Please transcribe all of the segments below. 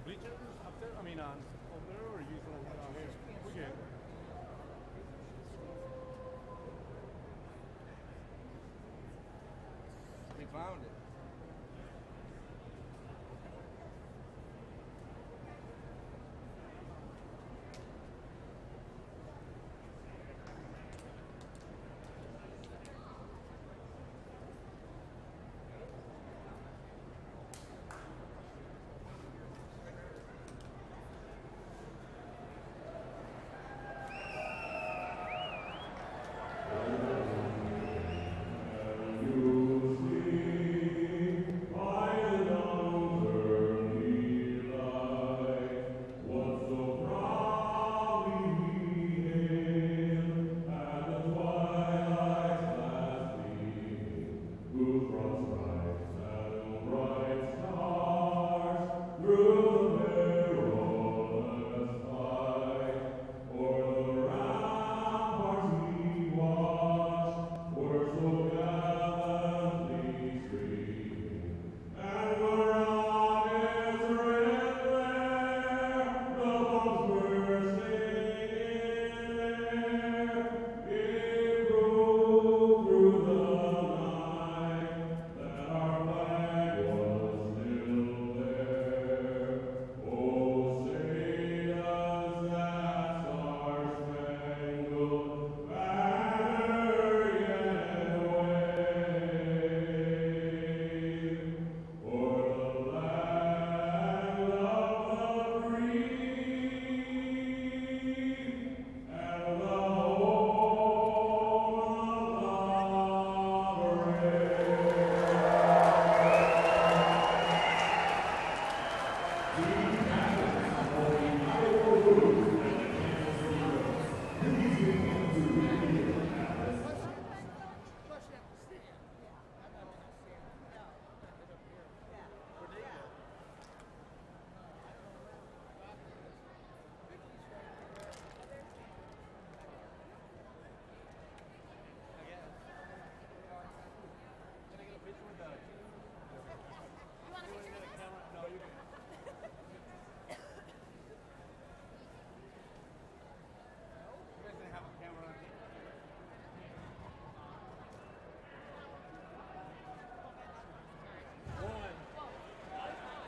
bleachers up there? I mean, over there, or you going down here? We're good. We found it.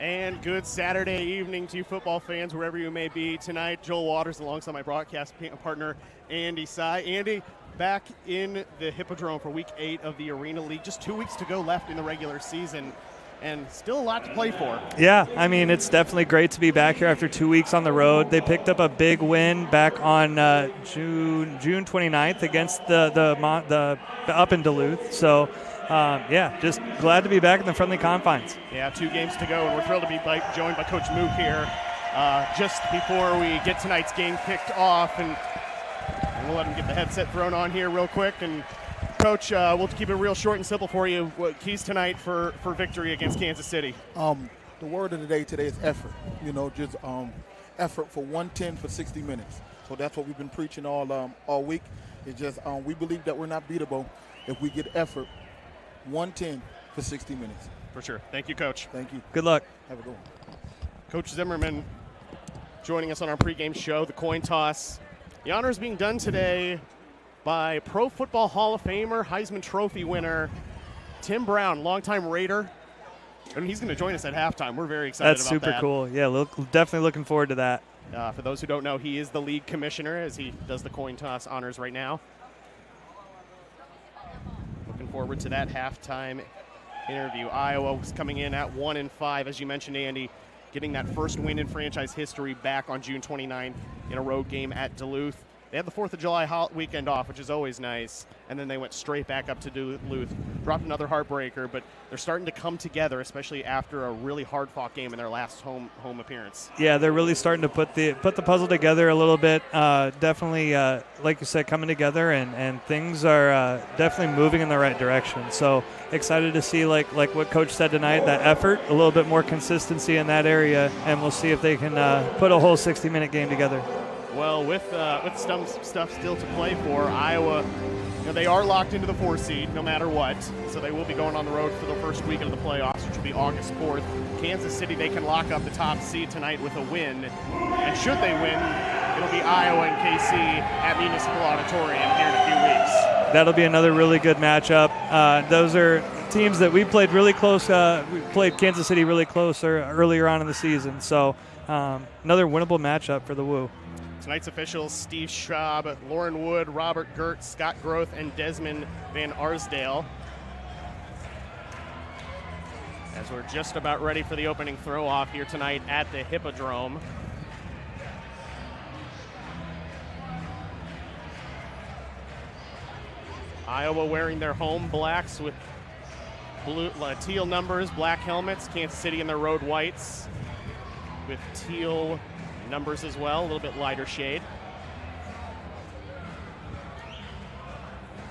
And good Saturday evening to you football fans, wherever you may be tonight. Joel Waters alongside my broadcast partner, Andy Sy. Andy, back in the Hippodrome for Week 8 of the Arena League. Just 2 weeks to go left in the regular season, and still a lot to play for. Yeah, I mean, it's definitely great to be back here after 2 weeks on the road. They picked up a big win back on June 29th against the up in Duluth. So, yeah, just glad to be back in the friendly confines. Yeah, 2 games to go, and we're thrilled to be joined by Coach Mook here just before we get tonight's game kicked off. And we'll let him get the headset thrown on here real quick. And, Coach, we'll keep it real short and simple for you. What keys tonight for victory against Kansas City? The word of the day today is effort. You know, just effort for 110 for 60 minutes. So that's what we've been preaching all week. It's just we believe that we're not beatable if we get effort 110 for 60 minutes. For sure. Thank you, Coach. Thank you. Good luck. Have a good one. Coach Zimmerman joining us on our pregame show, the coin toss. The honor is being done today by Pro Football Hall of Famer, Heisman Trophy winner, Tim Brown, longtime Raider. And he's going to join us at halftime. We're very excited about that. That's super cool. Yeah, definitely looking forward to that. For those who don't know, he is the league commissioner as he does the coin toss honors right now. Looking forward to that halftime interview. Iowa was coming in at 1-5, as you mentioned, Andy, getting that first win in franchise history back on June 29th in a road game at Duluth. They had the 4th of July weekend off, which is always nice, and then they went straight back up to Duluth, dropped another heartbreaker, but they're starting to come together, especially after a really hard-fought game in their last home appearance. Yeah, they're really starting to put the puzzle together a little bit. Definitely, like you said, coming together, and things are definitely moving in the right direction. So excited to see, like what Coach said tonight, that effort, a little bit more consistency in that area, and we'll see if they can put a whole 60-minute game together. Well, with some stuff still to play for, Iowa, they are locked into the 4 seed no matter what, so they will be going on the road for the first week of the playoffs, which will be August 4th. Kansas City, they can lock up the top seed tonight with a win. And should they win, it'll be Iowa and KC at Municipal Auditorium here in a few weeks. That'll be another really good matchup. Those are teams that we played really close. We played Kansas City really close earlier on in the season. So another winnable matchup for the Woo. Tonight's officials, Steve Schwab, Lauren Wood, Robert Gert, Scott Groth, and Desmond Van Arsdale. As we're just about ready for the opening throw-off here tonight at the Hippodrome. Iowa wearing their home blacks with blue, teal numbers, black helmets. Kansas City in their road whites with teal numbers as well, a little bit lighter shade.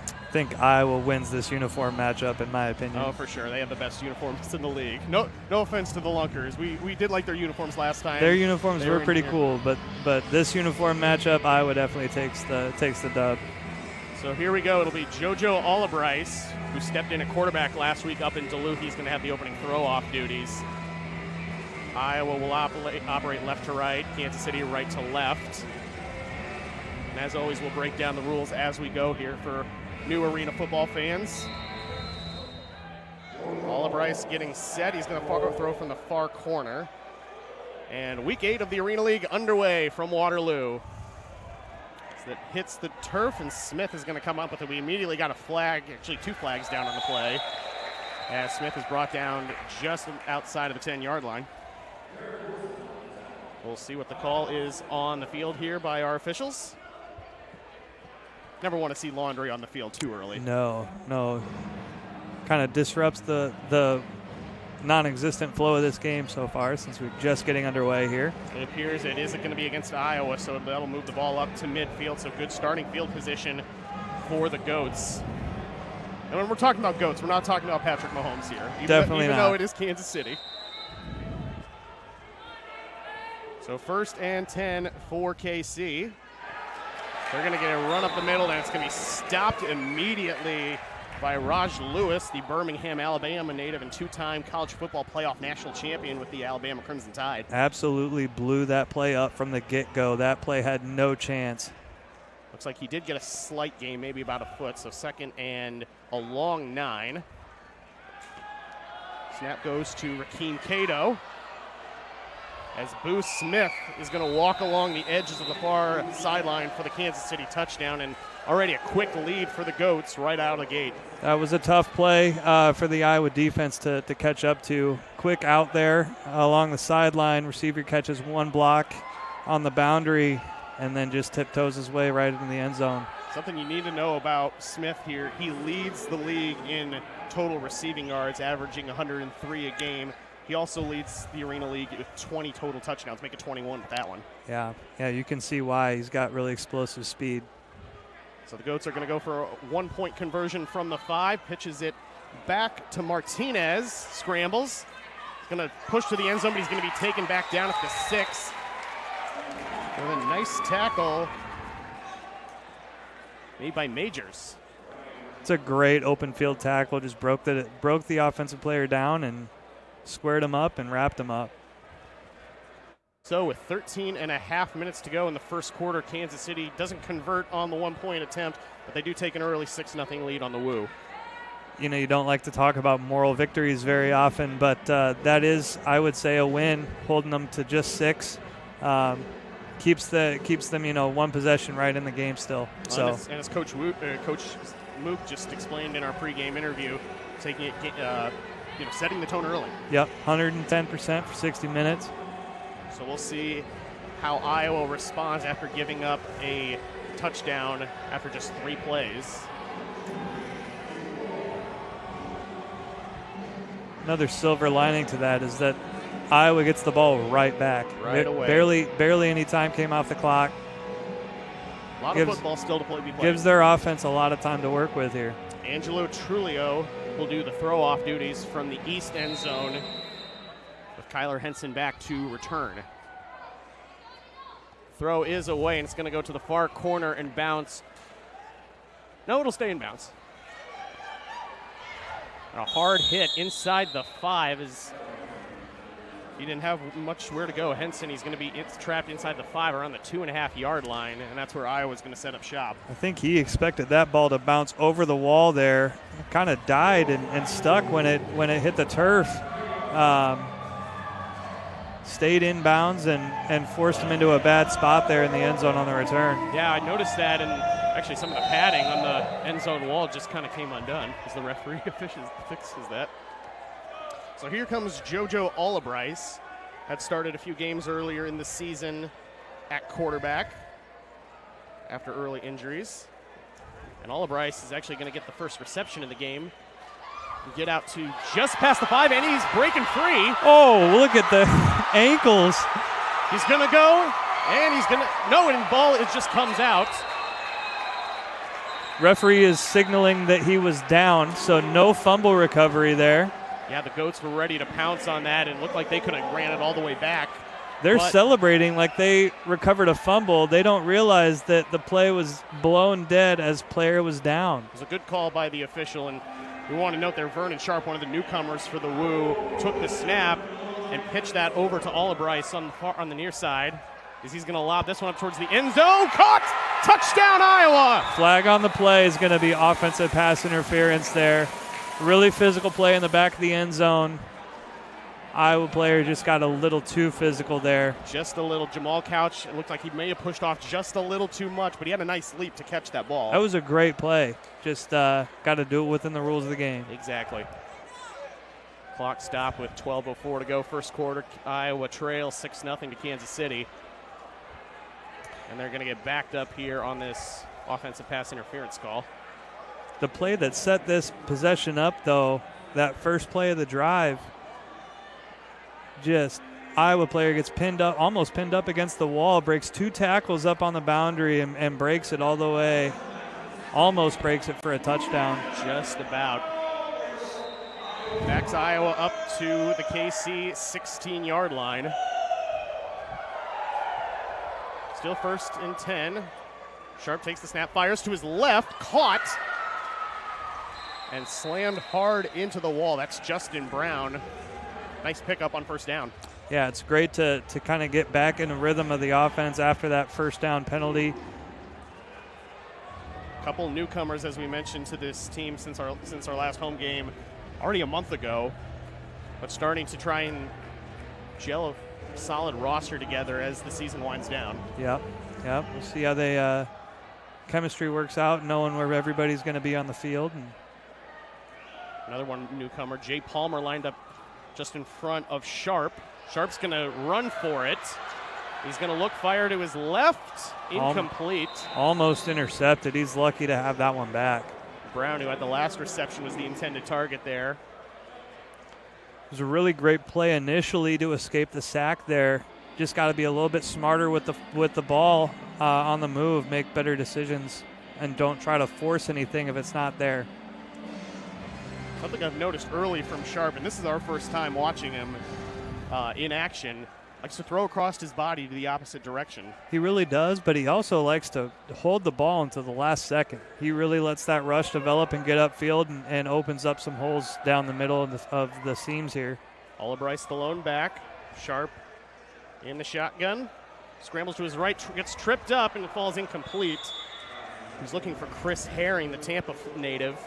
I think Iowa wins this uniform matchup, in my opinion. Oh, for sure. They have the best uniforms in the league. No offense to the Lunkers. We did like their uniforms last time. Their uniforms were pretty cool, but this uniform matchup, Iowa definitely takes the dub. So here we go. It'll be JoJo Olibrice, who stepped in at quarterback last week up in Duluth. He's going to have the opening throw-off duties. Iowa will operate left to right, Kansas City right to left. And as always, we'll break down the rules as we go here for new arena football fans. Olibrice getting set. He's going to throw from the far corner. And week 8 of the Arena League underway from Waterloo. So that hits the turf, and Smith is going to come up with it. We immediately got a flag, actually 2 flags down on the play, as Smith is brought down just outside of the 10-yard line. We'll see what the call is on the field here by our officials. Never want to see laundry on the field too early. No. Kind of disrupts the non-existent flow of this game so far, since we're just getting underway here. It appears it isn't going to be against Iowa, so that'll move the ball up to midfield. So good starting field position for the Goats. And when we're talking about Goats, we're not talking about Patrick Mahomes here. Even though it is Kansas City. So 1st and 10 for KC. They're going to get a run up the middle, and it's going to be stopped immediately by Raj Lewis, the Birmingham, Alabama native and 2-time college football playoff national champion with the Alabama Crimson Tide. Absolutely blew that play up from the get-go. That play had no chance. Looks like he did get a slight gain, maybe about a foot, so 2nd and a long 9. Snap goes to Rakeem Cato, as Booth Smith is going to walk along the edges of the far sideline for the Kansas City touchdown, and already a quick lead for the Goats right out of the gate. That was a tough play for the Iowa defense to catch up to. Quick out there along the sideline. Receiver catches 1 block on the boundary and then just tiptoes his way right into the end zone. Something you need to know about Smith here, he leads the league in total receiving yards, averaging 103 a game. He also leads the Arena League with 20 total touchdowns, make it 21 with that one. Yeah, you can see why. He's got really explosive speed. So the Goats are going to go for a 1-point conversion from the 5, pitches it back to Martinez, scrambles. He's going to push to the end zone, but he's going to be taken back down at the 6. With a nice tackle made by Majors. It's a great open field tackle. Just broke the offensive player down and squared him up and wrapped him up. So with 13 and a half minutes to go in the first quarter, Kansas City doesn't convert on the 1-point attempt, but they do take an early 6-0 lead on the Woo. You know, you don't like to talk about moral victories very often, but that is, I would say, a win, holding them to just 6. Keeps them, 1 possession right in the game still. So and as Coach Mook just explained in our pregame interview, taking it, setting the tone early. Yep, 110% for 60 minutes. So we'll see how Iowa responds after giving up a touchdown after just 3 plays. Another silver lining to that is that Iowa gets the ball right back. Right away. Barely any time came off the clock. A lot of football still to be played. Gives their offense a lot of time to work with here. Angelo Trulio will do the throw-off duties from the east end zone, with Kyler Henson back to return. Throw is away, and it's going to go to the far corner and bounce. No, it'll stay in bounds. And a hard hit inside the 5 as he didn't have much where to go. Henson, he's going to be trapped inside the 5 around the 2.5-yard line, and that's where Iowa's going to set up shop. I think he expected that ball to bounce over the wall there. Kind of died and stuck when it hit the turf. Stayed in bounds and forced him into a bad spot there in the end zone on the return. Yeah, I noticed that, and actually some of the padding on the end zone wall just kind of came undone as the referee fixes that. So here comes JoJo Albrice. Had started a few games earlier in the season at quarterback after early injuries. And Albrice is actually going to get the first reception of the game. Get out to just past the 5, and he's breaking free. Oh, look at the ankles. He's going to go, and he's going to – no, and the ball, it just comes out. Referee is signaling that he was down, so no fumble recovery there. Yeah, the Goats were ready to pounce on that and looked like they could have ran it all the way back. They're celebrating like they recovered a fumble. They don't realize that the play was blown dead as player was down. It was a good call by the official, and we want to note there Vernon Sharp, one of the newcomers for the Woo, took the snap and pitched that over to Albrice on the near side. As he's going to lob this one up towards the end zone. Caught! Touchdown, Iowa! Flag on the play is going to be offensive pass interference there. Really physical play in the back of the end zone. Iowa player just got a little too physical there. Just a little. Jamal Couch, it looked like he may have pushed off just a little too much, but he had a nice leap to catch that ball. That was a great play. Just got to do it within the rules of the game. Exactly. Clock stop with 12:04 to go. First quarter, Iowa trail 6-0 to Kansas City. And they're going to get backed up here on this offensive pass interference call. The play that set this possession up, though, that first play of the drive, just Iowa player gets pinned up, almost pinned up against the wall, breaks 2 tackles up on the boundary and breaks it all the way. Almost breaks it for a touchdown. Just about. Backs Iowa up to the KC 16-yard line. Still 1st and 10. Sharp takes the snap, fires to his left, caught, and slammed hard into the wall. That's Justin Brown. Nice pickup on first down. Yeah, it's great to kind of get back in the rhythm of the offense after that first down penalty. Couple newcomers, as we mentioned, to this team since our last home game already a month ago, but starting to try and gel a solid roster together as the season winds down. Yep. We'll see how they chemistry works out, knowing where everybody's going to be on the field. And another one newcomer, Jay Palmer, lined up just in front of Sharp. Sharp's going to run for it. He's going to look, fire to his left, incomplete. Almost intercepted. He's lucky to have that one back. Brown, who had the last reception, was the intended target there. It was a really great play initially to escape the sack there. Just got to be a little bit smarter with the ball on the move, make better decisions, and don't try to force anything if it's not there. Something I've noticed early from Sharp, and this is our first time watching him in action, likes to throw across his body to the opposite direction. He really does, but he also likes to hold the ball until the last second. He really lets that rush develop and get upfield and opens up some holes down the middle of the seams here. Albrice the lone back. Sharp in the shotgun. Scrambles to his right, gets tripped up, and falls incomplete. He's looking for Chris Herring, the Tampa native,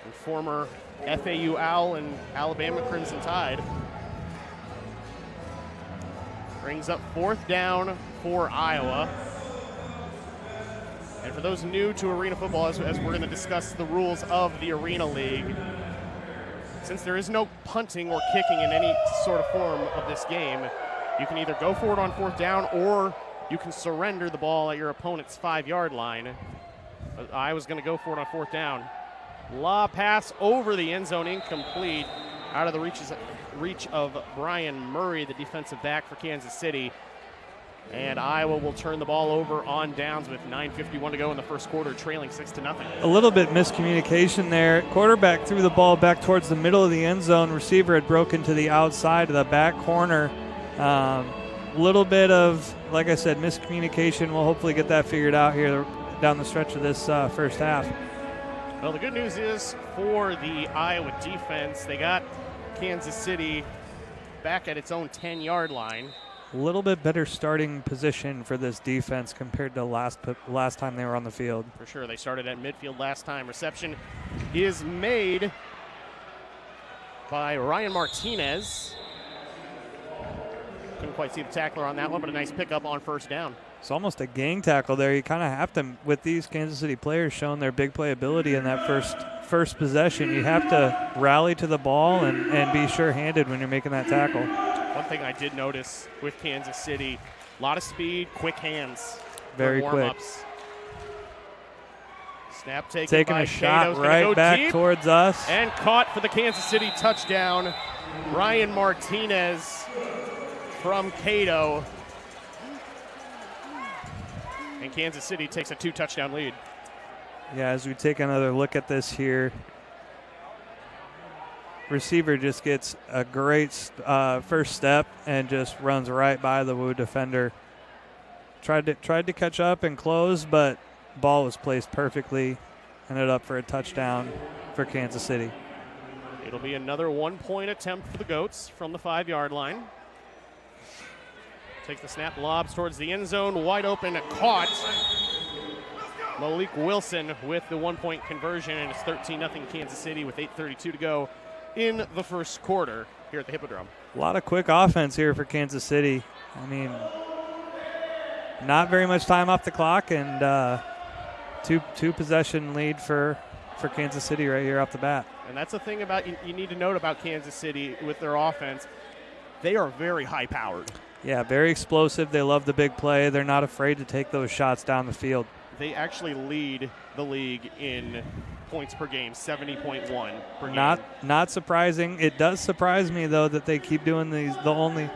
and former FAU Owl and Alabama Crimson Tide. Brings up 4th down for Iowa. And for those new to Arena football, as we're going to discuss the rules of the Arena League, since there is no punting or kicking in any sort of form of this game, you can either go for it on 4th down or you can surrender the ball at your opponent's 5-yard line. Iowa's going to go for it on 4th down. Lob pass over the end zone, incomplete, out of the reach of Brian Murray, the defensive back for Kansas City. And Iowa will turn the ball over on downs with 9:51 to go in the first quarter, trailing 6-0. A little bit miscommunication there. Quarterback threw the ball back towards the middle of the end zone. Receiver had broken to the outside of the back corner. Little bit of, like I said, miscommunication. We'll hopefully get that figured out here down the stretch of this first half. Well, the good news is for the Iowa defense, they got Kansas City back at its own 10-yard line. A little bit better starting position for this defense compared to last time they were on the field. For sure, they started at midfield last time. Reception is made by Ryan Martinez. Couldn't quite see the tackler on that one, but a nice pickup on first down. It's almost a gang tackle there. You kind of have to, with these Kansas City players showing their big play ability in that first possession, you have to rally to the ball and be sure-handed when you're making that tackle. One thing I did notice with Kansas City, a lot of speed, quick hands. Very quick. Snap taken Taking by a shot Cato's right go back deep, towards us. and caught for the Kansas City touchdown. Ryan Martinez from Cato. And Kansas City takes a 2-touchdown lead. Yeah, as we take another look at this here, receiver just gets a great first step and just runs right by the Woo defender. Tried to catch up and close, but ball was placed perfectly. Ended up for a touchdown for Kansas City. It'll be another 1-point attempt for the Goats from the 5-yard line. Takes the snap, lobs towards the end zone, wide open, caught. Malik Wilson with the 1-point conversion, and it's 13-0 Kansas City with 8:32 to go in the first quarter here at the Hippodrome. A lot of quick offense here for Kansas City. I mean, not very much time off the clock, and two possession lead for Kansas City right here off the bat. And that's the thing about you need to note about Kansas City with their offense. They are very high-powered. Yeah, very explosive. They love the big play. They're not afraid to take those shots down the field. They actually lead the league in points per game, 70.1 per game. Not surprising. It does surprise me, though, that they keep doing these. The only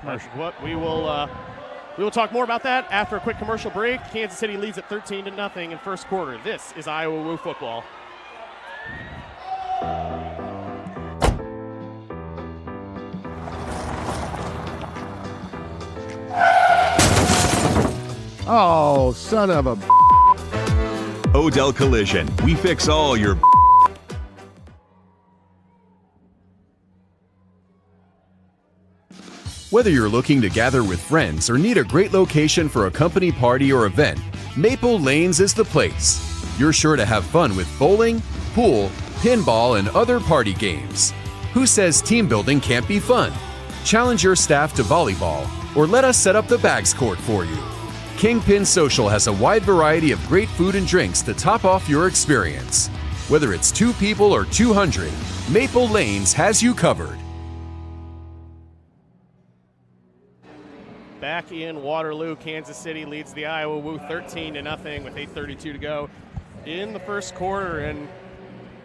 commercial. What we will talk more about that after a quick commercial break. Kansas City leads at 13-0 in first quarter. This is Iowa Woo football. Oh, son of a... Odell Collision. We fix all your... Whether you're looking to gather with friends or need a great location for a company party or event, Maple Lanes is the place. You're sure to have fun with bowling, pool, pinball, and other party games. Who says team building can't be fun? Challenge your staff to volleyball or let us set up the bags court for you. Kingpin Social has a wide variety of great food and drinks to top off your experience. Whether it's 2 people or 200, Maple Lanes has you covered. Back in Waterloo, Kansas City leads the Iowa Woo 13-0 with 8:32 to go in the first quarter. And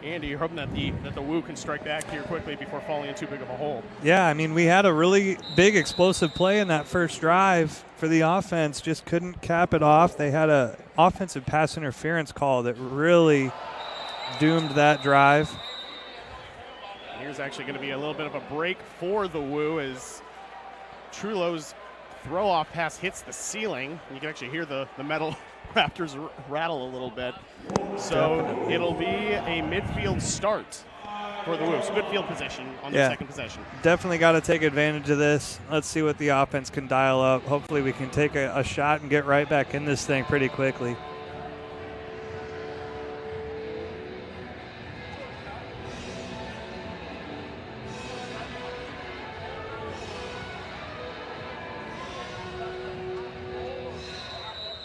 Andy, you're hoping that the Woo can strike back here quickly before falling in too big of a hole. Yeah, I mean, we had a really big explosive play in that first drive for the offense. Just couldn't cap it off. They had a offensive pass interference call that really doomed that drive. Here's actually going to be a little bit of a break for the Woo as Trullo's throw-off pass hits the ceiling. You can actually hear the metal Raptors rattle a little bit. So Definitely. It'll be a midfield start for the Woo. So good field position on the second possession. Definitely got to take advantage of this. Let's see what the offense can dial up. Hopefully we can take a shot and get right back in this thing pretty quickly.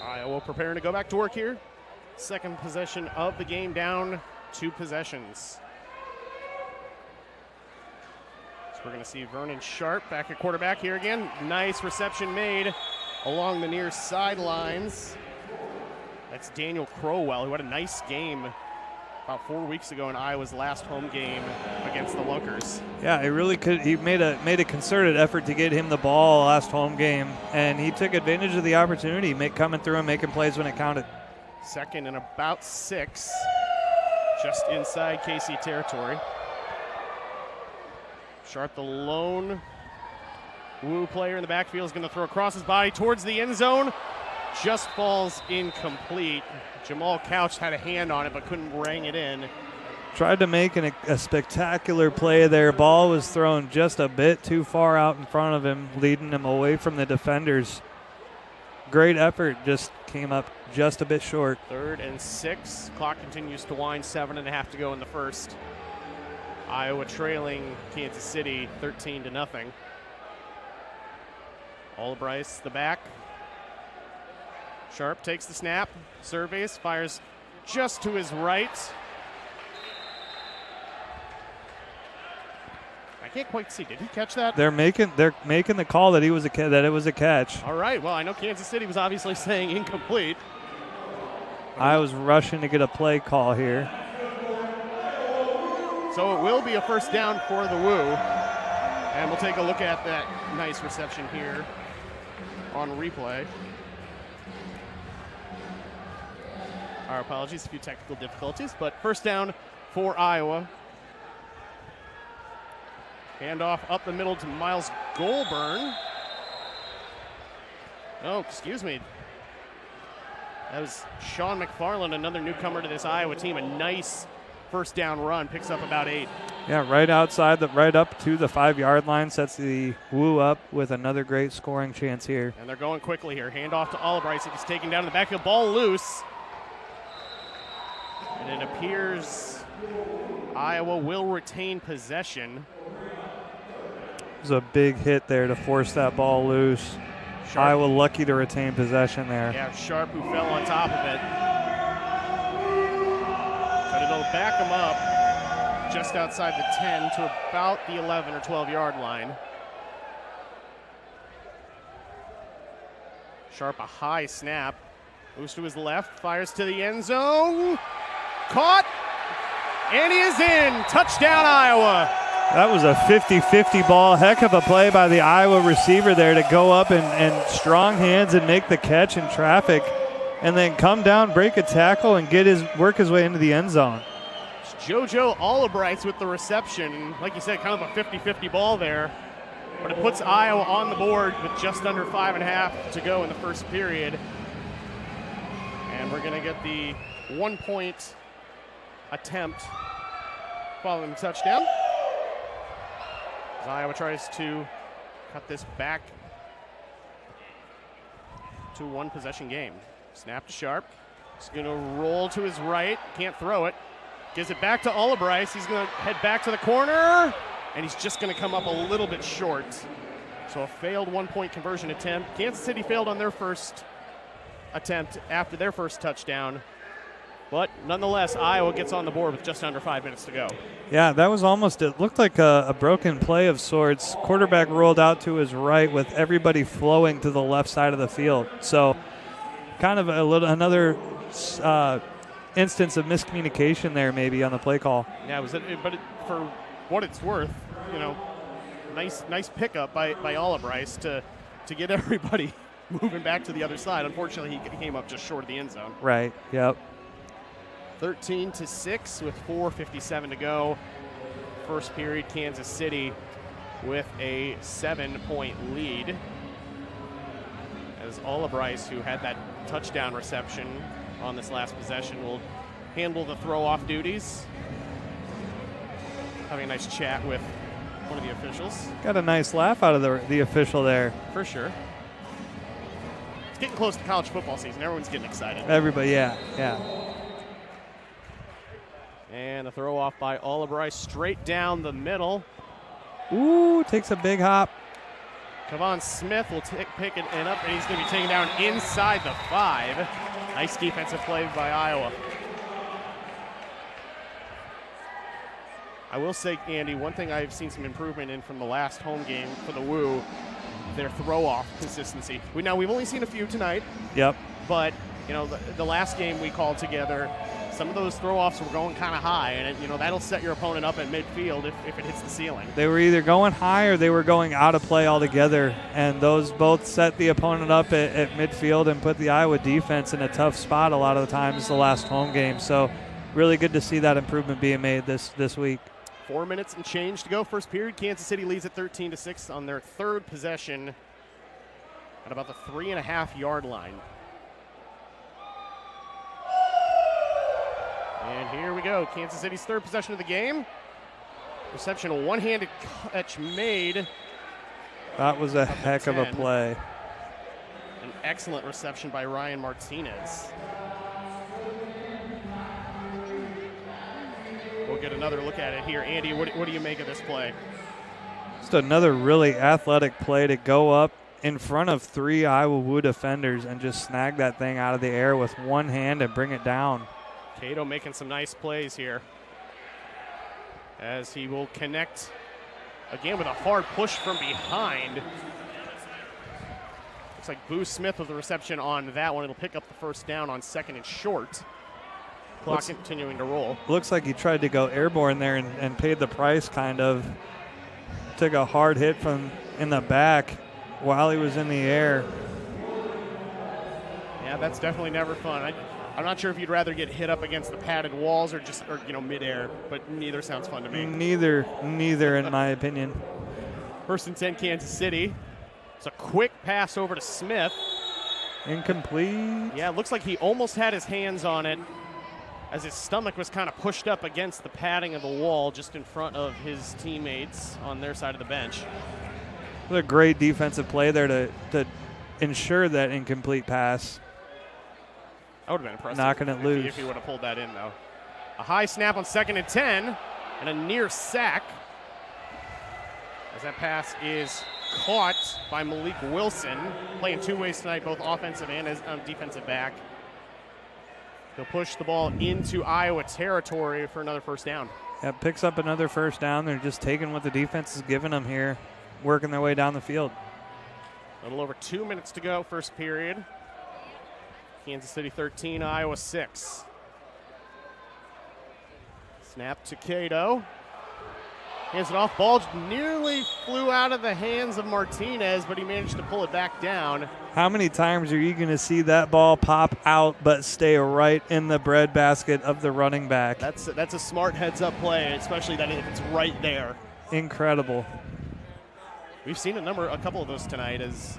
Iowa preparing to go back to work here. Second possession of the game, down 2 possessions. So we're going to see Vernon Sharp back at quarterback here again. Nice reception made along the near sidelines. That's Daniel Crowell, who had a nice game about 4 weeks ago in Iowa's last home game against the Lunkers. Yeah, he really could. He made a concerted effort to get him the ball last home game, and he took advantage of the opportunity, coming through and making plays when it counted. Second and about 6, just inside KC territory. Sharp, the lone Woo player in the backfield, is going to throw across his body towards the end zone. just falls incomplete. Jamal Couch had a hand on it but couldn't rang it in. Tried to make a spectacular play there. Ball was thrown just a bit too far out in front of him, leading him away from the defenders. Great effort, just came up just a bit short. 3rd and 6. Clock continues to wind. 7.5 to go in the first. Iowa trailing Kansas City 13-0. Albright, the back. Sharp takes the snap, surveys, fires just to his right. I can't quite see. Did he catch that? They're making the call that it was a catch. All right. Well, I know Kansas City was obviously saying incomplete. I was rushing to get a play call here. So it will be a first down for the Woo. And we'll take a look at that nice reception here on replay. Our apologies, a few technical difficulties, but first down for Iowa. Handoff up the middle to Miles Goulburn. Oh, excuse me. That was Sean McFarland, another newcomer to this Iowa team. A nice first down run, picks up about 8. Yeah, right up to the 5-yard line, sets the Woo up with another great scoring chance here. And they're going quickly here. Handoff to Albright. He's taken down in the backfield. Ball loose. And it appears Iowa will retain possession. It was a big hit there to force that ball loose. Sharp. Iowa lucky to retain possession there. Yeah, Sharp who fell on top of it. But it'll back him up just outside the 10 to about the 11 or 12-yard line. Sharp, a high snap. Moves to his left, fires to the end zone. Caught, and he is in. Touchdown, Iowa. That was a 50-50 ball. Heck of a play by the Iowa receiver there to go up and strong hands and make the catch in traffic, and then come down, break a tackle, and work his way into the end zone. It's JoJo Albright with the reception. Like you said, kind of a 50-50 ball there. But it puts Iowa on the board with just under 5.5 to go in the first period. And we're going to get the 1-point attempt following the touchdown. As Iowa tries to cut this back to one possession game. Snap to Sharp. He's going to roll to his right. Can't throw it. Gives it back to Albright. He's going to head back to the corner. And he's just going to come up a little bit short. So a failed 1-point conversion attempt. Kansas City failed on their first attempt after their first touchdown. But nonetheless, Iowa gets on the board with just under 5 minutes to go. Yeah, that was it looked like a broken play of sorts. Quarterback rolled out to his right with everybody flowing to the left side of the field. So kind of another instance of miscommunication there maybe on the play call. Yeah, for what it's worth, nice pickup by Albright to get everybody moving back to the other side. Unfortunately, he came up just short of the end zone. Right, yep. 13-6 with 4:57 to go. First period, Kansas City with a 7-point lead. As Albright, who had that touchdown reception on this last possession, will handle the throw-off duties. Having a nice chat with one of the officials. Got a nice laugh out of the official there. For sure. It's getting close to college football season. Everyone's getting excited. Everybody, yeah. And a throw off by Albright straight down the middle. Ooh, takes a big hop. Kevon Smith will pick it up, and he's going to be taken down inside the 5. Nice defensive play by Iowa. I will say, Andy, one thing I've seen some improvement in from the last home game for the Woo, their throw-off consistency. We've only seen a few tonight. Yep. But, the last game we called together, some of those throw-offs were going kind of high, and that'll set your opponent up at midfield if it hits the ceiling. They were either going high or they were going out of play altogether, and those both set the opponent up at midfield and put the Iowa defense in a tough spot a lot of the times the last home game. So really good to see that improvement being made this week. 4 minutes and change to go. First period, Kansas City leads at 13-6 on their third possession at about the 3.5-yard line. And here we go. Kansas City's third possession of the game. Reception, a one-handed catch made. That was a heck of a play. An excellent reception by Ryan Martinez. We'll get another look at it here. Andy, what do you make of this play? Just another really athletic play to go up in front of 3 Iowa Woo defenders and just snag that thing out of the air with one hand and bring it down. Cato making some nice plays here as he will connect again with a hard push from behind. Looks like Boo Smith with the reception on that one. It'll pick up the first down on 2nd and short. Clock continuing to roll. Looks like he tried to go airborne there and paid the price, kind of. Took a hard hit from in the back while he was in the air. Yeah, that's definitely never fun. I'm not sure if you'd rather get hit up against the padded walls or midair, but neither sounds fun to me. Neither in my opinion. 1st and 10, Kansas City. It's a quick pass over to Smith. Incomplete. Yeah, it looks like he almost had his hands on it as his stomach was kind of pushed up against the padding of the wall just in front of his teammates on their side of the bench. It was a great defensive play there to ensure that incomplete pass. That would have been impressive. Knocking it loose. If he would have pulled that in, though. A high snap on 2nd and 10 and a near sack as that pass is caught by Malik Wilson, playing 2 ways tonight, both offensive and as defensive back. He'll push the ball into Iowa territory for another first down. Yeah, picks up another first down. They're just taking what the defense is giving them here, working their way down the field. A little over 2 minutes to go, first period. Kansas City 13, Iowa 6. Snap to Cato. Hands it off. Ball nearly flew out of the hands of Martinez, but he managed to pull it back down. How many times are you going to see that ball pop out but stay right in the breadbasket of the running back? That's a smart heads-up play, especially that if it's right there. Incredible. We've seen a couple of those tonight as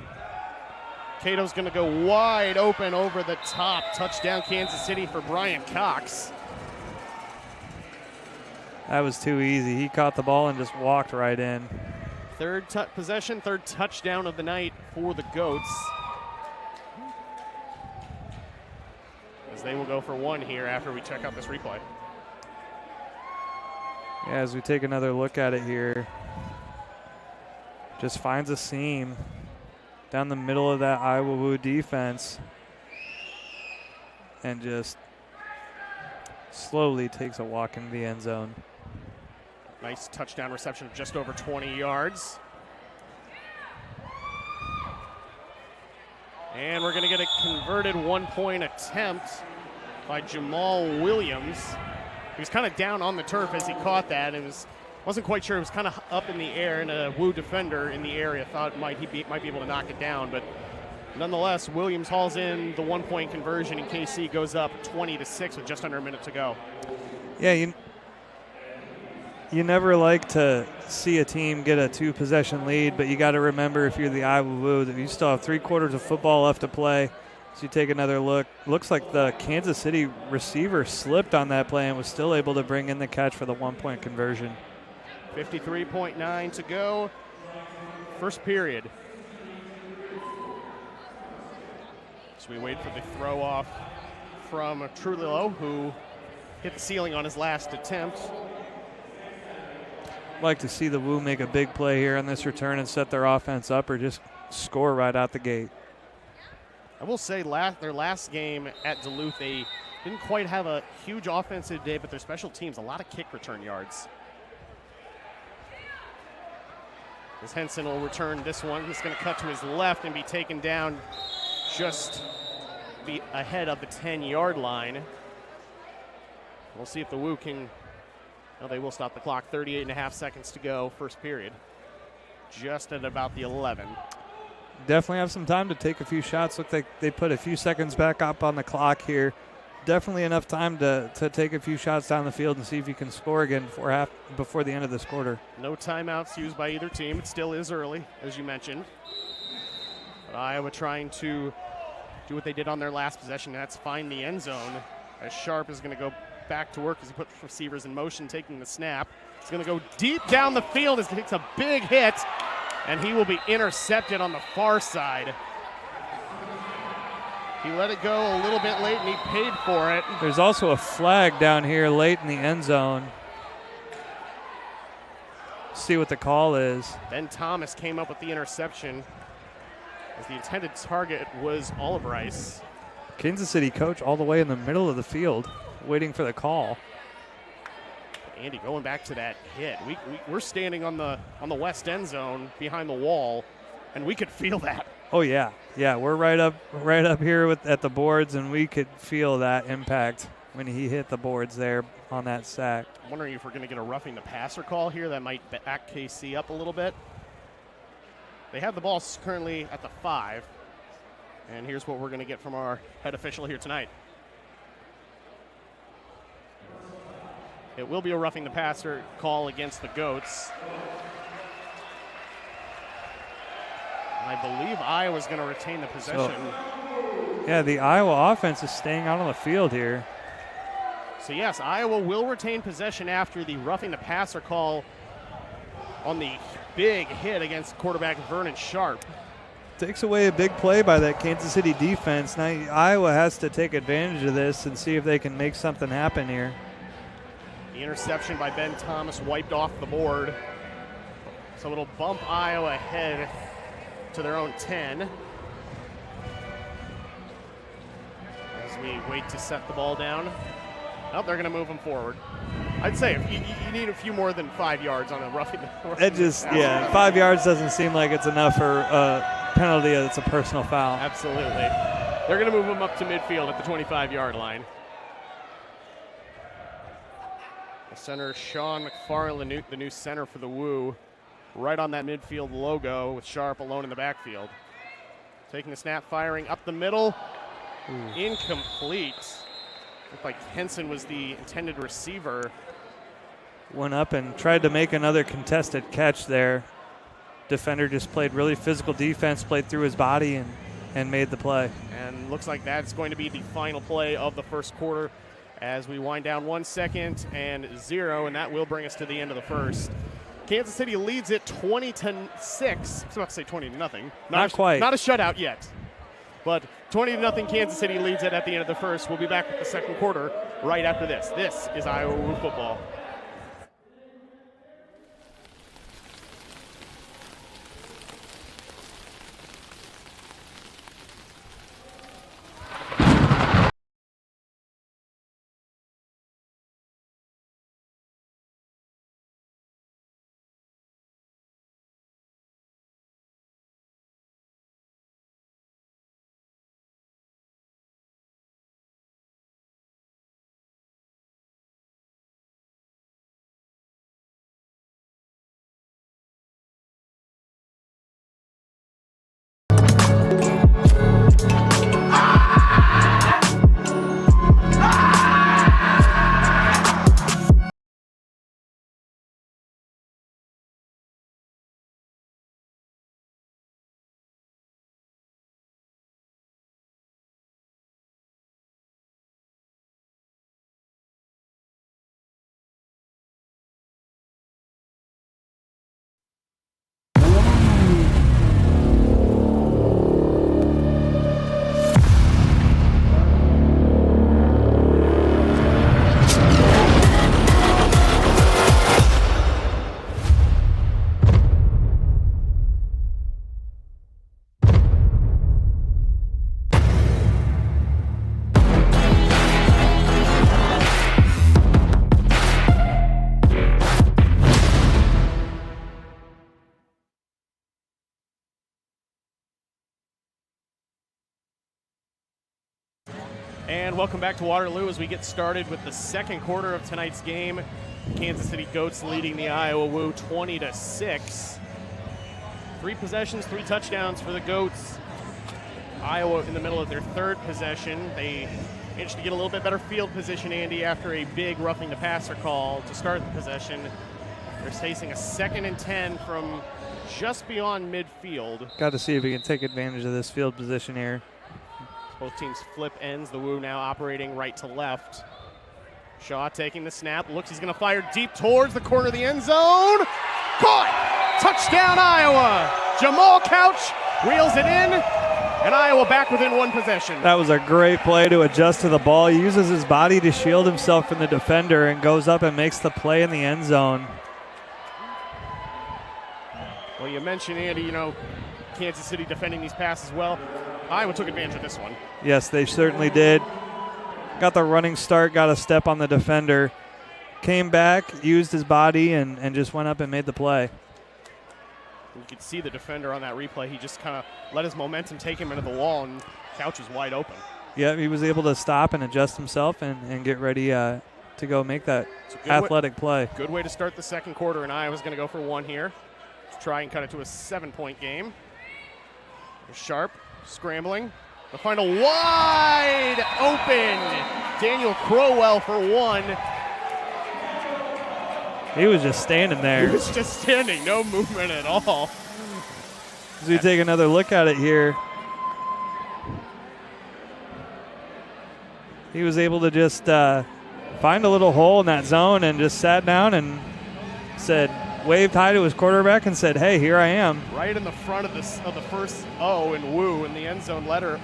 Cato's going to go wide open over the top. Touchdown Kansas City for Brian Cox. That was too easy. He caught the ball and just walked right in. Third possession, third touchdown of the night for the Goats. As they will go for 1 here after we check out this replay. Yeah, as we take another look at it here, just finds a seam down the middle of that Iowa Woo defense and just slowly takes a walk into the end zone. Nice touchdown reception of just over 20 yards. And we're going to get a converted 1-point attempt by Jamal Williams. He was kind of down on the turf as he caught that. It wasn't quite sure. It was kind of up in the air, and a Woo defender in the area thought he might be able to knock it down. But nonetheless, Williams hauls in the 1-point conversion, and KC goes up 20-6 with just under a minute to go. Yeah, you never like to see a team get a 2-possession lead, but you got to remember if you're the Iowa Woo that you still have 3/4 of football left to play. So you take another look. Looks like the Kansas City receiver slipped on that play and was still able to bring in the catch for the 1-point conversion. 53.9 to go. First period. So we wait for the throw off from Trullo, who hit the ceiling on his last attempt. Like to see the Woo make a big play here on this return and set their offense up or just score right out the gate. I will say their last game at Duluth, they didn't quite have a huge offensive day, but their special teams, a lot of kick return yards. As Henson will return this one, he's going to cut to his left and be taken down just be ahead of the 10-yard line. We'll see if the Woo can. No, they will stop the clock. 38.5 seconds to go, first period. Just at about the 11. Definitely have some time to take a few shots. Look like they put a few seconds back up on the clock here. Definitely enough time to take a few shots down the field and see if you can score again before the end of this quarter. No timeouts used by either team. It still is early, as you mentioned. But Iowa trying to do what they did on their last possession. That's find the end zone. as Sharp is going to go back to work as he puts receivers in motion, taking the snap. He's going to go deep down the field as he takes a big hit, and he will be intercepted on the far side. He let it go a little bit late, and he paid for it. There's also a flag down here late in the end zone. See what the call is. Ben Thomas came up with the interception as the intended target was Oliver Rice. Kansas City coach all the way in the middle of the field waiting for the call. Andy, going back to that hit, we're standing on the west end zone behind the wall, and we could feel that. Oh yeah, we're right up here at the boards, and we could feel that impact when he hit the boards there on that sack. I'm wondering if we're going to get a roughing the passer call here that might back KC up a little bit. They have the ball currently at the 5, and here's what we're going to get from our head official here tonight. It will be a roughing the passer call against the Goats. And I believe Iowa's going to retain the possession. Yeah, the Iowa offense is staying out on the field here. So yes, Iowa will retain possession after the roughing the passer call on the big hit against quarterback Vernon Sharp. Takes away a big play by that Kansas City defense. Now Iowa has to take advantage of this and see if they can make something happen here. The interception by Ben Thomas wiped off the board. So it'll bump Iowa ahead to their own 10. As we wait to set the ball down. Oh, they're going to move them forward. I'd say if you need a few more than 5 yards on a roughing. It just, 5 yards doesn't seem like it's enough for a penalty. It's a personal foul. Absolutely. They're going to move them up to midfield at the 25-yard line. The center, Sean McFarland, the new center for the Woo, right on that midfield logo with Sharp alone in the backfield. Taking the snap, firing up the middle. Incomplete. Looked like Henson was the intended receiver. Went up and tried to make another contested catch there. Defender just played really physical defense, played through his body and made the play. And looks like that's going to be the final play of the first quarter as we wind down 1 second and 0, and that will bring us to the end of the first. Kansas City leads it 20-6. I was about to say 20-0. Not quite. Not a shutout yet. But 20-0 Kansas City leads it at the end of the first. We'll be back with the second quarter right after this. This is Iowa Woo football. And welcome back to Waterloo as we get started with the second quarter of tonight's game. Kansas City Goats leading the Iowa Woo 20-6. 3 possessions, 3 touchdowns for the Goats. Iowa in the middle of their third possession. They managed to get a little bit better field position, Andy, after a big roughing the passer call to start the possession. They're facing a 2nd and 10 from just beyond midfield. Got to see if he can take advantage of this field position here. Both teams flip ends. The Woo now operating right to left. Shaw taking the snap. Looks he's going to fire deep towards the corner of the end zone. Caught! Touchdown, Iowa! Jamal Couch reels it in, and Iowa back within one possession. That was a great play to adjust to the ball. He uses his body to shield himself from the defender and goes up and makes the play in the end zone. Well, you mentioned, Andy, Kansas City defending these passes well. Iowa took advantage of this one. Yes, they certainly did. Got the running start, got a step on the defender, came back, used his body, and just went up and made the play. You could see the defender on that replay. He just kind of let his momentum take him into the wall, and Couch was wide open. Yeah, he was able to stop and adjust himself and get ready to go make that athletic play. Good way to start the second quarter, and Iowa's going to go for one here to try and cut it to a 7-point game. Sharp scrambling. The final wide open. Daniel Crowell for one. He was just standing there. He was just standing, no movement at all. As we take another look at it here, he was able to just find a little hole in that zone and just sat down and waved hi to his quarterback and said, "Hey, here I am." Right in the front of the first O in Woo in the end zone letter.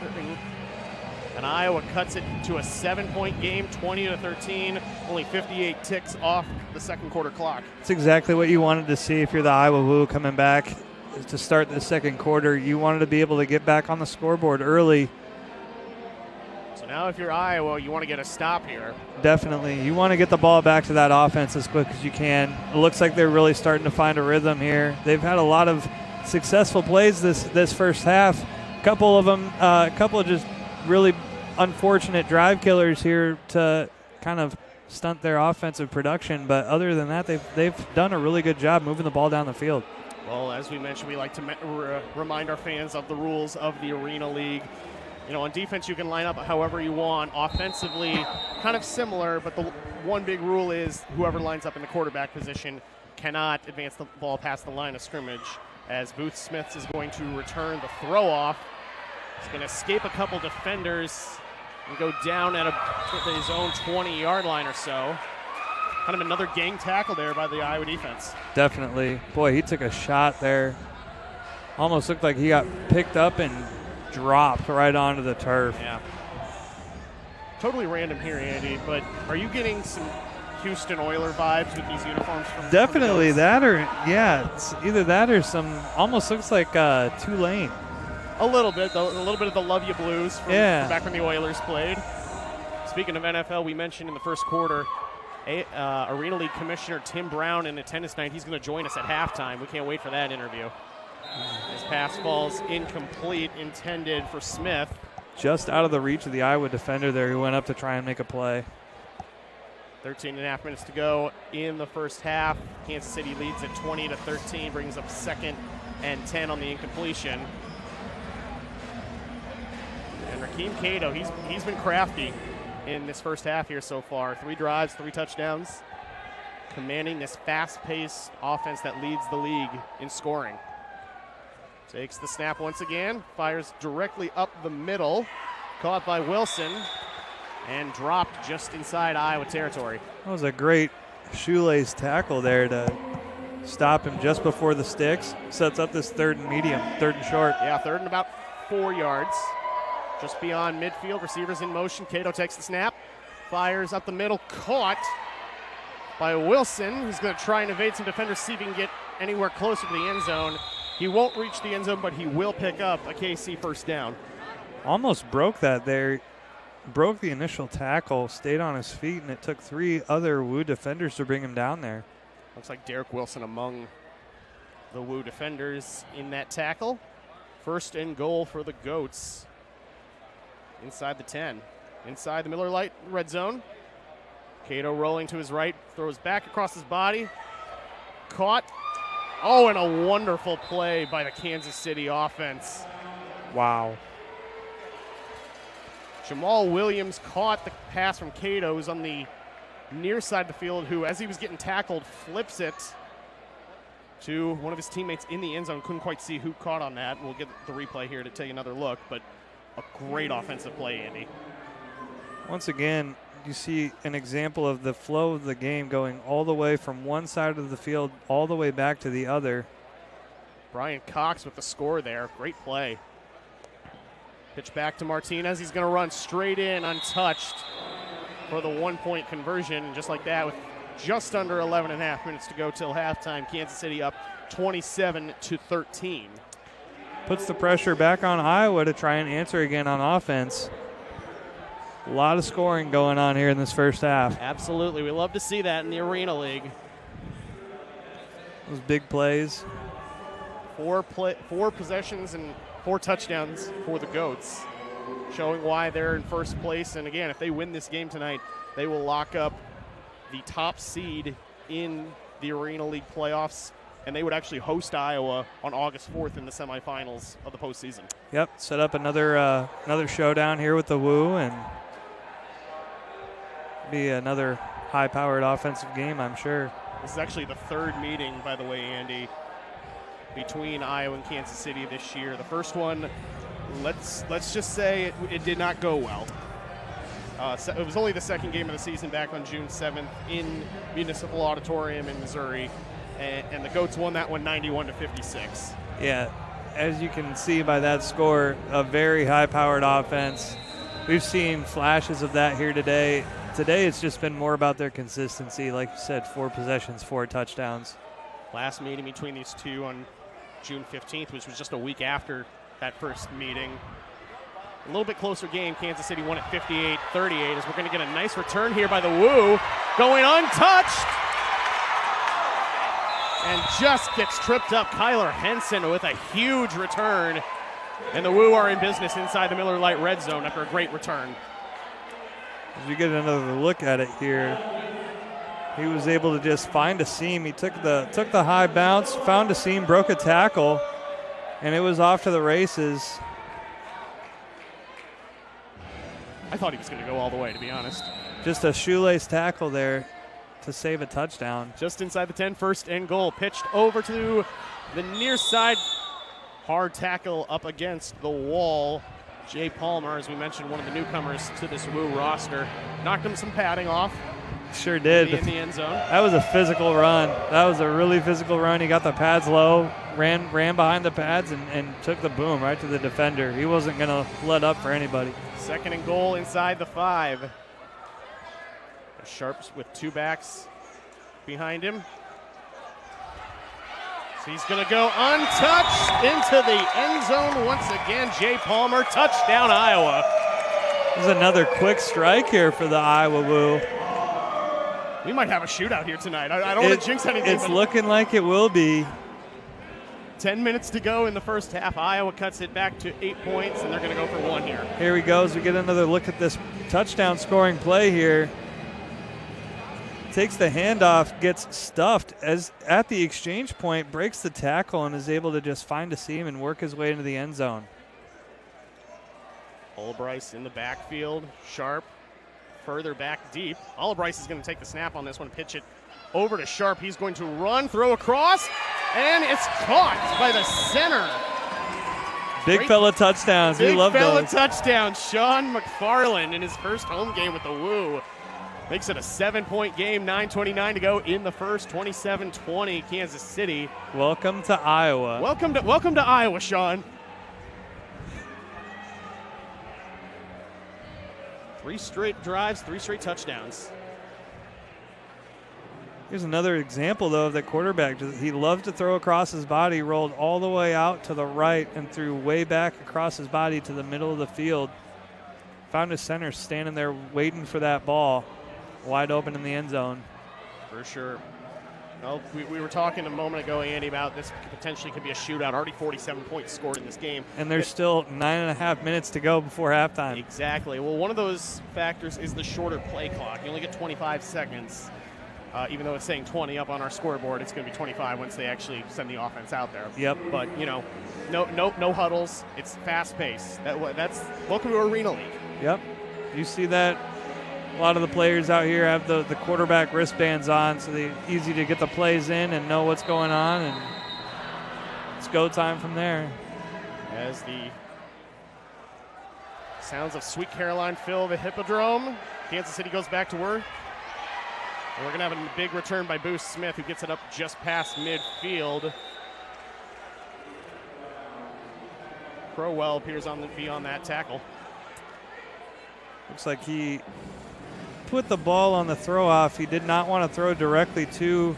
And Iowa cuts it to a 7-point game, 20-13, only 58 ticks off the second quarter clock. It's exactly what you wanted to see if you're the Iowa Woo coming back to start the second quarter. You wanted to be able to get back on the scoreboard early. So now if you're Iowa, you want to get a stop here. Definitely. You want to get the ball back to that offense as quick as you can. It looks like they're really starting to find a rhythm here. They've had a lot of successful plays this first half. A couple of just really unfortunate drive killers here to kind of stunt their offensive production. But other than that, they've done a really good job moving the ball down the field. Well, as we mentioned, we like to remind our fans of the rules of the Arena League. On defense, you can line up however you want. Offensively, kind of similar, but the one big rule is whoever lines up in the quarterback position cannot advance the ball past the line of scrimmage, as Booth Smith is going to return the throw-off. He's going to escape a couple defenders and go down at his own 20-yard line or so. Kind of another gang tackle there by the Iowa defense. Definitely. Boy, he took a shot there. Almost looked like he got picked up and dropped right onto the turf. Yeah. Totally random here, Andy, but are you getting some Houston Oiler vibes with these uniforms? Definitely that, or it's either that or some, almost looks like Tulane. A little bit of the Love You Blues from back when the Oilers played. Speaking of NFL, we mentioned in the first quarter, Arena League Commissioner Tim Brown in attendance tonight. He's going to join us at halftime. We can't wait for that interview. His pass falls incomplete, intended for Smith. Just out of the reach of the Iowa defender there, who went up to try and make a play. 13.5 minutes to go in the first half. Kansas City leads at 20-13, brings up 2nd and 10 on the incompletion. And Rakeem Cato, he's been crafty in this first half here so far. 3 drives, 3 touchdowns, commanding this fast-paced offense that leads the league in scoring. Takes the snap once again, fires directly up the middle, caught by Wilson, and dropped just inside Iowa territory. That was a great shoelace tackle there to stop him just before the sticks. Sets up this 3rd and medium, 3rd and short. Yeah, 3rd and about 4 yards. Just beyond midfield, receivers in motion. Cato takes the snap, fires up the middle, caught by Wilson. He's going to try and evade some defenders, see if he can get anywhere closer to the end zone. He won't reach the end zone, but he will pick up a KC first down. Almost broke that there. Broke the initial tackle, stayed on his feet, and it took 3 other Woo defenders to bring him down there. Looks like Derek Wilson among the Woo defenders in that tackle. 1st and goal for the Goats. Inside the 10. Inside the Miller Lite red zone. Cato rolling to his right, throws back across his body. Caught. Oh, and a wonderful play by the Kansas City offense. Wow. Jamal Williams caught the pass from Cato, who's on the near side of the field, who, as he was getting tackled, flips it to one of his teammates in the end zone. Couldn't quite see who caught on that. We'll get the replay here to take another look, but a great offensive play, Andy. Once again, you see an example of the flow of the game going all the way from one side of the field all the way back to the other. Brian Cox with the score there. Great play. Pitch back to Martinez. He's going to run straight in, untouched, for the 1-point conversion. And just like that, with just under 11 and a half minutes to go till halftime, Kansas City up 27-13. Puts the pressure back on Iowa to try and answer again on offense. A lot of scoring going on here in this first half. Absolutely. We love to see that in the Arena League. Those big plays. Four possessions and 4 touchdowns for the Goats, showing why they're in first place. And again, if they win this game tonight, they will lock up the top seed in the Arena League playoffs, and they would actually host Iowa on August 4th in the semifinals of the postseason. Yep, set up another showdown here with the Woo, and be another high-powered offensive game, I'm sure. This is actually the 3rd meeting, by the way, Andy, between Iowa and Kansas City this year. The first one, let's just say it did not go well. It was only the 2nd game of the season back on June 7th in Municipal Auditorium in Missouri, and the Goats won that one 91-56. Yeah, as you can see by that score, a very high-powered offense. We've seen flashes of that here today. Today it's just been more about their consistency. Like you said, 4 possessions, 4 touchdowns. Last meeting between these two on June 15th, which was just a week after that first meeting. A little bit closer game. Kansas City won at 58-38 as we're going to get a nice return here by the Woo. Going untouched. And just gets tripped up. Kyler Henson with a huge return. And the Woo are in business inside the Miller Lite red zone after a great return. As we get another look at it here, he was able to just find a seam. He took the high bounce, found a seam, broke a tackle, and it was off to the races. I thought he was going to go all the way, to be honest. Just a shoelace tackle there to save a touchdown. Just inside the 10, 1st and goal. Pitched over to the near side. Hard tackle up against the wall. Jay Palmer, as we mentioned, one of the newcomers to this Woo roster, knocked him some padding off. Sure did. In the end zone. That was a physical run. That was a really physical run. He got the pads low, ran behind the pads, and took the boom right to the defender. He wasn't going to let up for anybody. 2nd and goal inside the 5. Sharps with 2 backs behind him. So he's going to go untouched into the end zone once again. Jay Palmer, touchdown Iowa. There's another quick strike here for the Iowa Woo. We might have a shootout here tonight. I don't want to jinx anything. It's looking like it will be. 10 minutes to go in the first half. Iowa cuts it back to 8 points, and they're going to go for 1 here. Here we go as we get another look at this touchdown scoring play here. Takes the handoff, gets stuffed as at the exchange point, breaks the tackle, and is able to just find a seam and work his way into the end zone. Olbrice in the backfield. Sharp further back deep. Olbrice is going to take the snap on this one, pitch it over to Sharp. He's going to run, throw across, and it's caught by the center. Big fella touchdowns. We love those. Big fella touchdowns. Sean McFarland in his first home game with the Woo. Makes it a 7-point game, 9:29 to go in the first, 27-20 Kansas City. Welcome to Iowa. Welcome to Iowa, Sean. 3 straight drives, 3 straight touchdowns. Here's another example, though, of that quarterback. He loved to throw across his body, rolled all the way out to the right and threw way back across his body to the middle of the field. Found his center standing there waiting for that ball. Wide open in the end zone. For sure. Well, we were talking a moment ago, Andy, about this potentially could be a shootout. Already 47 points scored in this game. And there's still 9.5 minutes to go before halftime. Exactly. Well, one of those factors is the shorter play clock. You only get 25 seconds. Even though it's saying 20 up on our scoreboard, it's going to be 25 once they actually send the offense out there. Yep. But, no huddles. It's fast-paced. That's welcome to Arena League. Yep. You see that? A lot of the players out here have the quarterback wristbands on, so they're easy to get the plays in and know what's going on, and it's go time from there. As the Sounds of Sweet Caroline fill the Hippodrome. Kansas City goes back to work. And we're going to have a big return by Boost Smith, who gets it up just past midfield. Crowell appears on that tackle. Looks like he put the ball on the throw off. He did not want to throw directly to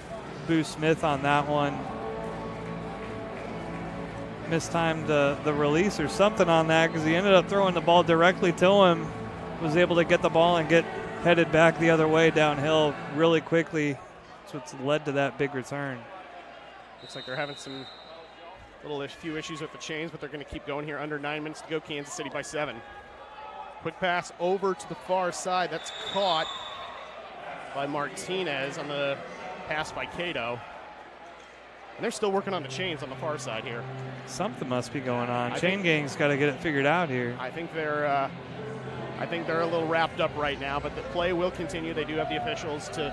Boost Smith on that one. Mistimed the release or something on that, because he ended up throwing the ball directly to him. Was able to get the ball and get headed back the other way downhill really quickly. That's what's led to that big return. Looks like they're having some few issues with the chains, but they're going to keep going here. Under 9 minutes to go, Kansas City by 7. Quick pass over to the far side. That's caught by Martinez on the pass by Cato. And they're still working on the chains on the far side here. Something must be going on. Chain gang's got to get it figured out here. I think they're a little wrapped up right now, but the play will continue. They do have the officials to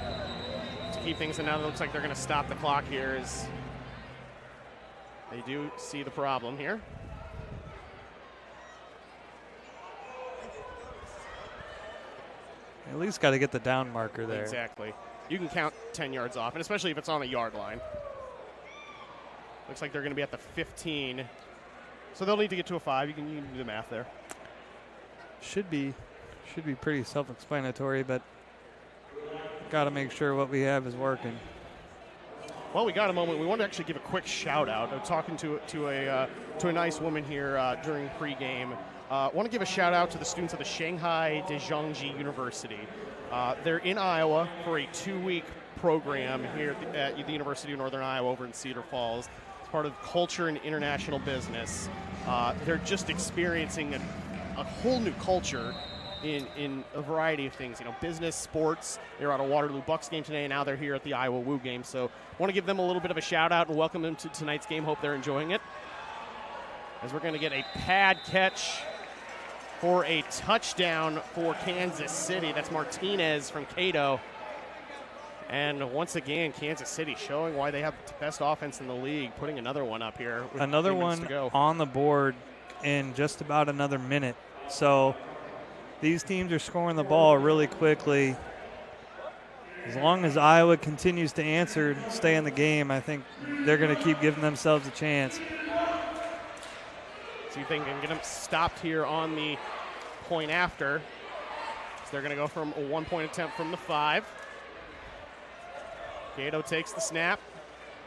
keep things, and now it looks like they're going to stop the clock here as they do see the problem here. At least got to get the down marker there. Exactly. You can count 10 yards off, and especially if it's on a yard line. Looks like they're going to be at the 15. So they'll need to get to a 5. You can do the math there. Should be pretty self-explanatory, but got to make sure what we have is working. Well, we got a moment. We want to actually give a quick shout out. I'm talking to a nice woman here during pregame. Want to give a shout out to the students of the Shanghai Dezhongji University. They're in Iowa for a 2-week program here at the University of Northern Iowa over in Cedar Falls. It's part of culture and international business. They're just experiencing a whole new culture in a variety of things, business, sports. They were at a Waterloo Bucks game today, and now they're here at the Iowa Woo game. So want to give them a little bit of a shout out and welcome them to tonight's game. Hope they're enjoying it. As we're going to get a pad catch for a touchdown for Kansas City. That's Martinez from Cato. And once again, Kansas City showing why they have the best offense in the league, putting another one up here. Another one on the board in just about another minute. So these teams are scoring the ball really quickly. As long as Iowa continues to answer and stay in the game, I think they're going to keep giving themselves a chance. See if they can get them stopped here on the point after. So they're going to go from a 1-point attempt from the 5. Cato takes the snap,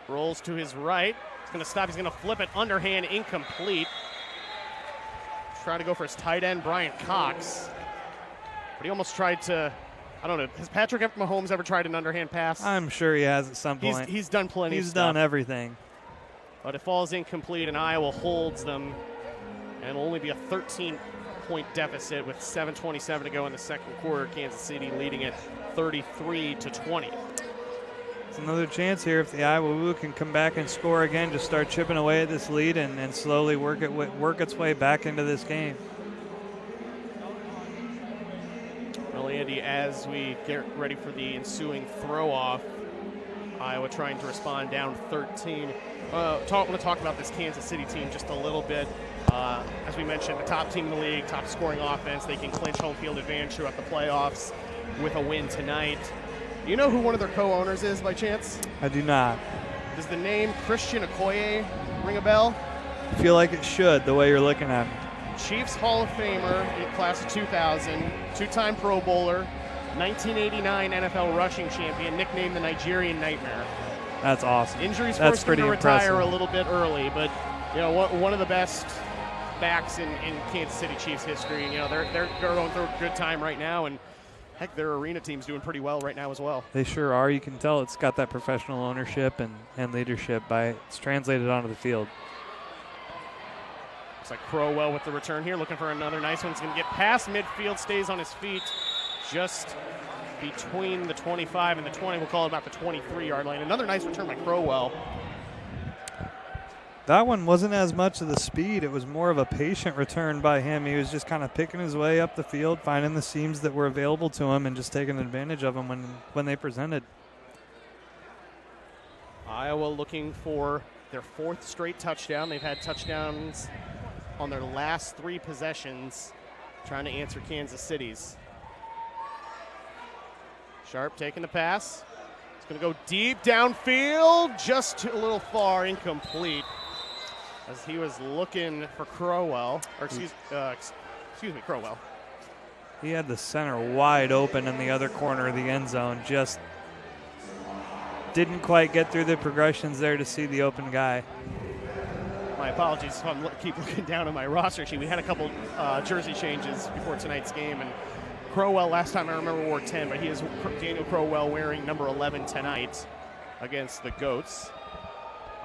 rolls to his right. He's going to stop. He's going to flip it underhand, incomplete. Trying to go for his tight end, Brian Cox. But he almost tried to, I don't know, has Patrick Mahomes ever tried an underhand pass? I'm sure he has at some point. He's done plenty of stuff. He's done everything. But it falls incomplete, and Iowa holds them. And will only be a 13-point deficit with 7:27 to go in the second quarter. Kansas City leading it 33-20. It's another chance here if the Iowa Woo can come back and score again, just start chipping away at this lead and slowly work its way back into this game. Well, Andy, as we get ready for the ensuing throw-off, Iowa trying to respond down 13. I want to talk about this Kansas City team just a little bit. As we mentioned, the top team in the league, top scoring offense. They can clinch home field advantage throughout the playoffs with a win tonight. Do you know who one of their co-owners is by chance? I do not. Does the name Christian Okoye ring a bell? I feel like it should, the way you're looking at him. Chiefs Hall of Famer in class of 2000, 2-time Pro Bowler, 1989 NFL rushing champion, nicknamed the Nigerian Nightmare. That's awesome. Injuries That's forced him to impressive. retire a little bit early, but one of the best backs in Kansas City Chiefs history. They're going through a good time right now, and heck, their arena team's doing pretty well right now as well. They sure are. You can tell it's got that professional ownership and leadership it's translated onto the field. Looks like Crowell with the return here, looking for another nice one. He's going to get past midfield, stays on his feet just between the 25 and the 20. We'll call it about the 23-yard line. Another nice return by Crowell. That one wasn't as much of the speed. It was more of a patient return by him. He was just kind of picking his way up the field, finding the seams that were available to him and just taking advantage of them when they presented. Iowa looking for their 4th straight touchdown. They've had touchdowns on their last 3 possessions. trying to answer Kansas City's. Sharp taking the pass. It's going to go deep downfield, just a little far, incomplete. As he was looking for Crowell, or excuse me, Crowell. He had the center wide open in the other corner of the end zone. Just didn't quite get through the progressions there to see the open guy. My apologies if I keep looking down at my roster sheet. We had a couple jersey changes before tonight's game, and Crowell last time I remember wore 10, but he is Daniel Crowell wearing number 11 tonight against the Goats.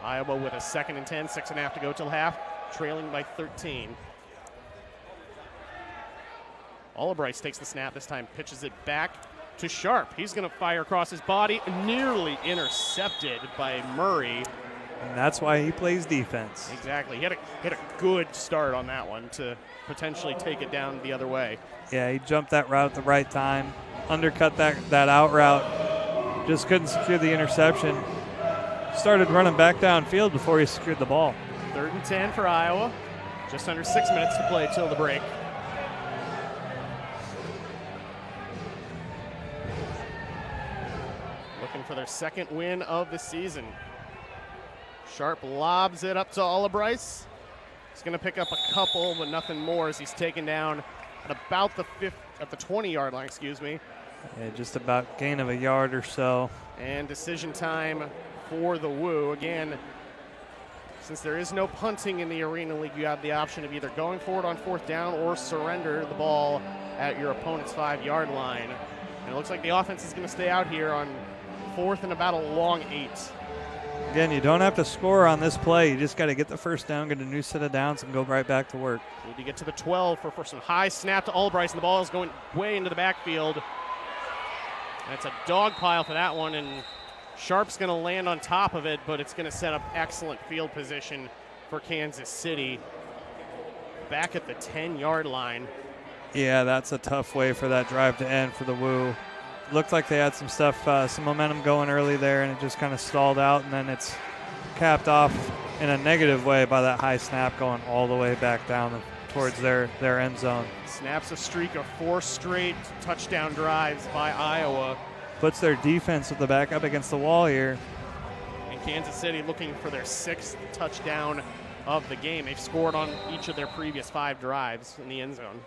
Iowa with a 2nd and 10, 6.5 to go till half, trailing by 13. Albright takes the snap this time, pitches it back to Sharp. He's going to fire across his body, nearly intercepted by Murray. And that's why he plays defense. Exactly. He had a good start on that one to potentially take it down the other way. Yeah, he jumped that route at the right time, undercut that out route, just couldn't secure the interception. Started running back downfield before he secured the ball. 3rd and 10 for Iowa. Just under 6 minutes to play till the break. Looking for their 2nd win of the season. Sharp lobs it up to Albright. He's going to pick up a couple, but nothing more as he's taken down at about the 20-yard line, Yeah, just about gain of a yard or so. And decision time for the Woo. Again, since there is no punting in the Arena League, you have the option of either going forward on 4th down or surrender the ball at your opponent's 5-yard line. And it looks like the offense is going to stay out here on 4th and about a long 8. Again, you don't have to score on this play. You just got to get the 1st down, get a new set of downs, and go right back to work. Need to get to the 12 for some high snap to Albright, and the ball is going way into the backfield. And it's a dog pile for that one, and Sharp's going to land on top of it, but it's going to set up excellent field position for Kansas City. Back at the 10-yard line. Yeah, that's a tough way for that drive to end for the Woo. Looked like they had some stuff, some momentum going early there, and it just kind of stalled out, and then it's capped off in a negative way by that high snap going all the way back down towards their end zone. Snaps a streak of 4 straight touchdown drives by Iowa. Puts their defense with the back up against the wall here. And Kansas City looking for their 6th touchdown of the game. They've scored on each of their previous 5 drives in the end zone.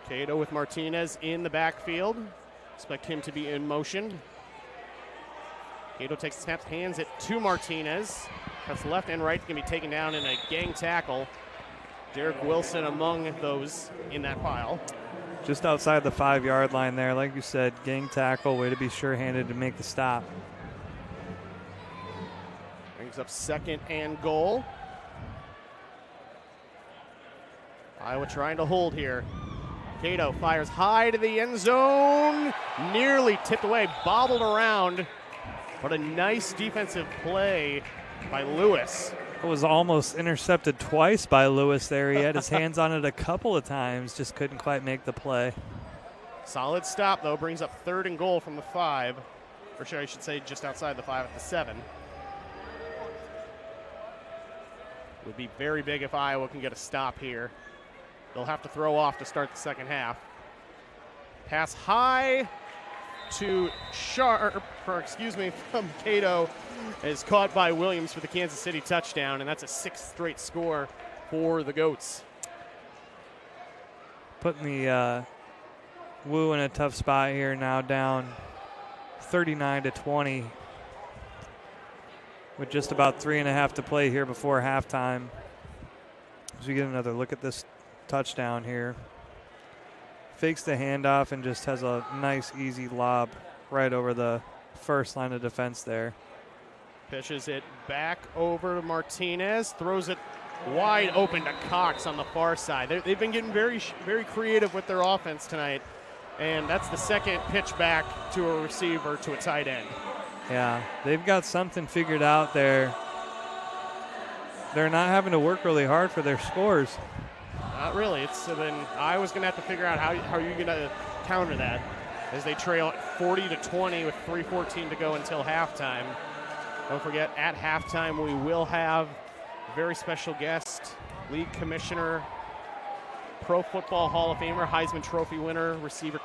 Cato with Martinez in the backfield. Expect him to be in motion. Cato takes the snap, hands it to Martinez. Cuts left and right, going to be taken down in a gang tackle. Derek Wilson among those in that pile. Just outside the 5-yard line there. Like you said, gang tackle, way to be sure-handed to make the stop. Brings up 2nd and goal. Iowa trying to hold here. Cato fires high to the end zone. Nearly tipped away, bobbled around. What a nice defensive play by Lewis. It was almost intercepted twice by Lewis there. He had his hands on it a couple of times, just couldn't quite make the play. Solid stop, though, brings up 3rd and goal from the 5. Or sure, I should say just outside the 5 at the 7. Would be very big if Iowa can get a stop here. They'll have to throw off to start the 2nd half. Pass high to from Cato is caught by Williams for the Kansas City touchdown, and that's a 6th straight score for the Goats. Putting the Woo in a tough spot here, now down 39-20 with just about 3.5 to play here before halftime. As we get another look at this touchdown here. Fakes the handoff and just has a nice, easy lob right over the first line of defense there. Pitches it back over to Martinez, throws it wide open to Cox on the far side. They've been getting very, very creative with their offense tonight, and that's the 2nd pitch back to a receiver to a tight end. Yeah, they've got something figured out there. They're not having to work really hard for their scores. Not really. It's been Iowa's going to have to figure out how you're going to counter that as they trail 40-20 with 3:14 to go until halftime. Don't forget, at halftime we will have very special guest, league commissioner, Pro Football Hall of Famer, Heisman Trophy winner, receiver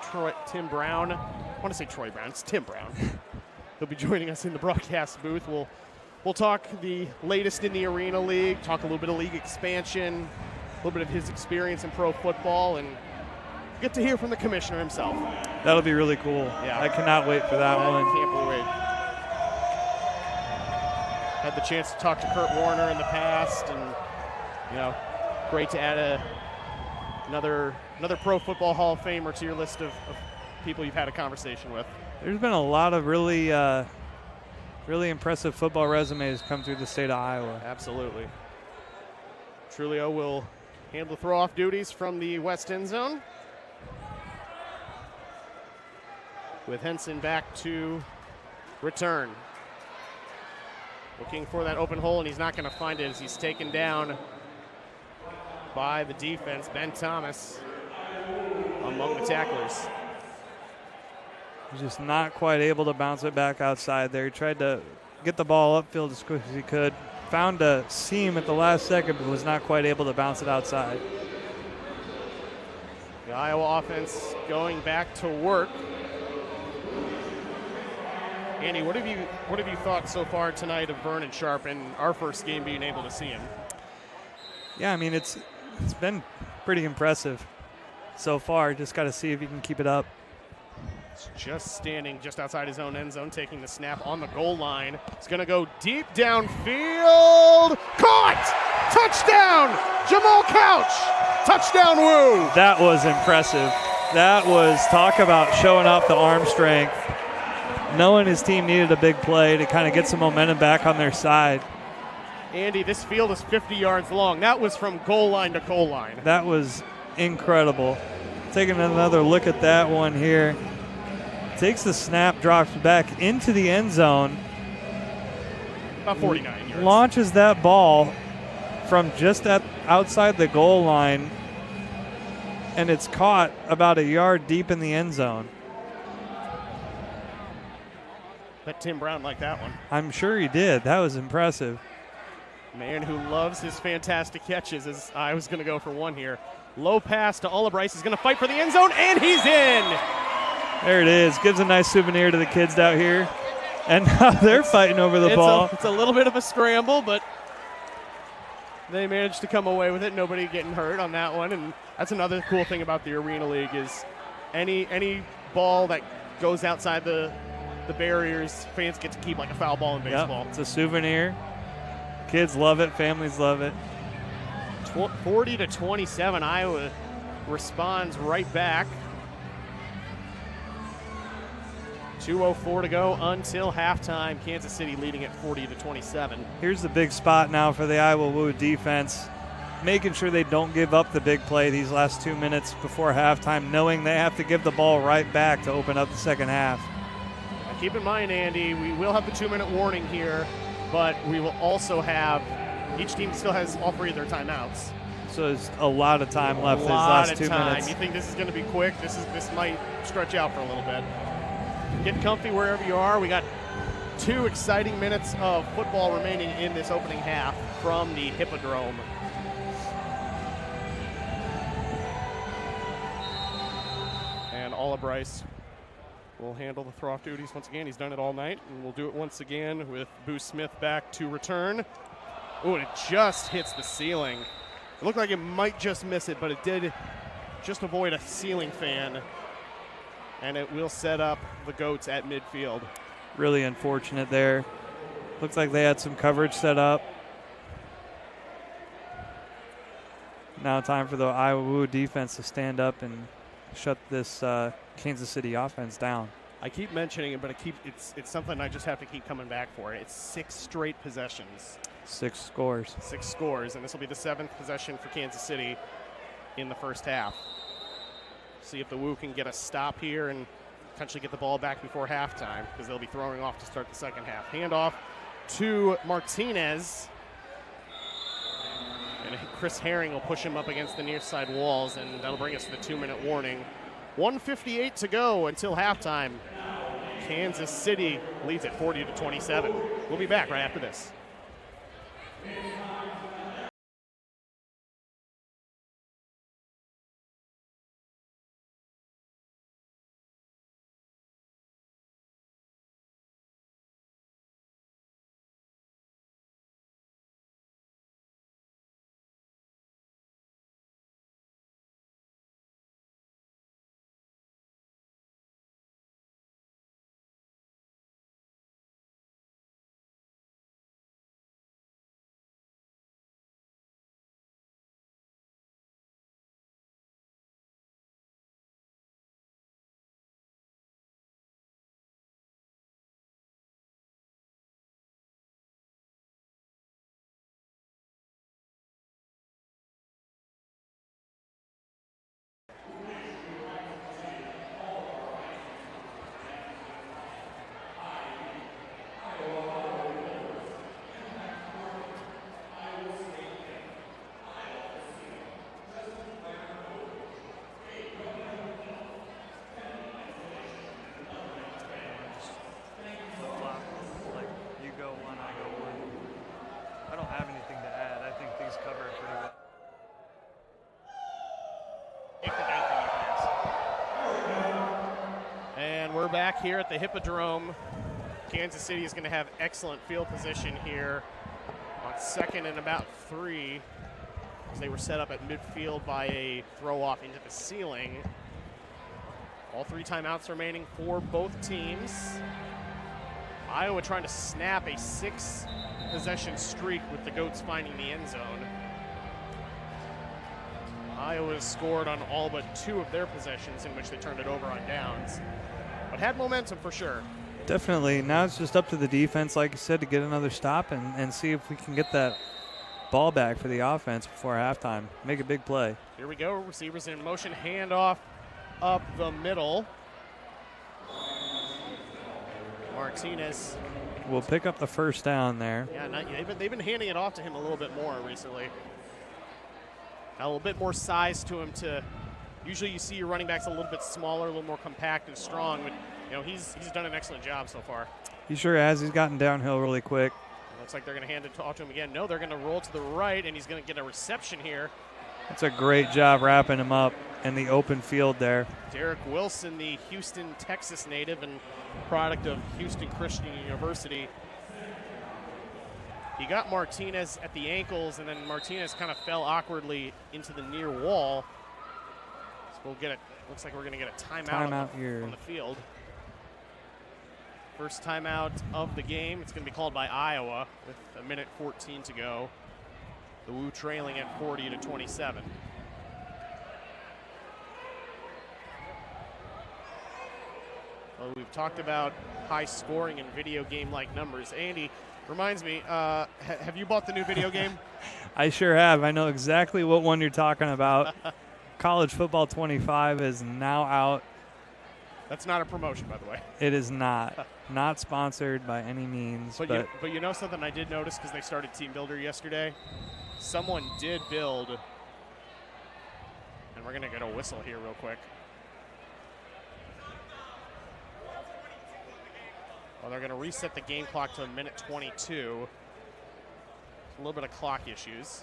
Tim Brown. I want to say Troy Brown. It's Tim Brown. He'll be joining us in the broadcast booth. We'll talk the latest in the Arena League, talk a little bit of league expansion, a little bit of his experience in pro football, and get to hear from the commissioner himself. That'll be really cool. Yeah. I cannot wait for that one. Can't wait. Had the chance to talk to Kurt Warner in the past, and great to add another Pro Football Hall of Famer to your list of people you've had a conversation with. There's been a lot of really impressive football resumes come through the state of Iowa. Absolutely. Trulio will handle throw-off duties from the west end zone, with Henson back to return. Looking for that open hole, and he's not going to find it as he's taken down by the defense. Ben Thomas among the tacklers. He's just not quite able to bounce it back outside there. He tried to get the ball upfield as quick as he could. Found a seam at the last second, but was not quite able to bounce it outside. The Iowa offense going back to work. Andy, what have you thought so far tonight of Vernon Sharp and our first game being able to see him? Yeah, I mean, it's been pretty impressive so far. Just got to see if he can keep it up. Just standing just outside his own end zone, taking the snap on the goal line. It's going to go deep downfield. Caught! Touchdown! Jamal Couch! Touchdown, Woo! That was impressive. That was talk about showing off the arm strength. Knowing his team needed a big play to kind of get some momentum back on their side. Andy, this field is 50 yards long. That was from goal line to goal line. That was incredible. Taking another look at that one here. Takes the snap, drops back into the end zone. About 49 yards. Launches that ball from just outside the goal line, and it's caught about a yard deep in the end zone. Bet Tim Brown liked that one. I'm sure he did. That was impressive. Man who loves his fantastic catches, as I was going to go for one here. Low pass to Olibrice. He's going to fight for the end zone, and he's in. There it is. Gives a nice souvenir to the kids out here. And now they're fighting over the ball. It's a little bit of a scramble, but they managed to come away with it. Nobody getting hurt on that one. And that's another cool thing about the Arena League is any ball that goes outside the barriers, fans get to keep like a foul ball in baseball. Yep, it's a souvenir. Kids love it. Families love it. 40-27. Iowa responds right back. 2:04 to go until halftime. Kansas City leading at 40-27. Here's the big spot now for the Iowa Woo defense, making sure they don't give up the big play these last 2 minutes before halftime, knowing they have to give the ball right back to open up the second half. Now keep in mind, Andy, we will have the 2-minute warning here, but we will also have, each team still has all three of their timeouts. So there's a lot of time left these last 2 minutes. You think this is going to be quick? This might stretch out for a little bit. Get comfy wherever you are. We got 2 exciting minutes of football remaining in this opening half from the Hippodrome. And Olibrice will handle the throw-off duties once again. He's done it all night, and we'll do it once again with Boo Smith back to return. Oh, and it just hits the ceiling. It looked like it might just miss it, but it did just avoid a ceiling fan. And it will set up the Goats at midfield. Really unfortunate there. Looks like they had some coverage set up. Now time for the Iowa Woo defense to stand up and shut this Kansas City offense down. I keep mentioning it, but it's something I just have to keep coming back for. It's 6 straight possessions. 6 scores. 6 scores, and this will be the 7th possession for Kansas City in the first half. See if the Woo can get a stop here and potentially get the ball back before halftime, because they'll be throwing off to start the second half. Handoff to Martinez. And Chris Herring will push him up against the near side walls, and that'll bring us to the 2-minute warning. 1:58 to go until halftime. Kansas City leads at 40-27. We'll be back right after this. back here at the Hippodrome. Kansas City is going to have excellent field position here on 2nd and about 3, as they were set up at midfield by a throw off into the ceiling. All 3 timeouts remaining for both teams. Iowa trying to snap a 6-possession streak with the Goats finding the end zone. Iowa has scored on all but 2 of their possessions in which they turned it over on downs, but had momentum for sure. Definitely. Now it's just up to the defense, like you said, to get another stop and see if we can get that ball back for the offense before halftime. Make a big play. Here we go. Receivers in motion. Handoff up the middle. Martinez will pick up the first down there. Yeah, they've been handing it off to him a little bit more recently. Got a little bit more size to him. Usually you see your running backs a little bit smaller, a little more compact and strong, but he's done an excellent job so far. He sure has. He's gotten downhill really quick. Looks like they're going to hand it off to him again. No, they're going to roll to the right, and he's going to get a reception here. That's a great job wrapping him up in the open field there. Derek Wilson, the Houston, Texas native and product of Houston Christian University. He got Martinez at the ankles, and then Martinez kind of fell awkwardly into the near wall. So we'll get it. Looks like we're going to get a timeout here on the field. First timeout of the game. It's going to be called by Iowa with 1:14 to go. The Woo trailing at 40-27. Well, we've talked about high scoring and video game-like numbers. Andy, reminds me, have you bought the new video game? I sure have. I know exactly what one you're talking about. College Football 25 is now out. That's not a promotion, by the way. It is not. Not sponsored by any means. But you know something I did notice because they started Team Builder yesterday? Someone did build, and we're going to get a whistle here real quick. Well, they're going to reset the game clock to 1:22. A little bit of clock issues.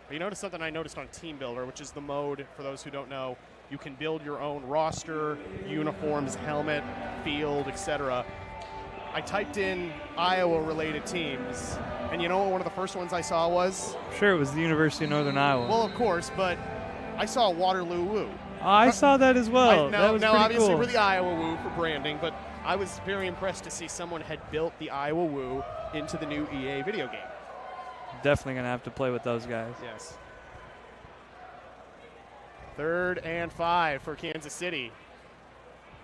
But you notice something I noticed on Team Builder, which is the mode, for those who don't know, you can build your own roster, uniforms, helmet, field, etc. I typed in Iowa-related teams, and you know what one of the first ones I saw was? Sure, it was the University of Northern Iowa. Well, of course, but I saw Waterloo Woo. I saw that as well. That was pretty obviously cool. We're the Iowa Woo for branding, but I was very impressed to see someone had built the Iowa Woo into the new EA video game. Definitely going to have to play with those guys. Yes. 3rd and 5 for Kansas City.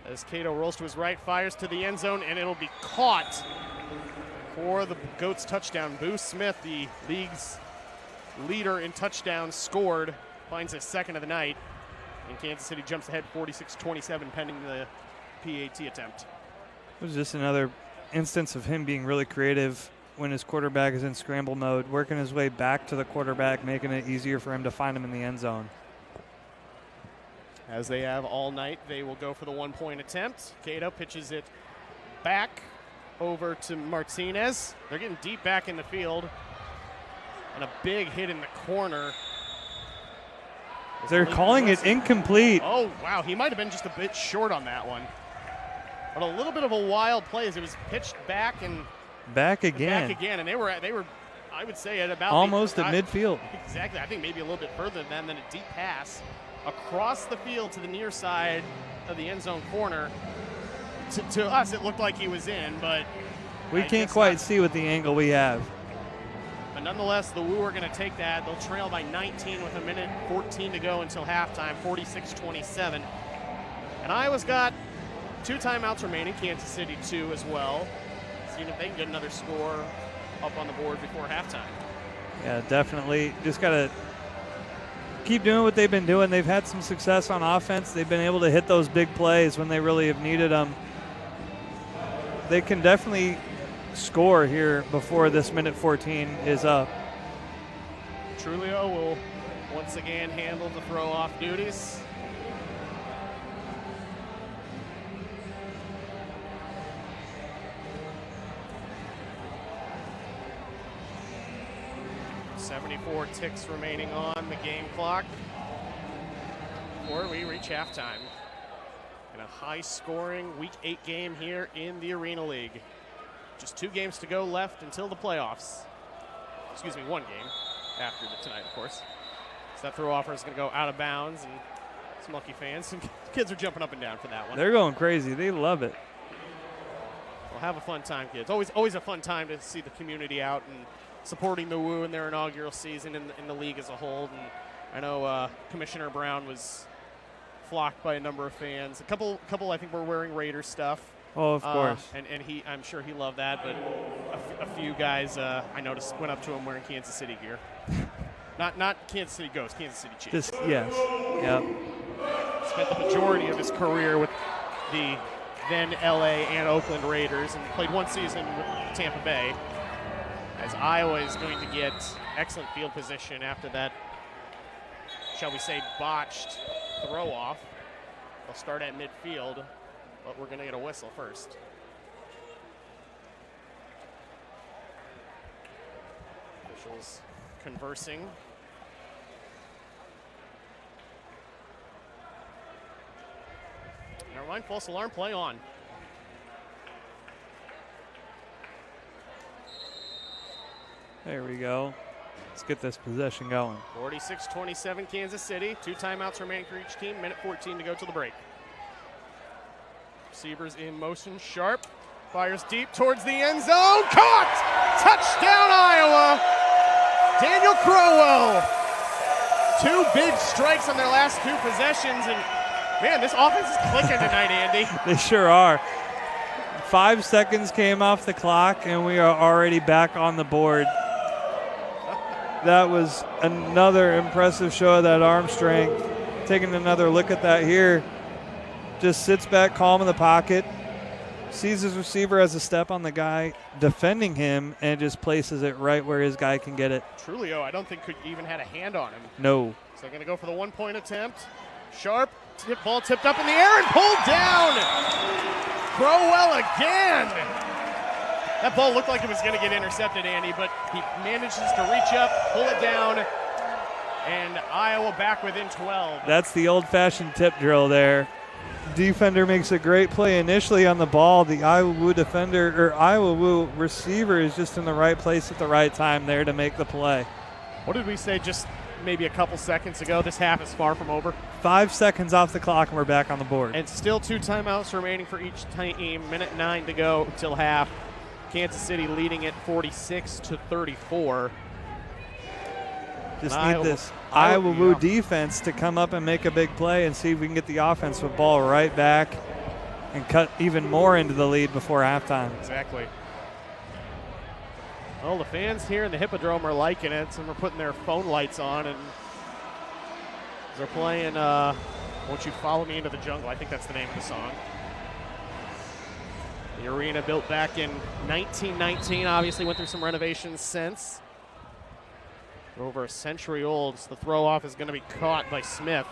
As Cato rolls to his right, fires to the end zone, and it'll be caught for the Goats touchdown. Boo Smith, the league's leader in touchdowns, scored, finds his 2nd of the night, and Kansas City jumps ahead 46-27 pending the PAT attempt. It was just another instance of him being really creative when his quarterback is in scramble mode, working his way back to the quarterback, making it easier for him to find him in the end zone. As they have all night, they will go for the 1-point attempt. Cato pitches it back over to Martinez. They're getting deep back in the field. And a big hit in the corner. They're calling it incomplete. Oh, wow. He might have been just a bit short on that one. But a little bit of a wild play as it was pitched back and back again. Back again. And they were I would say, at about almost at midfield. Exactly. I think maybe a little bit further than a deep pass across the field to the near side of the end zone corner. To us, it looked like he was in, but we can't quite see with the angle we have. But nonetheless, the Woo are going to take that. They'll trail by 19 with 1:14 to go until halftime, 46-27. And Iowa's got 2 timeouts remaining, Kansas City 2 as well. Seeing if they can get another score up on the board before halftime. Yeah, definitely. Just got to keep doing what they've been doing. They've had some success on offense. They've been able to hit those big plays when they really have needed them. They can definitely score here before this 1:14 is up. Trulio will once again handle the throw-off duties. .74 ticks remaining on the game clock before we reach halftime. in a high-scoring Week 8 game here in the Arena League. Just 2 games to go left until the playoffs. Excuse me, 1 game after tonight, of course. So that throw offer is going to go out of bounds, and some lucky fans, some kids are jumping up and down for that one. They're going crazy. They love it. Well, have a fun time, kids. Always a fun time to see the community out and supporting the Woo in their inaugural season in the league as a whole. And I know Commissioner Brown was flocked by a number of fans. A couple I think were wearing Raiders stuff. Oh, of course. And I'm sure he loved that. But a few guys I noticed went up to him wearing Kansas City gear. Not Kansas City Ghosts, Kansas City Chiefs. Yes. Yep. Spent the majority of his career with the then LA and Oakland Raiders and played 1 season with Tampa Bay. As Iowa is going to get excellent field position after that, shall we say, botched throw off. They'll start at midfield, but we're going to get a whistle first. Officials conversing. Never mind, false alarm, play on. There we go. Let's get this possession going. 46-27 Kansas City. 2 timeouts remaining for each team. Minute 14 to go till the break. Receivers in motion. Sharp fires deep towards the end zone. Caught! Touchdown Iowa! Daniel Crowell. 2 big strikes on their last 2 possessions. And man, this offense is clicking tonight, Andy. They sure are. 5 seconds came off the clock, and we are already back on the board. That was another impressive show of that arm strength. Taking another look at that here. Just sits back calm in the pocket, sees his receiver as a step on the guy defending him, and just places it right where his guy can get it. Trulio, I don't think could even had a hand on him. No. So they're going to go for the 1-point attempt. Sharp, ball tipped up in the air and pulled down. Crowell again. That ball looked like it was going to get intercepted, Andy, but he manages to reach up, pull it down, and Iowa back within 12. That's the old-fashioned tip drill there. Defender makes a great play initially on the ball. The Iowa Woo receiver is just in the right place at the right time there to make the play. What did we say just maybe a couple seconds ago? This half is far from over. 5 seconds off the clock and we're back on the board. And still 2 timeouts remaining for each team. Minute 9 to go till half. Kansas City leading it 46-34. Just need this Iowa Woo defense to come up and make a big play and see if we can get the offensive ball right back and cut even more into the lead before halftime. Exactly. Well, the fans here in the Hippodrome are liking it. Some are putting their phone lights on, and they're playing Won't You Follow Me Into the Jungle. I think that's the name of the song. The arena built back in 1919, obviously went through some renovations since. Over a century old. So the throw off is going to be caught by Smith.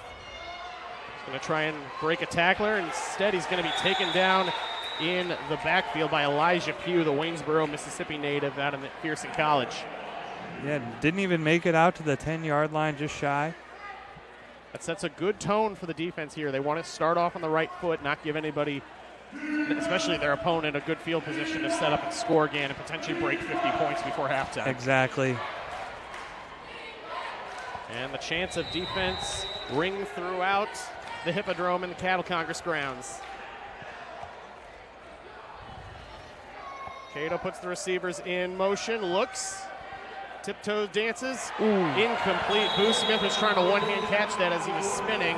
He's going to try and break a tackler. Instead, he's going to be taken down in the backfield by Elijah Pugh, the Waynesboro, Mississippi native out of McPherson College. Yeah, didn't even make it out to the 10-yard line, just shy. That sets a good tone for the defense here. They want to start off on the right foot, not give anybody, especially their opponent, a good field position to set up and score again and potentially break 50 points before halftime. Exactly. And the chants of defense ring throughout the Hippodrome and the Cattle Congress grounds. Cato puts the receivers in motion, looks, tiptoes, dances. Ooh. Incomplete. Boo Smith was trying to one-hand catch that as he was spinning.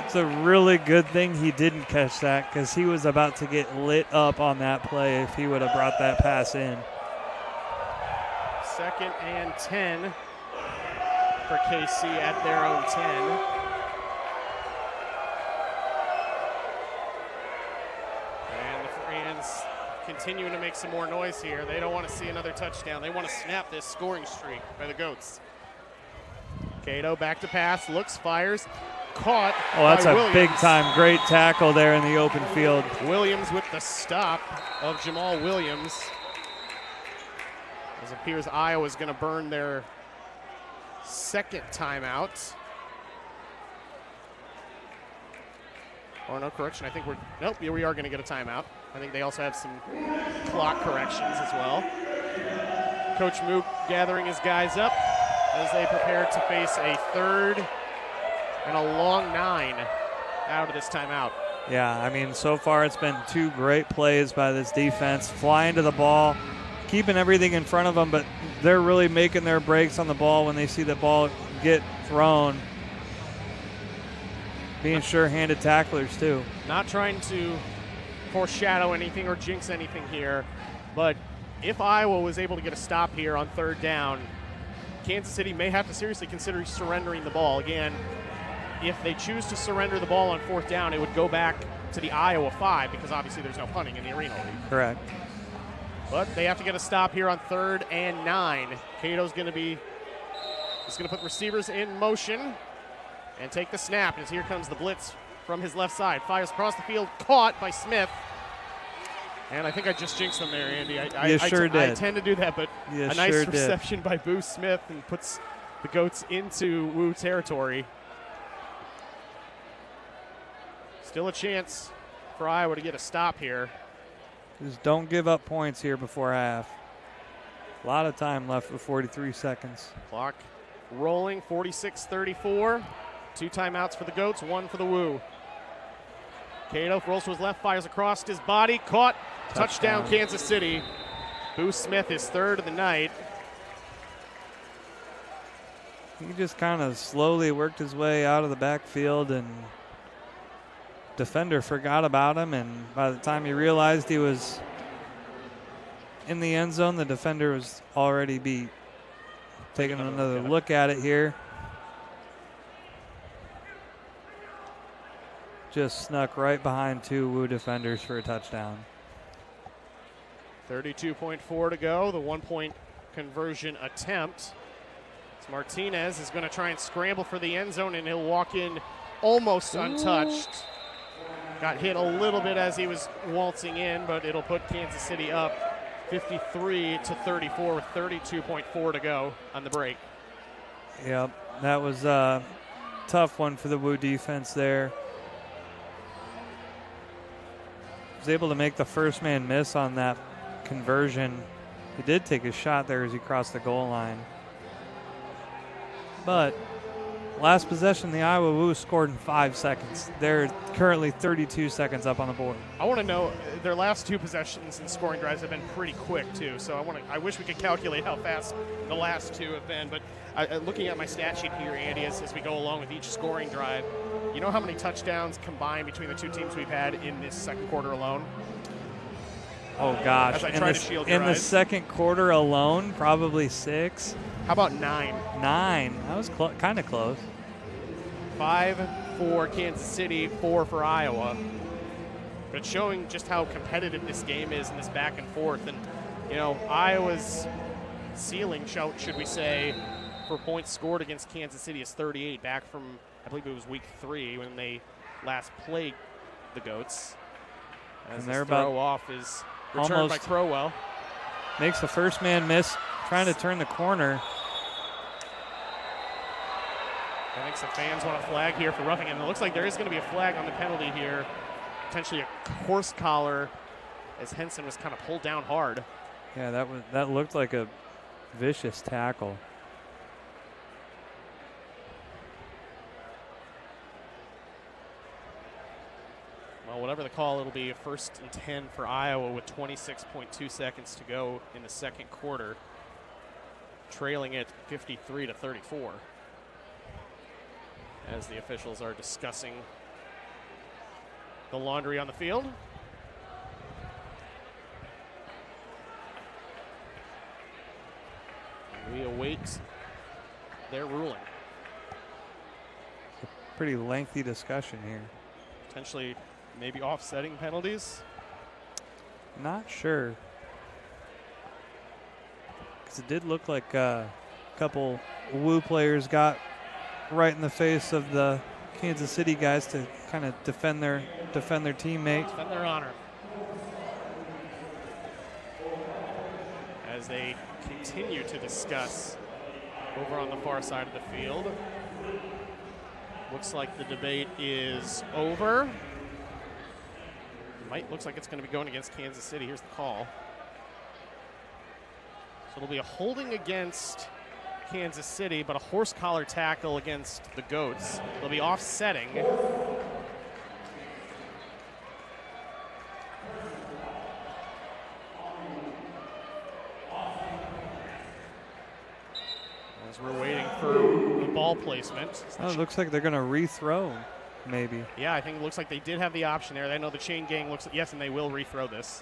It's a really good thing he didn't catch that because he was about to get lit up on that play if he would have brought that pass in. 2nd and 10 for KC at their own 10. And the fans continuing to make some more noise here. They don't want to see another touchdown. They want to snap this scoring streak by the Goats. Cato back to pass, looks, fires, caught. Oh, that's by a Williams. big-time great tackle there in the open field. Williams with the stop of Jamal Williams. As it appears Iowa's going to burn their 2nd timeout. Or no correction, I think we are going to get a timeout. I think they also have some clock corrections as well. Coach Mook gathering his guys up as they prepare to face a third and a long 9 out of this timeout. Yeah, I mean, so far it's been 2 great plays by this defense, flying to the ball, keeping everything in front of them, but they're really making their breaks on the ball when they see the ball get thrown. Being sure-handed tacklers, too. Not trying to foreshadow anything or jinx anything here, but if Iowa was able to get a stop here on 3rd down, Kansas City may have to seriously consider surrendering the ball. Again, if they choose to surrender the ball on 4th down, it would go back to the Iowa 5 because obviously there's no punting in the Arena League. Correct. But they have to get a stop here on 3rd and 9. Cato's going to put receivers in motion and take the snap as here comes the blitz from his left side. Fires across the field, caught by Smith. And I think I just jinxed them there, Andy. I did. I tend to do that, but a nice sure reception by Boo Smith and puts the Goats into Woo territory. Still a chance for Iowa to get a stop here. Just don't give up points here before half. A lot of time left with 43 seconds. Clock rolling, 46-34. 2 timeouts for the Goats, 1 for the Woo. Cato rolls to his left, fires across his body, caught, touchdown Kansas City. Boo Smith is 3rd of the night. He just kind of slowly worked his way out of the backfield, and defender forgot about him, and by the time he realized he was in the end zone, the defender was already beat. Taking another look at it here. Just snuck right behind 2 Woo defenders for a touchdown. 32.4 to go, the 1-point conversion attempt. So Martinez is going to try and scramble for the end zone, and he'll walk in almost untouched. Got hit a little bit as he was waltzing in, but it'll put Kansas City up 53-34 with 32.4 to go on the break. Yep, that was a tough one for the Woo defense there. Was able to make the first man miss on that conversion. He did take a shot there as he crossed the goal line. But last possession, the Iowa Woo scored in 5 seconds. They're currently 32 seconds up on the board. I want to know, their last 2 possessions and scoring drives have been pretty quick too. So I wish we could calculate how fast the last 2 have been. But looking at my stat sheet here, Andy, as we go along with each scoring drive, you know how many touchdowns combined between the 2 teams we've had in this second quarter alone? Oh gosh! As I try to shield your in the eyes. second quarter alone, probably 6. How about 9? 9. That was kind of close. 5 for Kansas City, 4 for Iowa. But showing just how competitive this game is in this back and forth. And, you know, Iowa's ceiling, should we say, for points scored against Kansas City is 38, back from, I believe it was week 3 when they last played the Goats. As and their throw off is returned by Crowell. Makes the first man miss, trying to turn the corner. I think some fans want a flag here for roughing it. And it looks like there is going to be a flag on the penalty here. Potentially a horse collar as Henson was kind of pulled down hard. Yeah, that looked like a vicious tackle. Well, whatever the call, it'll be a 1st and 10 for Iowa with 26.2 seconds to go in the second quarter, trailing it 53-34 as the officials are discussing the laundry on the field. We await their ruling. Pretty lengthy discussion here. Potentially maybe offsetting penalties. Not sure. Because it did look like a couple Woo players got right in the face of the Kansas City guys to kind of defend their teammate. Defend their honor. As they continue to discuss over on the far side of the field. Looks like the debate is over. Looks like it's going to be going against Kansas City. Here's the call. So it'll be a holding against Kansas City, but a horse collar tackle against the Goats. They'll be offsetting. As we're waiting for the ball placement. Oh, it looks like they're going to rethrow, maybe. Yeah, I think it looks like they did have the option there. I know the chain gang looks, yes, and they will rethrow this.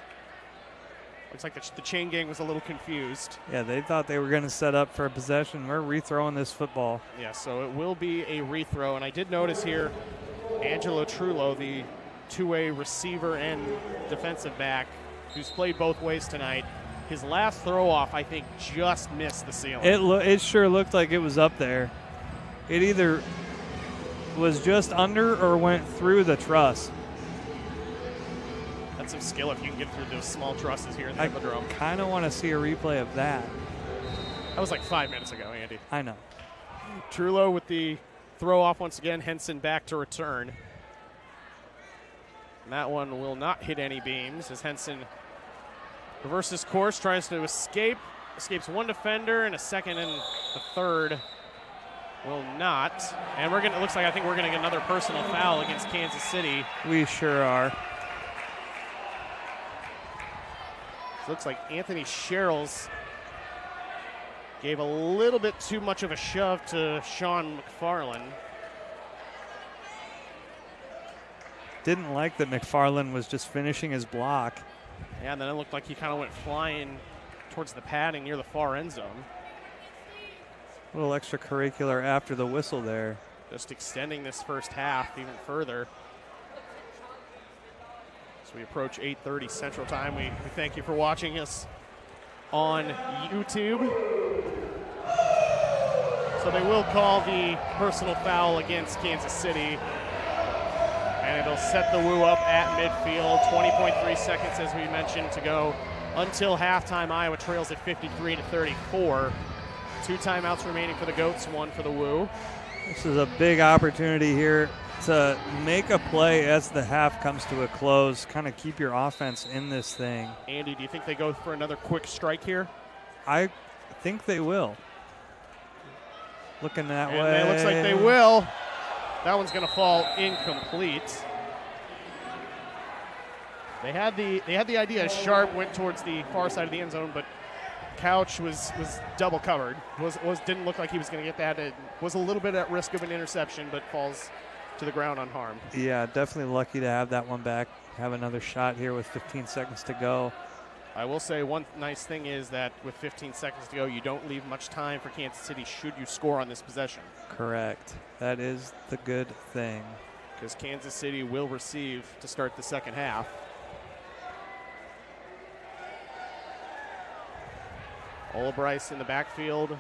Looks like the chain gang was a little confused. Yeah, they thought they were going to set up for a possession. We're rethrowing this football. Yeah, so it will be a rethrrow. And I did notice here, Angelo Trullo, the two-way receiver and defensive back, who's played both ways tonight, his last throw-off, I think, just missed the ceiling. It sure looked like it was up there. It either was just under or went through the truss. That's some skill if you can get through those small trusses here in the Hippodrome. I kind of want to see a replay of that. That was like 5 minutes ago, Andy. I know. Trullo with the throw-off once again. Henson back to return. And that one will not hit any beams as Henson reverses course, tries to escape. Escapes one defender and a second, and the third will not. And it looks like I think we're going to get another personal foul against Kansas City. We sure are. Looks like Anthony Sherrills gave a little bit too much of a shove to Sean McFarland. Didn't like that McFarland was just finishing his block. Yeah, and then it looked like he kind of went flying towards the padding near the far end zone. A little extracurricular after the whistle there. Just extending this first half even further. As we approach 8:30 Central Time, we thank you for watching us on YouTube. So they will call the personal foul against Kansas City. And it'll set the Woo up at midfield. 20.3 seconds, as we mentioned, to go until halftime. Iowa trails at 53-34. 2 timeouts remaining for the Goats, 1 for the Woo. This is a big opportunity here to make a play as the half comes to a close, kind of keep your offense in this thing. Andy, do you think they go for another quick strike here? I think they will. Looking that way. And it looks like they will. That one's going to fall incomplete. They had the idea. Sharp went towards the far side of the end zone, but Couch was double covered. Didn't look like he was going to get that. It was a little bit at risk of an interception, but falls to the ground unharmed. Yeah, definitely lucky to have that one back. Have another shot here with 15 seconds to go. I will say one nice thing is that with 15 seconds to go, you don't leave much time for Kansas City should you score on this possession. Correct. That is the good thing. Because Kansas City will receive to start the second half. Ola Bryce in the backfield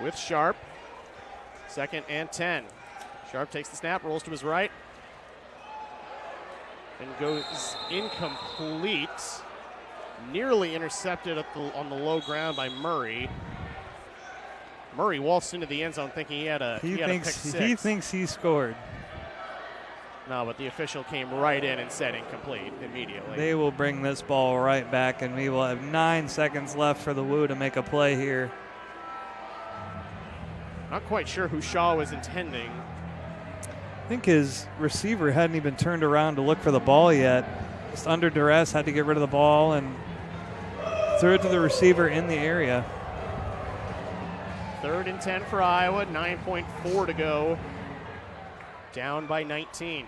with Sharp. 2nd and 10. Sharp takes the snap, rolls to his right, and goes incomplete. Nearly intercepted on the low ground by Murray. Murray waltzed into the end zone thinking he had a pick six. He thinks he scored. No, but the official came right in and said incomplete immediately. They will bring this ball right back, and we will have 9 seconds left for the Woo to make a play here. Not quite sure who Shaw was intending. I think his receiver hadn't even turned around to look for the ball yet. Just under duress, had to get rid of the ball and threw it to the receiver in the area. 3rd and 10 for Iowa, 9.4 to go. Down by 19.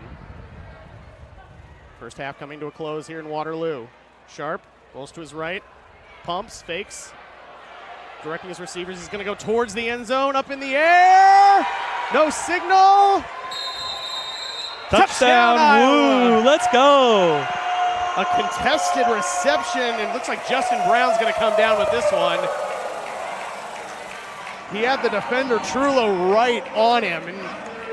First half coming to a close here in Waterloo. Sharp rolls to his right, pumps, fakes, directing his receivers. He's going to go towards the end zone, up in the air. No signal. Touchdown, Woo, let's go. A contested reception, and it looks like Justin Brown's going to come down with this one. He had the defender Trullo right on him. And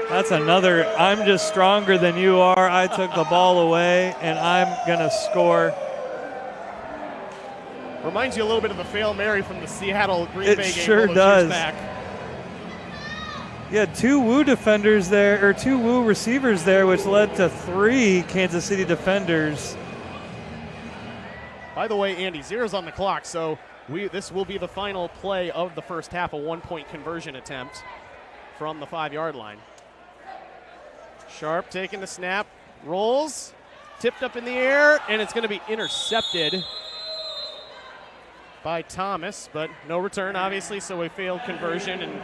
that's another, I'm just stronger than you are. I took the ball away, and I'm going to score. Reminds you a little bit of the Hail Mary from the Seattle Green Bay game. It sure all those years does. back. You had 2 Woo defenders there, or 2 Woo receivers there, which led to 3 Kansas City defenders. By the way, Andy, 0's on the clock, so this will be the final play of the first half, a 1-point conversion attempt from the 5-yard line. Sharp taking the snap, rolls, tipped up in the air, and it's going to be intercepted by Thomas, but no return, obviously, so a failed conversion, and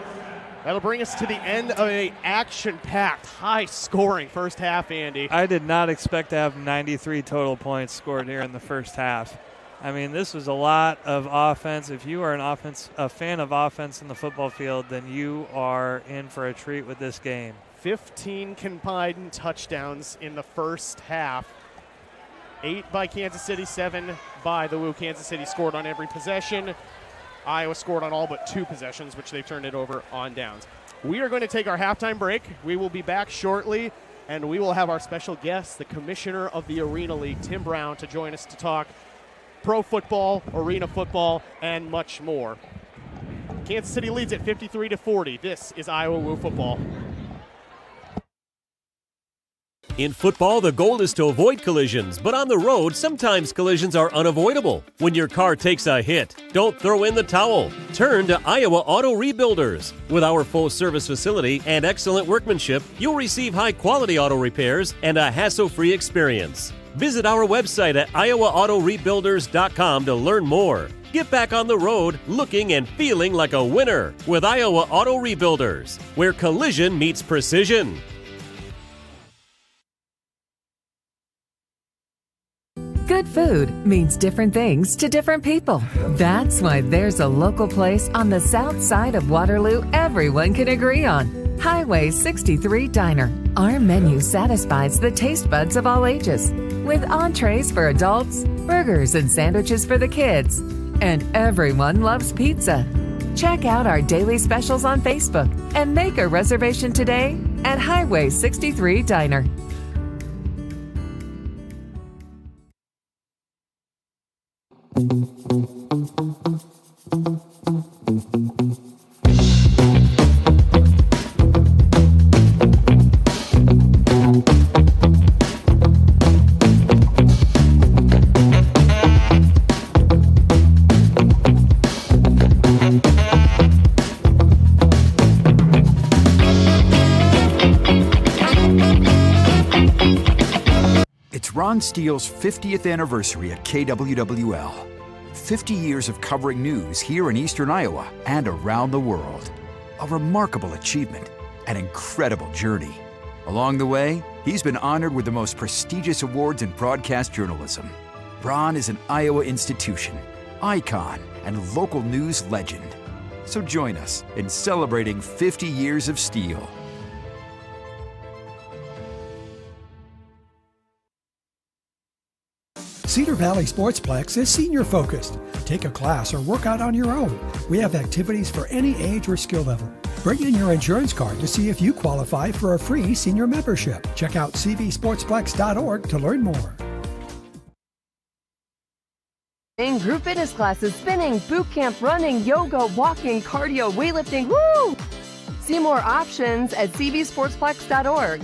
that'll bring us to the end of a action-packed, high-scoring first half, Andy. I did not expect to have 93 total points scored here in the first half. I mean, this was a lot of offense. If you are a fan of offense in the football field, then you are in for a treat with this game. 15 combined touchdowns in the first half. 8 by Kansas City, 7 by the Woo. Kansas City scored on every possession. Iowa scored on all but 2 possessions, which they turned it over on downs. We are going to take our halftime break. We will be back shortly, and we will have our special guest, the commissioner of the Arena League, Tim Brown, to join us to talk pro football, arena football, and much more. Kansas City leads at 53-40. This is Iowa Woo football. In football, the goal is to avoid collisions, but on the road, sometimes collisions are unavoidable. When your car takes a hit, don't throw in the towel. Turn to Iowa Auto Rebuilders. With our full service facility and excellent workmanship, you'll receive high-quality auto repairs and a hassle-free experience. Visit our website at iowaautorebuilders.com to learn more. Get back on the road looking and feeling like a winner with Iowa Auto Rebuilders, where collision meets precision. Good food means different things to different people. That's why there's a local place on the south side of Waterloo everyone can agree on. Highway 63 Diner. Our menu satisfies the taste buds of all ages, with entrees for adults, burgers and sandwiches for the kids. And everyone loves pizza. Check out our daily specials on Facebook and make a reservation today at Highway 63 Diner. It's Ron Steele's 50th anniversary at KWWL. 50 years of covering news here in Eastern Iowa and around the world. A remarkable achievement, an incredible journey. Along the way, he's been honored with the most prestigious awards in broadcast journalism. Ron is an Iowa institution, icon, and local news legend. So join us in celebrating 50 years of Steele. Cedar Valley Sportsplex is senior-focused. Take a class or work out on your own. We have activities for any age or skill level. Bring in your insurance card to see if you qualify for a free senior membership. Check out cvsportsplex.org to learn more. In group fitness classes, spinning, boot camp, running, yoga, walking, cardio, weightlifting, woo! See more options at cvsportsplex.org.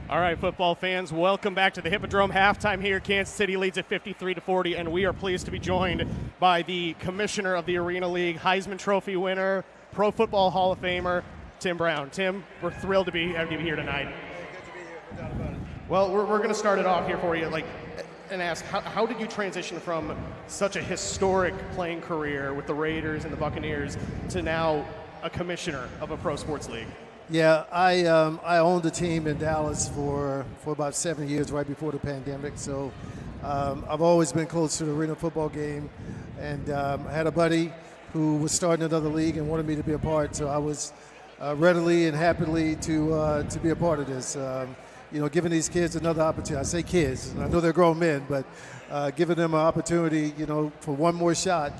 All right, football fans, welcome back to the Hippodrome. Halftime here. Kansas City leads at 53-40, and we are pleased to be joined by the commissioner of the Arena League, Heisman Trophy winner, Pro Football Hall of Famer, Tim Brown. Tim, we're thrilled to have you here tonight. Good to be here, no doubt about it. Well, we're going to start it off here for you, and ask, how did you transition from such a historic playing career with the Raiders and the Buccaneers to now a commissioner of a pro sports league? Yeah, I owned a team in Dallas for about 7 years right before the pandemic. So I've always been close to the arena football game, and I had a buddy who was starting another league and wanted me to be a part. So I was readily and happily to be a part of this. Giving these kids another opportunity. I say kids, I know they're grown men, but giving them an opportunity, for one more shot,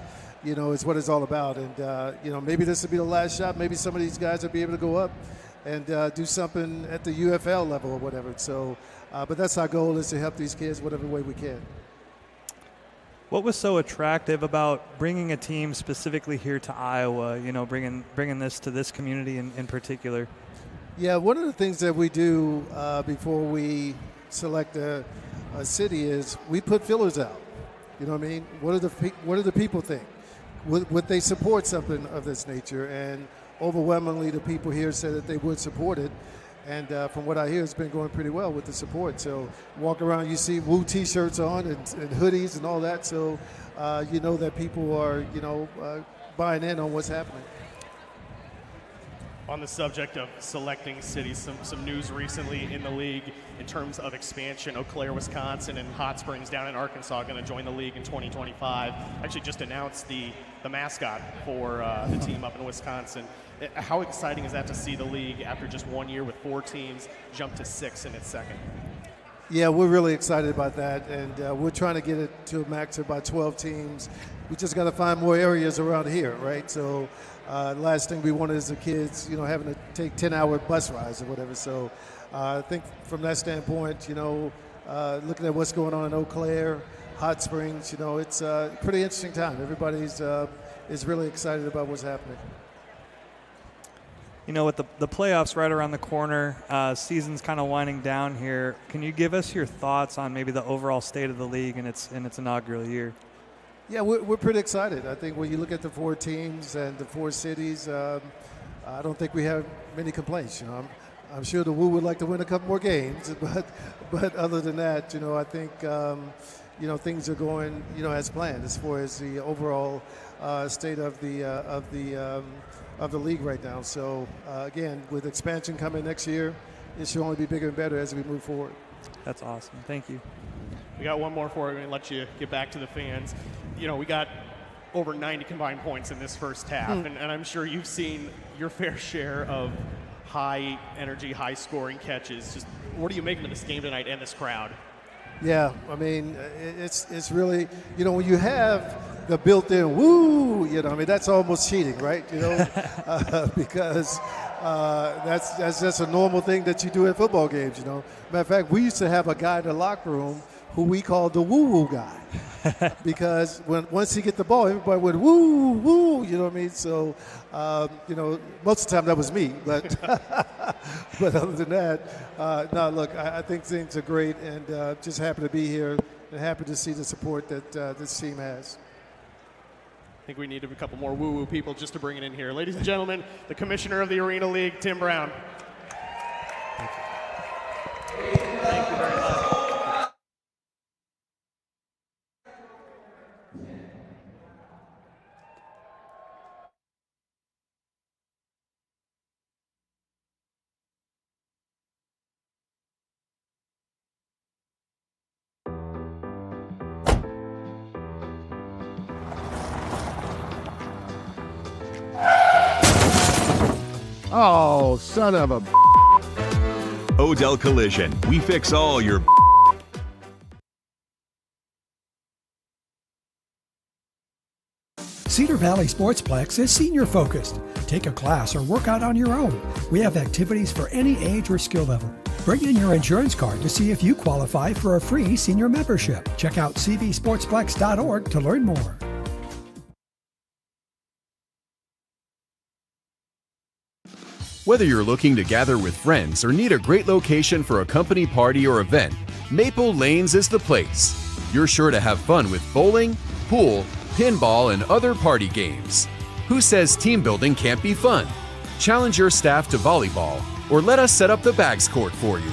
is what it's all about. And, maybe this will be the last shot. Maybe some of these guys will be able to go up and do something at the UFL level or whatever. So, but that's our goal, is to help these kids whatever way we can. What was so attractive about bringing a team specifically here to Iowa, bringing this to this community in particular? Yeah, one of the things that we do before we select a city is we put fillers out. You know what I mean? What do the people think? Would they support something of this nature? And overwhelmingly, the people here said that they would support it. And from what I hear, it's been going pretty well with the support. So walk around, you see Woo T-shirts on and hoodies and all that. So you know that people are, buying in on what's happening. On the subject of selecting cities, some news recently in the league in terms of expansion. Eau Claire, Wisconsin, and Hot Springs down in Arkansas are going to join the league in 2025. Actually just announced the mascot for the team up in Wisconsin. How exciting is that to see the league, after just 1 year with 4 teams, jump to 6 in its second? Yeah, we're really excited about that, and we're trying to get it to a max of about 12 teams. We just got to find more areas around here, right? So the last thing we wanted is the kids, having to take 10-hour bus rides or whatever. So I think from that standpoint, looking at what's going on in Eau Claire, Hot Springs, it's a pretty interesting time. Everybody's is really excited about what's happening. With the playoffs right around the corner, season's kind of winding down here. Can you give us your thoughts on maybe the overall state of the league in its inaugural year? Yeah, we're pretty excited. I think when you look at the 4 teams and the 4 cities, I don't think we have many complaints. I'm sure the Woo would like to win a couple more games, but other than that, I think things are going as planned as far as the overall state of the league right now. So again, with expansion coming next year, it should only be bigger and better as we move forward. That's awesome. Thank you. We got one more for you and let you get back to the fans. We got over 90 combined points in this first half, and I'm sure you've seen your fair share of high energy, high scoring catches. Just what are you making of this game tonight and this crowd? Yeah, I mean, it's really, when you have the built-in woo, that's almost cheating, right? Because that's just a normal thing that you do at football games, Matter of fact, we used to have a guy in the locker room who we called the woo-woo guy. Because once he get the ball, everybody would woo, woo, you know what I mean? So, most of the time that was me, but but other than that, no, look, I think things are great, and just happy to be here and happy to see the support that this team has. I think we need a couple more woo-woo people just to bring it in here. Ladies and gentlemen, the commissioner of the Arena League, Tim Brown. Thank you very much. Oh, son of a... Odell Collision. We fix all your... Cedar Valley Sportsplex is senior focused. Take a class or work out on your own. We have activities for any age or skill level. Bring in your insurance card to see if you qualify for a free senior membership. Check out cvsportsplex.org to learn more. Whether you're looking to gather with friends or need a great location for a company party or event, Maple Lanes is the place. You're sure to have fun with bowling, pool, pinball, and other party games. Who says team building can't be fun? Challenge your staff to volleyball or let us set up the bags court for you.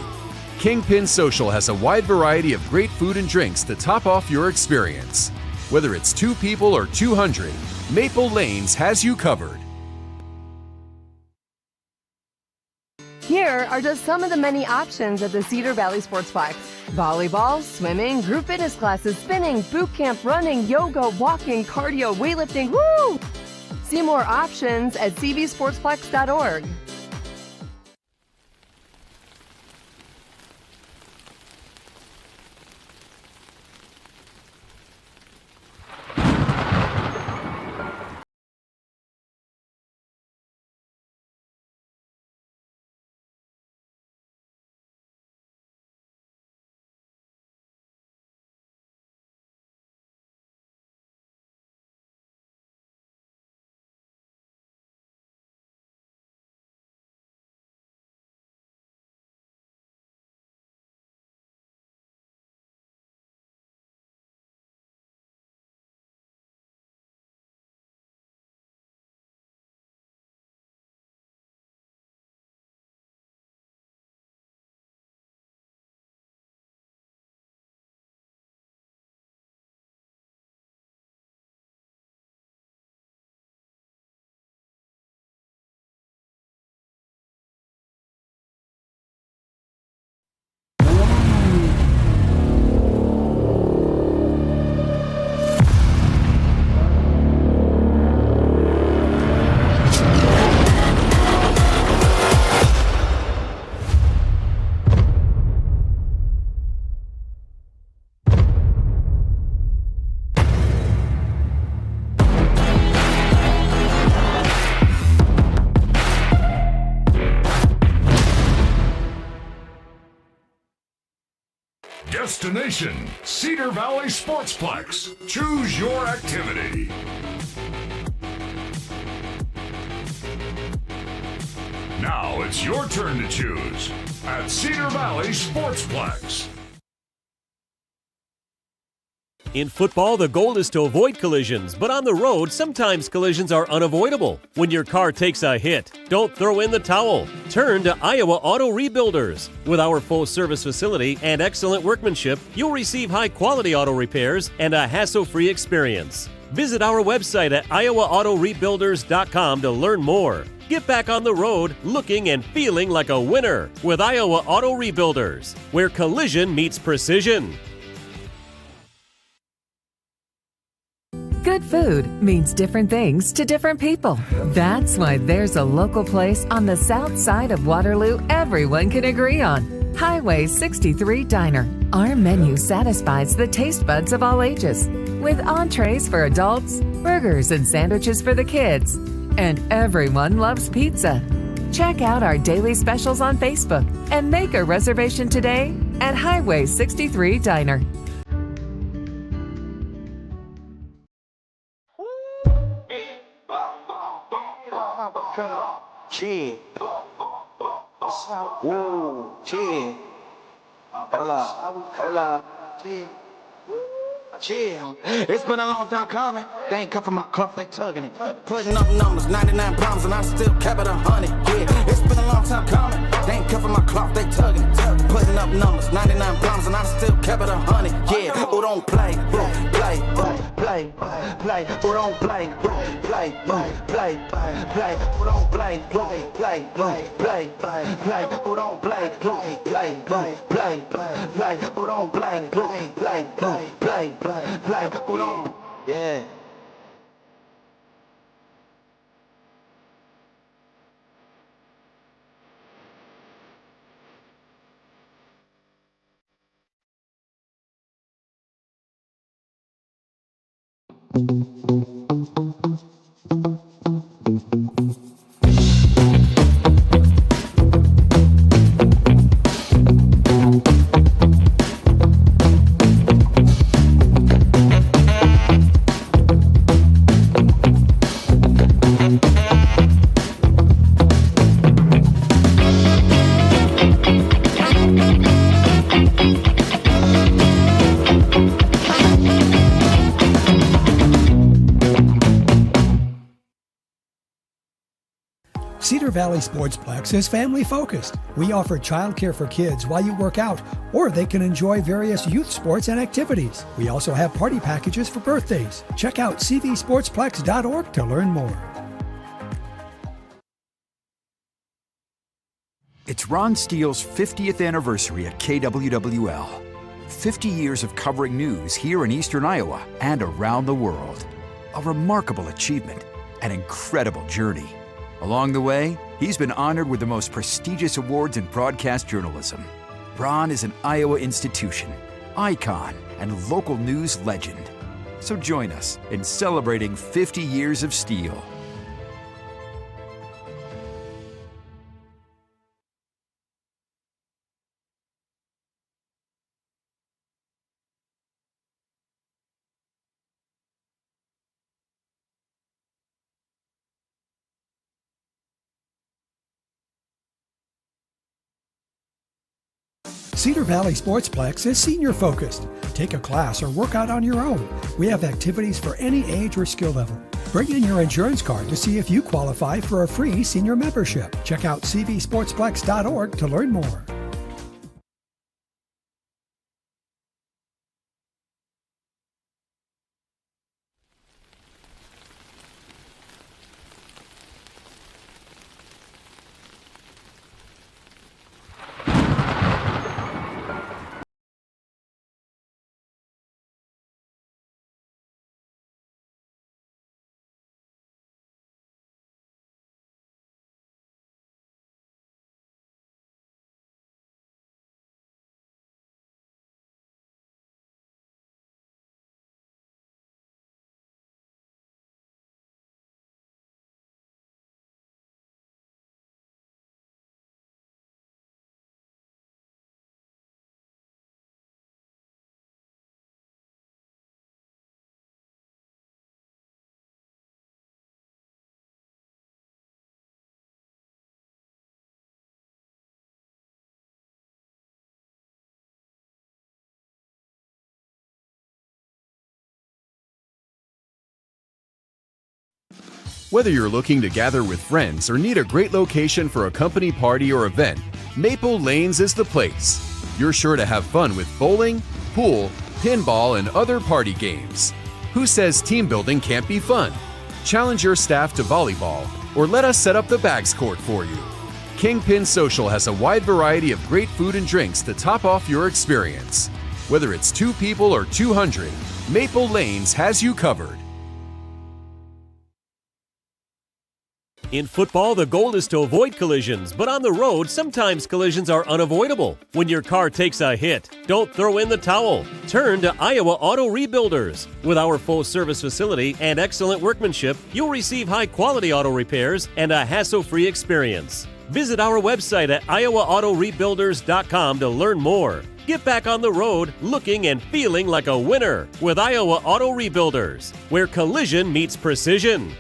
Kingpin Social has a wide variety of great food and drinks to top off your experience. Whether it's 2 people or 200, Maple Lanes has you covered. Here are just some of the many options at the Cedar Valley Sportsplex. Volleyball, swimming, group fitness classes, spinning, boot camp, running, yoga, walking, cardio, weightlifting, woo! See more options at cvsportsplex.org. Destination Cedar Valley Sportsplex. Choose your activity. Now it's your turn to choose at Cedar Valley Sportsplex. In football, the goal is to avoid collisions, but on the road, sometimes collisions are unavoidable. When your car takes a hit, don't throw in the towel. Turn to Iowa Auto Rebuilders. With our full service facility and excellent workmanship, you'll receive high-quality auto repairs and a hassle-free experience. Visit our website at iowaautorebuilders.com to learn more. Get back on the road looking and feeling like a winner with Iowa Auto Rebuilders, where collision meets precision. Good food means different things to different people. That's why there's a local place on the south side of Waterloo everyone can agree on. Highway 63 Diner. Our menu satisfies the taste buds of all ages, with entrees for adults, burgers and sandwiches for the kids. And everyone loves pizza. Check out our daily specials on Facebook and make a reservation today at Highway 63 Diner. Chill. Whoa, chill. Hola. Chill. It's been a long time coming. They ain't cuffing my cuff, they tugging it. Putting up numbers, 99 problems, and I still kept it 100. Yeah, it's been a long time coming. They ain't cuffing my cloth, they tugging it. Putting up numbers, 99 problems, and I still kept it 100. Yeah, who don't play? Play. Who don't play? Play. Who don't play? Play. Who don't play? Play. Who don't play? Play. Who don't? Yeah. Cedar Valley Sportsplex is family-focused. We offer childcare for kids while you work out, or they can enjoy various youth sports and activities. We also have party packages for birthdays. Check out cvsportsplex.org to learn more. It's Ron Steele's 50th anniversary at KWWL. 50 years of covering news here in Eastern Iowa and around the world. A remarkable achievement. an incredible journey. Along the way, he's been honored with the most prestigious awards in broadcast journalism. Ron is an Iowa institution, icon, and local news legend. So join us in celebrating 50 years of Steel. Cedar Valley Sportsplex is senior focused. Take a class or work out on your own. We have activities for any age or skill level. Bring in your insurance card to see if you qualify for a free senior membership. Check out cvsportsplex.org to learn more. Whether you're looking to gather with friends or need a great location for a company party or event, Maple Lanes is the place. You're sure to have fun with bowling, pool, pinball, and other party games. Who says team building can't be fun? Challenge your staff to volleyball or let us set up the bags court for you. Kingpin Social has a wide variety of great food and drinks to top off your experience. Whether it's 2 people or 200, Maple Lanes has you covered. In football, the goal is to avoid collisions, but on the road, sometimes collisions are unavoidable. When your car takes a hit, don't throw in the towel. Turn to Iowa Auto Rebuilders. With our full-service facility and excellent workmanship, you'll receive high-quality auto repairs and a hassle-free experience. Visit our website at iowaautorebuilders.com to learn more. Get back on the road looking and feeling like a winner with Iowa Auto Rebuilders, where collision meets precision.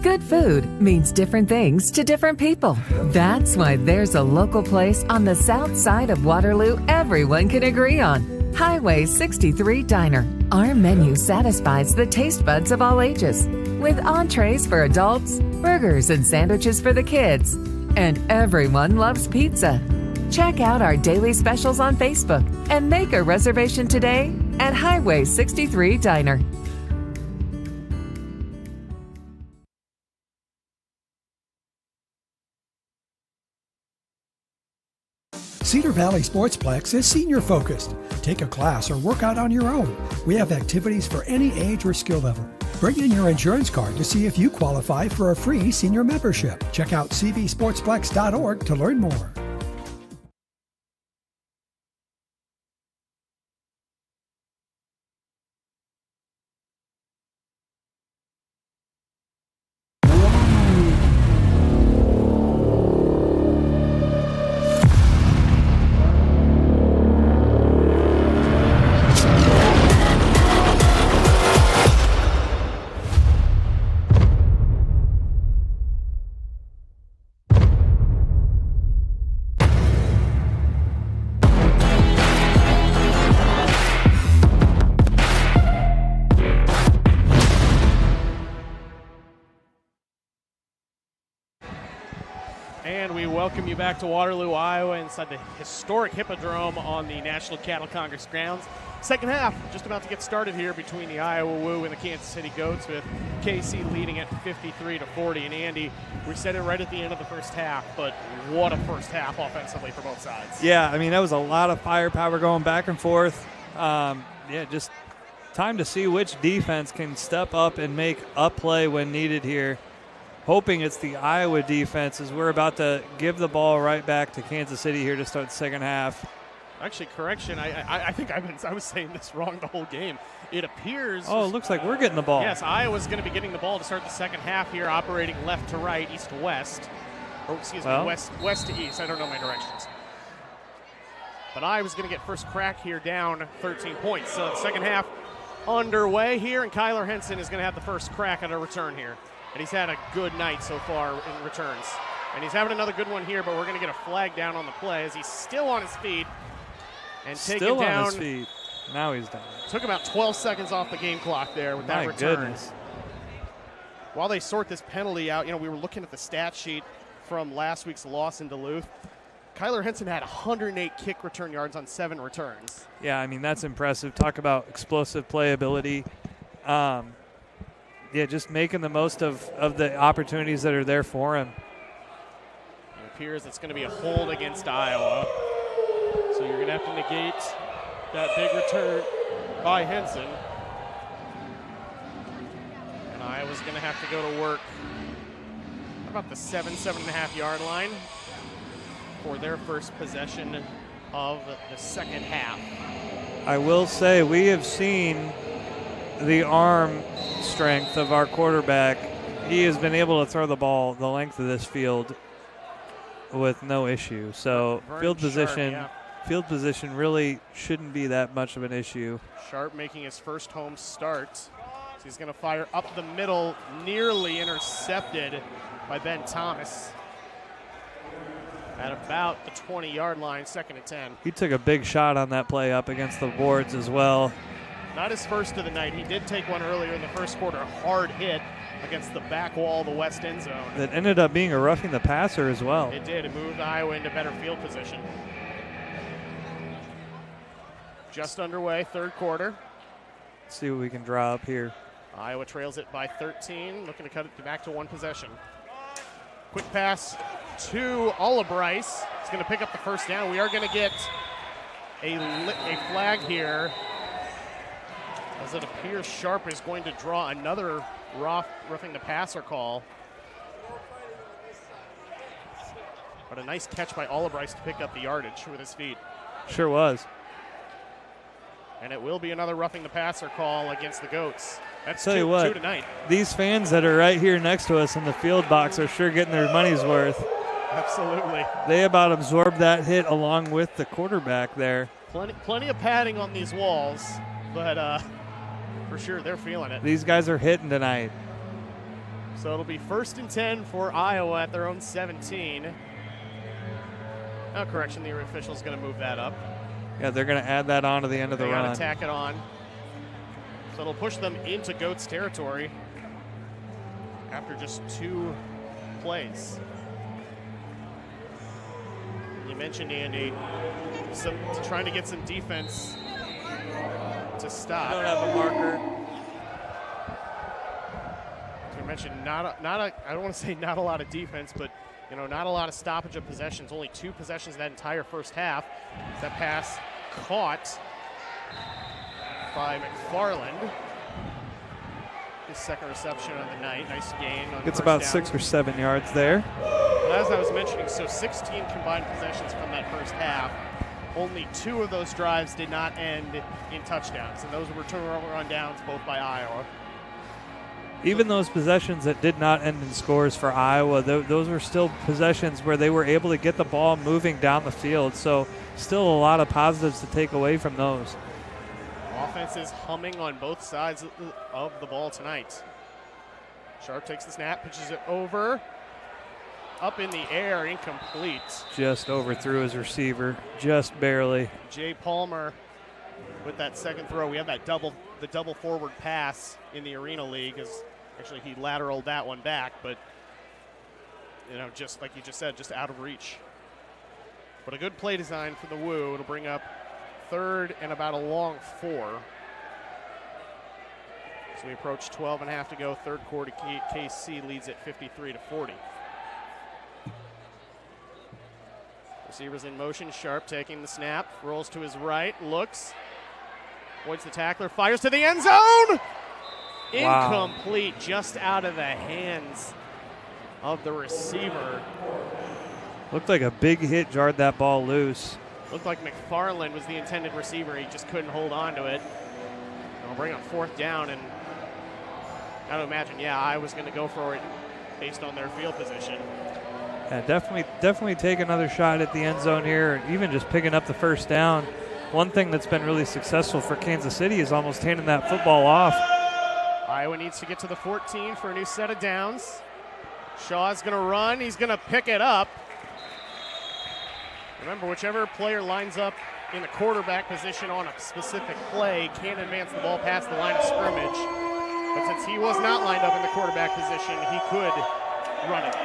Good food means different things to different people. That's why there's a local place on the south side of Waterloo everyone can agree on. Highway 63 Diner. Our menu satisfies the taste buds of all ages, with entrees for adults, burgers and sandwiches for the kids. And everyone loves pizza. Check out our daily specials on Facebook and make a reservation today at Highway 63 Diner. Cedar Valley Sportsplex is senior focused. Take a class or work out on your own. We have activities for any age or skill level. Bring in your insurance card to see if you qualify for a free senior membership. Check out cvsportsplex.org to learn more. And we welcome you back to Waterloo, Iowa, inside the historic Hippodrome on the National Cattle Congress grounds. Second half just about to get started here between the Iowa Woo and the Kansas City Goats, with KC leading at 53-40. And Andy, we said it right at the end of the first half, but what a first half offensively for both sides. Yeah, I mean, that was a lot of firepower going back and forth. Just time to see which defense can step up and make a play when needed here. Hoping it's the Iowa defense as we're about to give the ball right back to Kansas City here to start the second half. Actually, correction, I think I was saying this wrong the whole game. It appears. Oh, it looks like we're getting the ball. Yes, Iowa's going to be getting the ball to start the second half here, operating left to right, east to west. Or, excuse me, west to east. I don't know my directions. But Iowa's going to get first crack here down 13 points. So the second half underway here, and Kyler Henson is going to have the first crack at a return here. And he's had a good night so far in returns. And he's having another good one here, but we're going to get a flag down on the play as he's still on his feet. And still taken down. On his feet. Now he's down. Took about 12 seconds off the game clock there with that return. Goodness. While they sort this penalty out, we were looking at the stat sheet from last week's loss in Duluth. Kyler Henson had 108 kick return yards on 7 returns. Yeah, I mean, that's impressive. Talk about explosive playability. Yeah, just making the most of the opportunities that are there for him. It appears it's going to be a hold against Iowa. So you're going to have to negate that big return by Henson. And Iowa's going to have to go to work about the 7.5 yard line for their first possession of the second half. I will say we have seen the arm strength of our quarterback. He has been able to throw the ball the length of this field with no issue. So field position really shouldn't be that much of an issue. Sharp making his first home start. So he's going to fire up the middle, nearly intercepted by Ben Thomas at about the 20-yard line, 2nd and 10. He took a big shot on that play up against the boards as well. Not his first of the night. He did take one earlier in the first quarter, a hard hit against the back wall of the west end zone. That ended up being a roughing the passer as well. It did. It moved Iowa into better field position. Just underway, third quarter. Let's see what we can draw up here. Iowa trails it by 13, looking to cut it back to one possession. Quick pass to Olibrice. He's going to pick up the first down. We are going to get a flag here, as it appears Sharp is going to draw another roughing the passer call. But a nice catch by Olibrice to pick up the yardage with his feet. Sure was. And it will be another roughing the passer call against the Goats. That's Tell you two what, tonight. These fans that are right here next to us in the field box are sure getting their money's worth. Absolutely. They about absorbed that hit along with the quarterback there. Plenty of padding on these walls, but for sure they're feeling it. These guys are hitting tonight. So it'll be 1st and 10 for Iowa at their own 17. Oh, correction, the official's going to move that up. Yeah, they're going to add that on to the end of the run. They're going to tack it on. So it'll push them into Goats territory after just 2 plays. You mentioned, Andy, trying to get some defense to stop. Don't have a marker. So we mentioned I don't want to say not a lot of defense, but not a lot of stoppage of possessions. Only 2 possessions that entire first half. That pass caught by McFarland. His second reception of the night. Nice gain on Gets first about down. 6 or 7 yards there. But as I was mentioning, so 16 combined possessions from that first half. Only 2 of those drives did not end in touchdowns, and those were turnover on downs, both by Iowa. Even those possessions that did not end in scores for Iowa, those were still possessions where they were able to get the ball moving down the field. So still a lot of positives to take away from those. Offense is humming on both sides of the ball tonight. Sharp takes the snap, pitches it over. Up in the air, incomplete. Just overthrew his receiver, just barely. Jay Palmer with that second throw. We have that double forward pass in the Arena League. Actually, he lateraled that one back, but just like you just said, just out of reach. But a good play design for the Woo. It'll bring up 3rd and about a long 4. So we approach 12.5 to go. Third quarter, KC leads at 53-40. Receivers in motion. Sharp taking the snap, rolls to his right, looks, Avoids the tackler, fires to the end zone. Wow. Incomplete, just out of the hands of the receiver. Looked like a big hit jarred that ball loose. Looked like McFarland was the intended receiver. He just couldn't hold on to it. I'll bring up 4th down, and I gotta imagine, Iowa's going to go for it based on their field position. Yeah, definitely take another shot at the end zone here, even just picking up the first down. One thing that's been really successful for Kansas City is almost handing that football off. Iowa needs to get to the 14 for a new set of downs. Shaw's going to run. He's going to pick it up. Remember, whichever player lines up in the quarterback position on a specific play can advance the ball past the line of scrimmage. But since he was not lined up in the quarterback position, he could run it.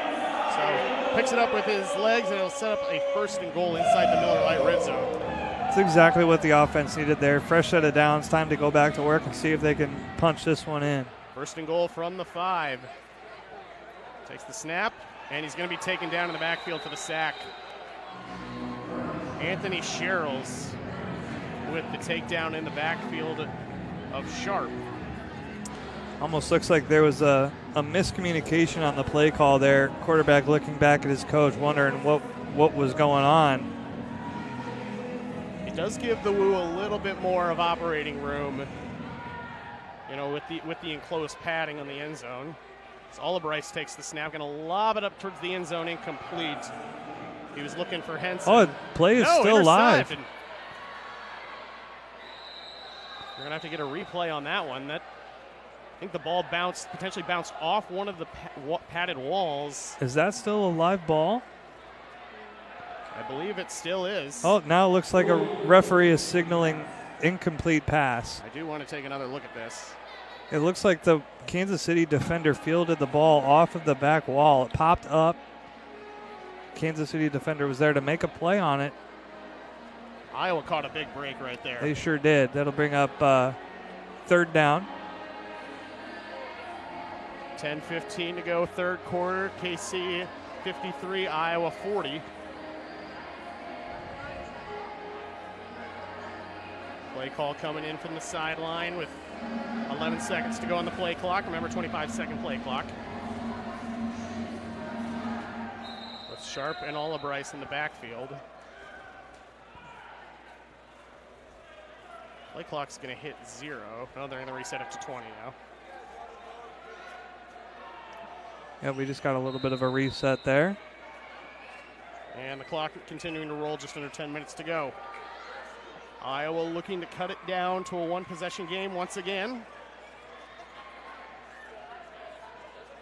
So picks it up with his legs, and it'll set up a 1st and goal inside the Miller Lite red zone. That's exactly what the offense needed there. Fresh set of downs, time to go back to work and see if they can punch this one in. 1st and goal from the 5. Takes the snap, and he's going to be taken down in the backfield for the sack. Anthony Sherrills with the takedown in the backfield of Sharp. Almost looks like there was a miscommunication on the play call there. Quarterback looking back at his coach, wondering what was going on. It does give the Woo a little bit more of operating room, with the enclosed padding on the end zone. So Olibrice takes the snap, going to lob it up towards the end zone, incomplete. He was looking for Henson. Oh, the play is still live. We're going to have to get a replay on that one. I think the ball potentially bounced off one of the padded walls. Is that still a live ball? I believe it still is. Oh, now it looks like a referee is signaling incomplete pass. I do want to take another look at this. It looks like the Kansas City defender fielded the ball off of the back wall. It popped up. Kansas City defender was there to make a play on it. Iowa caught a big break right there. They sure did. That'll bring up 3rd down. 10:15 to go, 3rd quarter. KC 53, Iowa 40. Play call coming in from the sideline with 11 seconds to go on the play clock. Remember, 25-second play clock. With Sharp and Olibrice in the backfield. Play clock's going to hit 0. Oh, they're going to reset it to 20 now. Yeah, we just got a little bit of a reset there. And the clock continuing to roll, just under 10 minutes to go. Iowa looking to cut it down to a 1-possession game once again.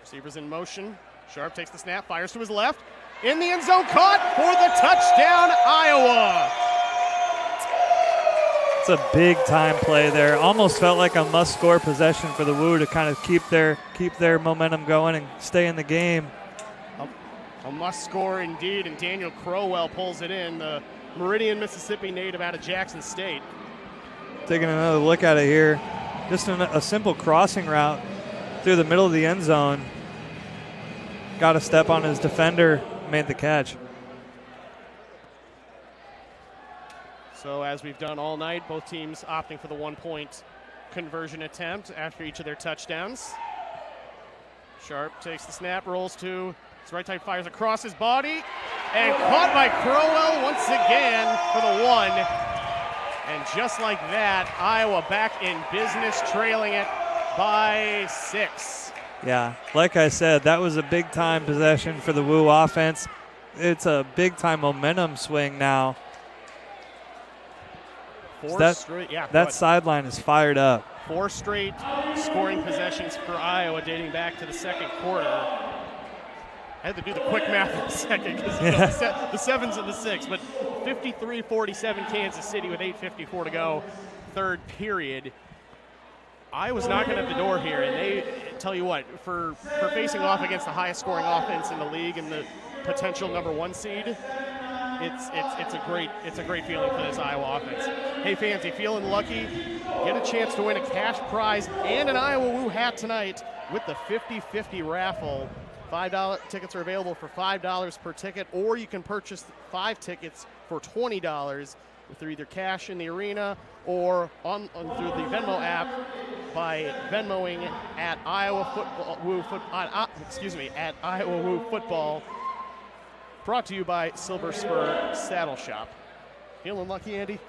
Receivers in motion. Sharp takes the snap, fires to his left. In the end zone, caught for the touchdown, Iowa. It's a big-time play there. Almost felt like a must-score possession for the Woo to kind of keep their momentum going and stay in the game. A must-score indeed, and Daniel Crowell pulls it in, the Meridian, Mississippi native out of Jackson State. Taking another look at it here. Just a simple crossing route through the middle of the end zone. Got a step on his defender, made the catch. So as we've done all night, both teams opting for the 1-point conversion attempt after each of their touchdowns. Sharp takes the snap, rolls to his right side, fires across his body, and caught by Crowell once again for the 1. And just like that, Iowa back in business, trailing it by 6. Yeah, like I said, that was a big-time possession for the Woo offense. It's a big-time momentum swing now. That sideline is fired up. 4 straight scoring possessions for Iowa dating back to the 2nd quarter. I had to do the quick math in a second because the 7s and the 6, but 53-47 Kansas City with 8:54 to go, 3rd period. Iowa's knocking at the door here, and they tell you what, for facing off against the highest scoring offense in the league and the potential #1 seed, it's a great feeling for this Iowa offense. Hey fans, you feeling lucky? Get a chance to win a cash prize and an Iowa Woo hat tonight with the 50/50 raffle. $5 tickets are available for $5 per ticket, or you can purchase 5 tickets for $20 through either cash in the arena or on through the Venmo app by Venmoing at Iowa Woo Football. Brought to you by Silver Spur Saddle Shop. Feeling lucky, Andy?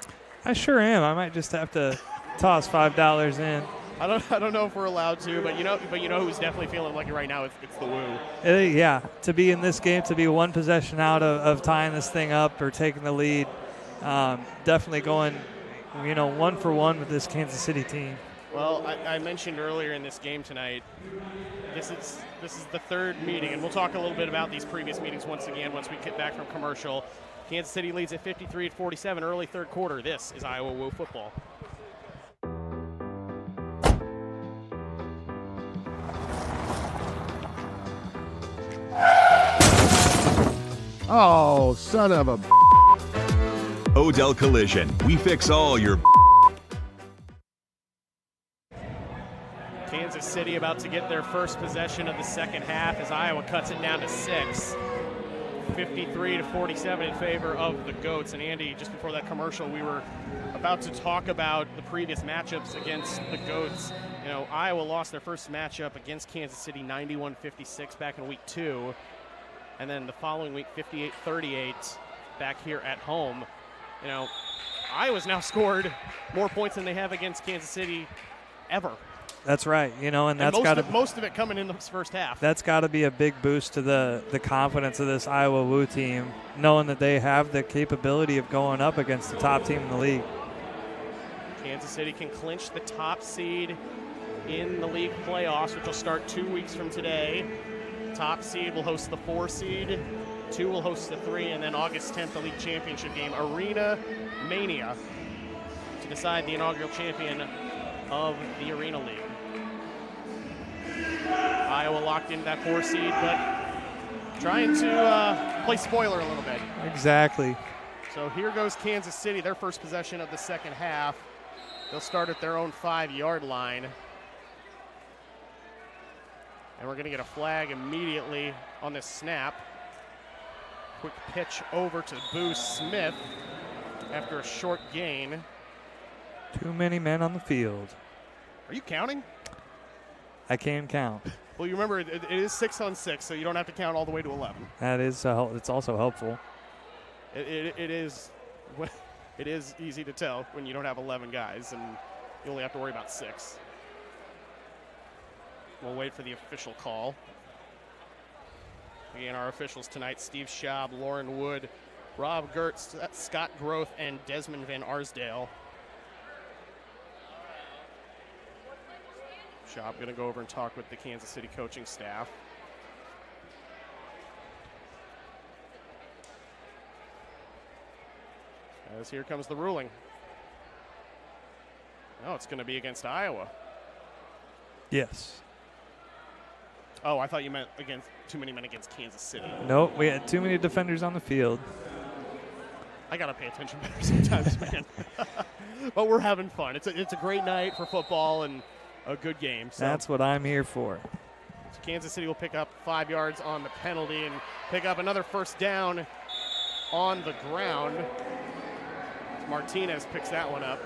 I sure am. I might just have to toss $5 in. I don't know if we're allowed to, but you know who's definitely feeling lucky right now? It's the Woo. Yeah, to be in this game, to be one possession out of tying this thing up or taking the lead, definitely going, 1 for 1 with this Kansas City team. Well, I mentioned earlier in this game tonight, this is the third meeting, and we'll talk a little bit about these previous meetings once again once we get back from commercial. Kansas City leads at 53-47, early third quarter. This is Iowa Woo football. Oh, son of a... Odell Collision. We fix all your... Kansas City about to get their first possession of the second half as Iowa cuts it down to 6. 53-47 in favor of the Goats. And Andy, just before that commercial, we were about to talk about the previous matchups against the Goats. Iowa lost their first matchup against Kansas City 91-56 back in week 2. And then the following week, 58-38 back here at home. Iowa's now scored more points than they have against Kansas City ever. That's right, and that's got to most of it coming in the first half. That's got to be a big boost to the confidence of this Iowa Woo team, knowing that they have the capability of going up against the top team in the league. Kansas City can clinch the top seed in the league playoffs, which will start 2 weeks from today. Top seed will host the 4 seed, 2 will host the 3, and then August 10th, the league championship game, Arena Mania, to decide the inaugural champion of the Arena League. Iowa locked into that 4 seed, but trying to play spoiler a little bit. Exactly. So here goes Kansas City, their first possession of the second half. They'll start at their own 5-yard line. And we're going to get a flag immediately on this snap. Quick pitch over to Boo Smith after a short gain. Too many men on the field. Are you counting? I can count. Well, you remember it is 6 on 6, so you don't have to count all the way to 11. That is, it's also helpful. It is easy to tell when you don't have 11 guys and you only have to worry about 6. We'll wait for the official call. Again, our officials tonight, Steve Schaub, Lauren Wood, Rob Gertz, Scott Groth, and Desmond Van Arsdale. Schaub going to go over and talk with the Kansas City coaching staff. As here comes the ruling. Oh, it's going to be against Iowa. Yes. Oh, I thought you meant against too many men against Kansas City. Nope, we had too many defenders on the field. I got to pay attention better sometimes, man. But we're having fun. It's a great night for football and a good game. So that's what I'm here for. So Kansas City will pick up 5 yards on the penalty and pick up another first down on the ground. Martinez picks that one up.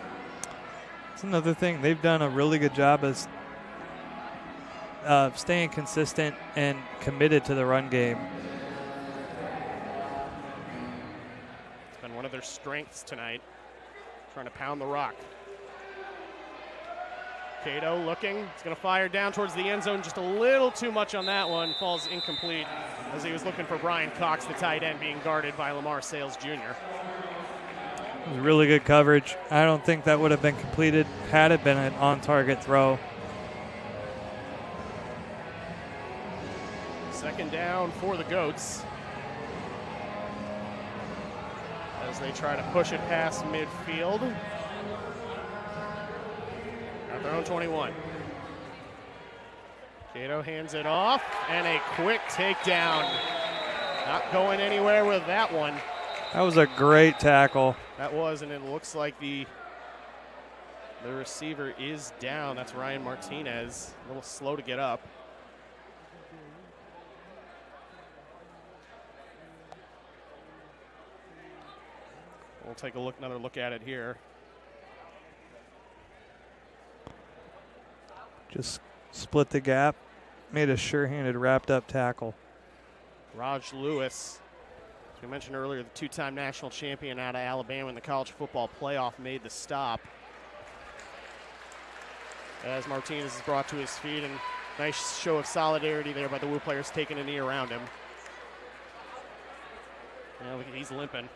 It's another thing. They've done a really good job as staying consistent and committed to the run game. It's been one of their strengths tonight, trying to pound the rock. Cato looking. He's going to fire down towards the end zone. Just a little too much on that one. Falls incomplete as he was looking for Brian Cox, the tight end, being guarded by Lamar Sales Jr. It was really good coverage. I don't think that would have been completed had it been an on-target throw. Second down for the Goats as they try to push it past midfield. At their own 21. Cato hands it off, and a quick takedown. Not going anywhere with that one. That was a great tackle. That was, and it looks like the receiver is down. That's Ryan Martinez. A little slow to get up. We'll take another look at it here. Just split the gap, made a sure-handed wrapped-up tackle. Raj Lewis, as we mentioned earlier, the two-time national champion out of Alabama in the college football playoff, made the stop. As Martinez is brought to his feet, and nice show of solidarity there by the Woo players taking a knee around him. Yeah, look, he's limping.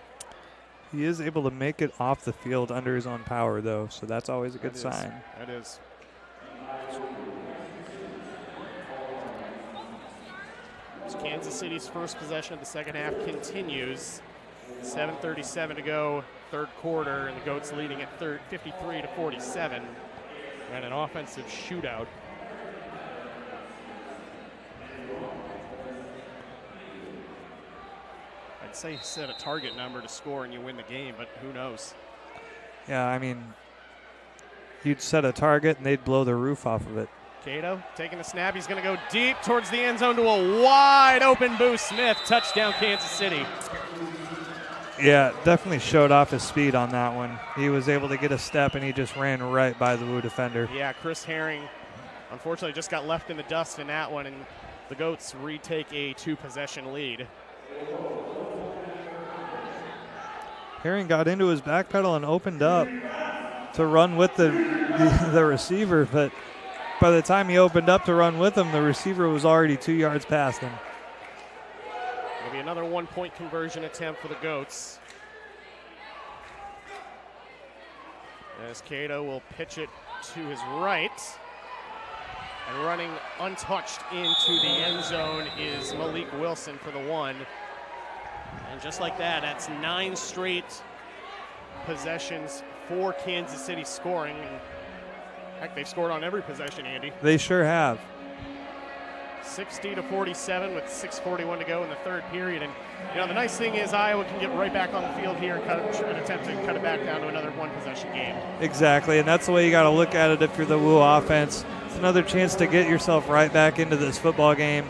He is able to make it off the field under his own power, though, so that's always a good sign. That is. So Kansas City's first possession of the second half continues. 7:37 to go, third quarter, and the Goats leading at 53-47. And an offensive shootout. I'd say set a target number to score and you win the game, but who knows? Yeah, I mean, you'd set a target and they'd blow the roof off of it. Cato taking the snap. He's going to go deep towards the end zone to a wide open Boo Smith. Touchdown, Kansas City. Yeah, definitely showed off his speed on that one. He was able to get a step, and he just ran right by the Woo defender. Yeah, Chris Herring, unfortunately, just got left in the dust in that one, and the Goats retake a two-possession lead. Herring got into his back pedal and opened up to run with the receiver, but by the time he opened up to run with him, the receiver was already 2 yards past him. Maybe another one-point conversion attempt for the Goats. As Cato will pitch it to his right. And running untouched into the end zone is Malik Wilson for the one. And just like that, that's 9 straight possessions for Kansas City scoring. And heck, they've scored on every possession, Andy. They sure have. 60-47 with 6:41 to go in the third period. And, you know, the nice thing is Iowa can get right back on the field here and attempt to cut it back down to another one-possession game. Exactly, and that's the way you got to look at it if you're the Woo offense. It's another chance to get yourself right back into this football game,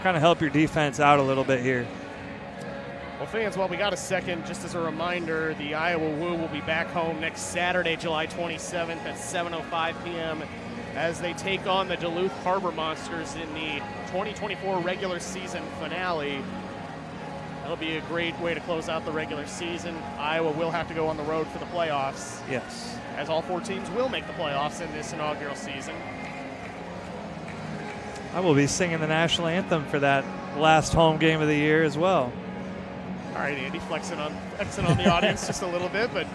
kind of help your defense out a little bit here. Well, fans, while we got a second, just as a reminder, the Iowa Woo will be back home next Saturday, July 27th at 7:05 p.m. as they take on the Duluth Harbor Monsters in the 2024 regular season finale. That'll be a great way to close out the regular season. Iowa will have to go on the road for the playoffs. Yes. As all 4 teams will make the playoffs in this inaugural season. I will be singing the national anthem for that last home game of the year as well. All right, Andy, flexing on the audience just a little bit, but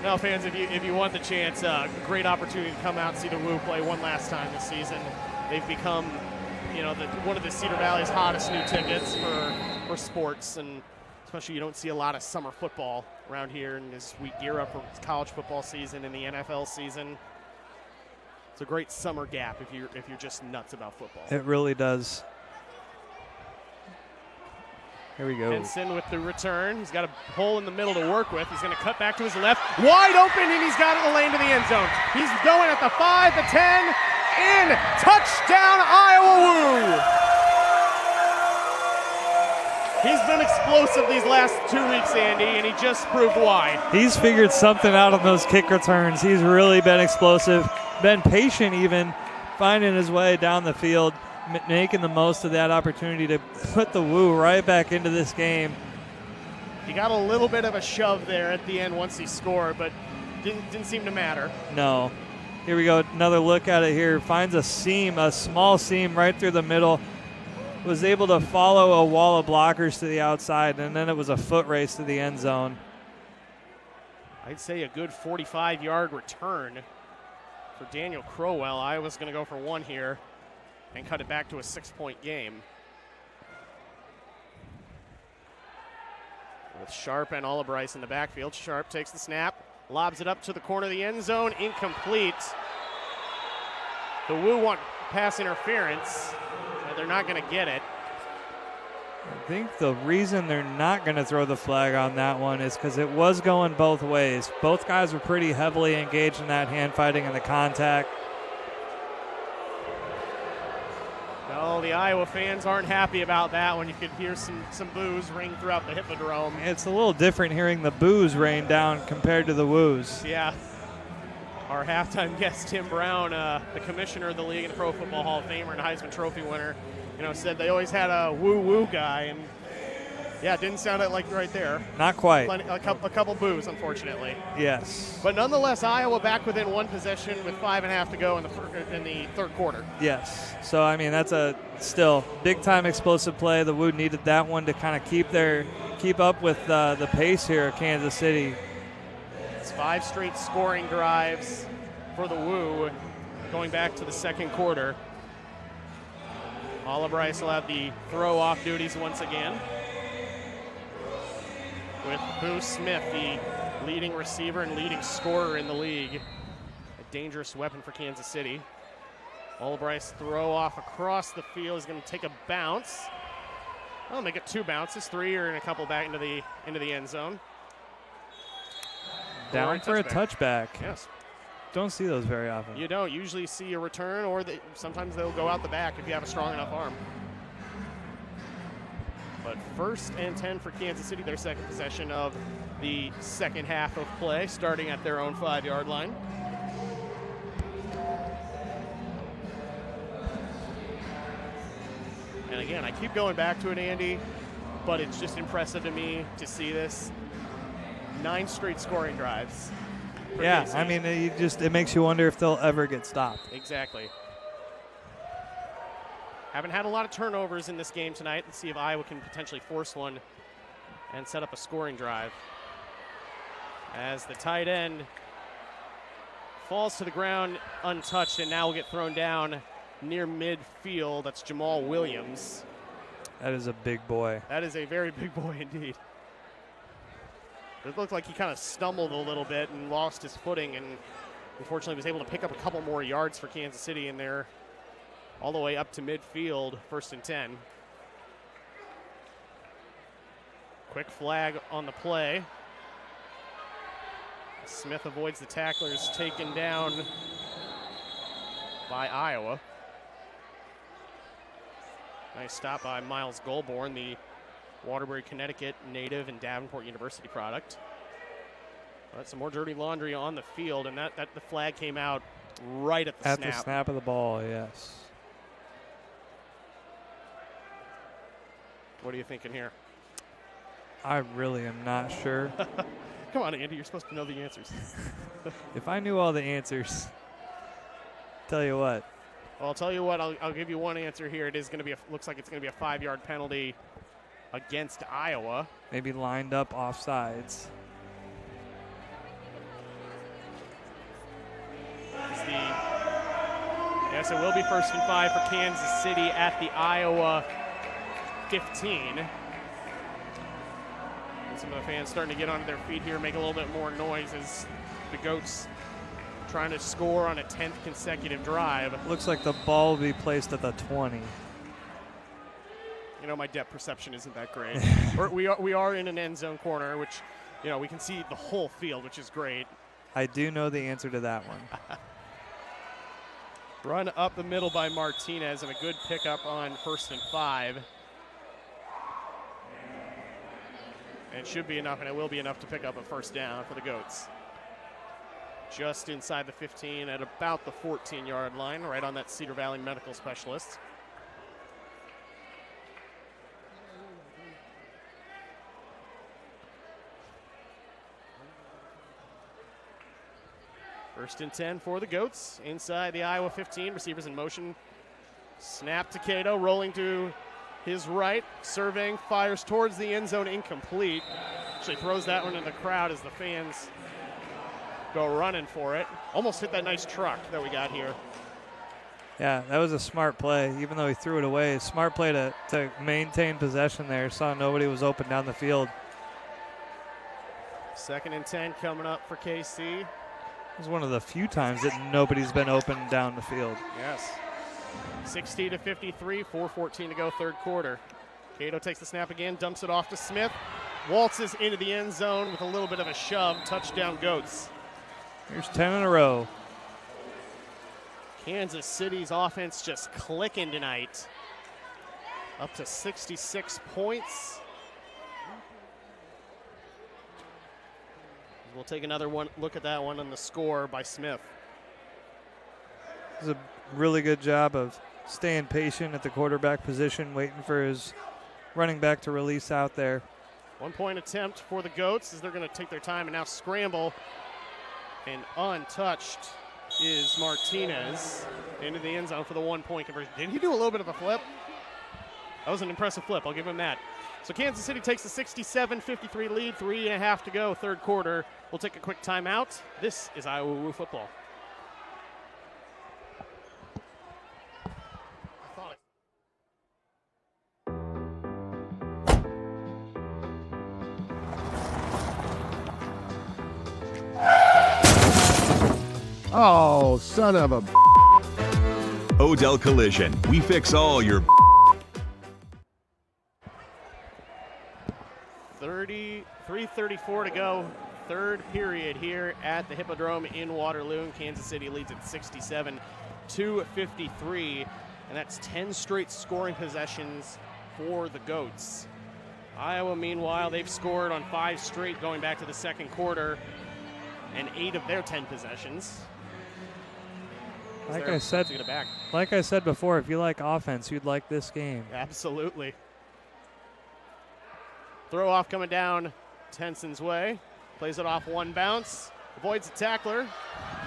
no, fans, if you want the chance, great opportunity to come out and see the Woo play one last time this season. They've become, you know, one of the Cedar Valley's hottest new tickets for sports, and especially you don't see a lot of summer football around here, and as we gear up for college football season and the NFL season, it's a great summer gap if you're just nuts about football. It really does. Here we go. Henson with the return. He's got a hole in the middle to work with. He's going to cut back to his left. Wide open, and he's got it in the lane to the end zone. He's going at the 5, the 10, in. Touchdown, Iowa Woo! He's been explosive these last 2 weeks, Andy, and he just proved why. He's figured something out on those kick returns. He's really been explosive, been patient even, finding his way down the field, making the most of that opportunity to put the Woo right back into this game. He got a little bit of a shove there at the end once he scored, but didn't seem to matter. No. Here we go, another look at it here. Finds a seam, a small seam right through the middle. Was able to follow a wall of blockers to the outside, and then it was a foot race to the end zone. I'd say a good 45-yard return for Daniel Crowell. Iowa's going to go for one here and cut it back to a 6-point game. With Sharp and Olibrice in the backfield. Sharp takes the snap, lobs it up to the corner of the end zone, incomplete. The Woo want pass interference, but they're not going to get it. I think the reason they're not going to throw the flag on that one is because it was going both ways. Both guys were pretty heavily engaged in that hand fighting and the contact. No, the Iowa fans aren't happy about that when you could hear some boos ring throughout the Hippodrome. It's a little different hearing the boos rain down compared to the woos. Yeah. Our halftime guest, Tim Brown, the commissioner of the league and a Pro Football Hall of Famer and Heisman Trophy winner, said they always had a woo-woo guy, and yeah, it didn't sound like right there. Not quite. A couple boos, unfortunately. Yes. But nonetheless, Iowa back within one possession with 5.5 to go in the third quarter. Yes. So, I mean, that's a still big-time explosive play. The Woo needed that one to kind of keep up with the pace here at Kansas City. It's 5 straight scoring drives for the Woo going back to the second quarter. Oliver Bryce will have the throw-off duties once again, with Boo Smith, the leading receiver and leading scorer in the league. A dangerous weapon for Kansas City. Oliver Bryce throw off across the field is going to take a bounce. I'll make it 2 bounces, 3 or a couple back into the end zone. Down for a touchback. Yes. Don't see those very often. You don't usually see a return, or sometimes they'll go out the back if you have a strong enough arm. But 1st and 10 for Kansas City, their second possession of the second half of play, starting at their own 5-yard line. And again, I keep going back to it, Andy, but it's just impressive to me to see this. 9 straight scoring drives. Yeah, I mean, it makes you wonder if they'll ever get stopped. Exactly. Haven't had a lot of turnovers in this game tonight. Let's see if Iowa can potentially force one and set up a scoring drive. As the tight end falls to the ground untouched and now will get thrown down near midfield. That's Jamal Williams. That is a big boy. That is a very big boy indeed. It looked like he kind of stumbled a little bit and lost his footing, and unfortunately was able to pick up a couple more yards for Kansas City in there, all the way up to midfield, 1st and 10. Quick flag on the play. Smith avoids the tacklers, taken down by Iowa. Nice stop by Miles Goldborn, the Waterbury, Connecticut native and Davenport University product. But some more dirty laundry on the field, and that the flag came out right at the snap. At the snap of the ball, yes. What are you thinking here? I really am not sure. Come on, Andy, you're supposed to know the answers. If I knew all the answers, tell you what. Well, I'll tell you what, I'll give you one answer here. It is going to be looks like it's going to be a 5-yard penalty against Iowa. Maybe lined up offsides. Yes, it will be 1st and 5 for Kansas City at the Iowa 15. And some of the fans starting to get onto their feet here, make a little bit more noise as the Goats trying to score on a 10th consecutive drive. Looks like the ball will be placed at the 20. My depth perception isn't that great. we are in an end zone corner, which, we can see the whole field, which is great. I do know the answer to that one. Run up the middle by Martinez and a good pickup on 1st and 5. And it should be enough, and it will be enough to pick up a 1st down for the Goats. Just inside the 15 at about the 14-yard line, right on that Cedar Valley medical specialist. First and 10 for the Goats. Inside the Iowa 15, receivers in motion. Snap to Cato, rolling to his right. Surveying, fires towards the end zone, incomplete. Actually throws that one in the crowd as the fans go running for it. Almost hit that nice truck that we got here. Yeah, that was a smart play, even though he threw it away. Smart play to maintain possession there. Saw nobody was open down the field. 2nd and 10 coming up for KC. It was one of the few times that nobody's been open down the field. Yes. 60-53, 4:14 to go, third quarter. Cato takes the snap again, dumps it off to Smith. Waltzes into the end zone with a little bit of a shove. Touchdown, Goats. Here's 10 in a row. Kansas City's offense just clicking tonight. up to 66 points. We'll take another look at that one on the score by Smith. This is a really good job of staying patient at the quarterback position, waiting for his running back to release out there. 1 point attempt for the Goats as they're going to take their time and now scramble. And untouched is Martinez into the end zone for the 1 point conversion. Did he do a little bit of a flip? That was an impressive flip. I'll give him that. So Kansas City takes the 67-53 lead, 3.5 to go, third quarter. We'll take a quick timeout. This is Iowa Woo football. Oh, son of a... Odell Collision. We fix all your... 3:34 to go, third period here at the Hippodrome in Waterloo. And Kansas City leads at 67-53, and that's 10 straight scoring possessions for the Goats. Iowa, meanwhile, they've scored on 5 straight going back to the second quarter, and 8 of their 10 possessions. Like I said before, if you like offense, you'd like this game. Absolutely. Throw off coming down Tenson's way. Plays it off one bounce. Avoids a tackler.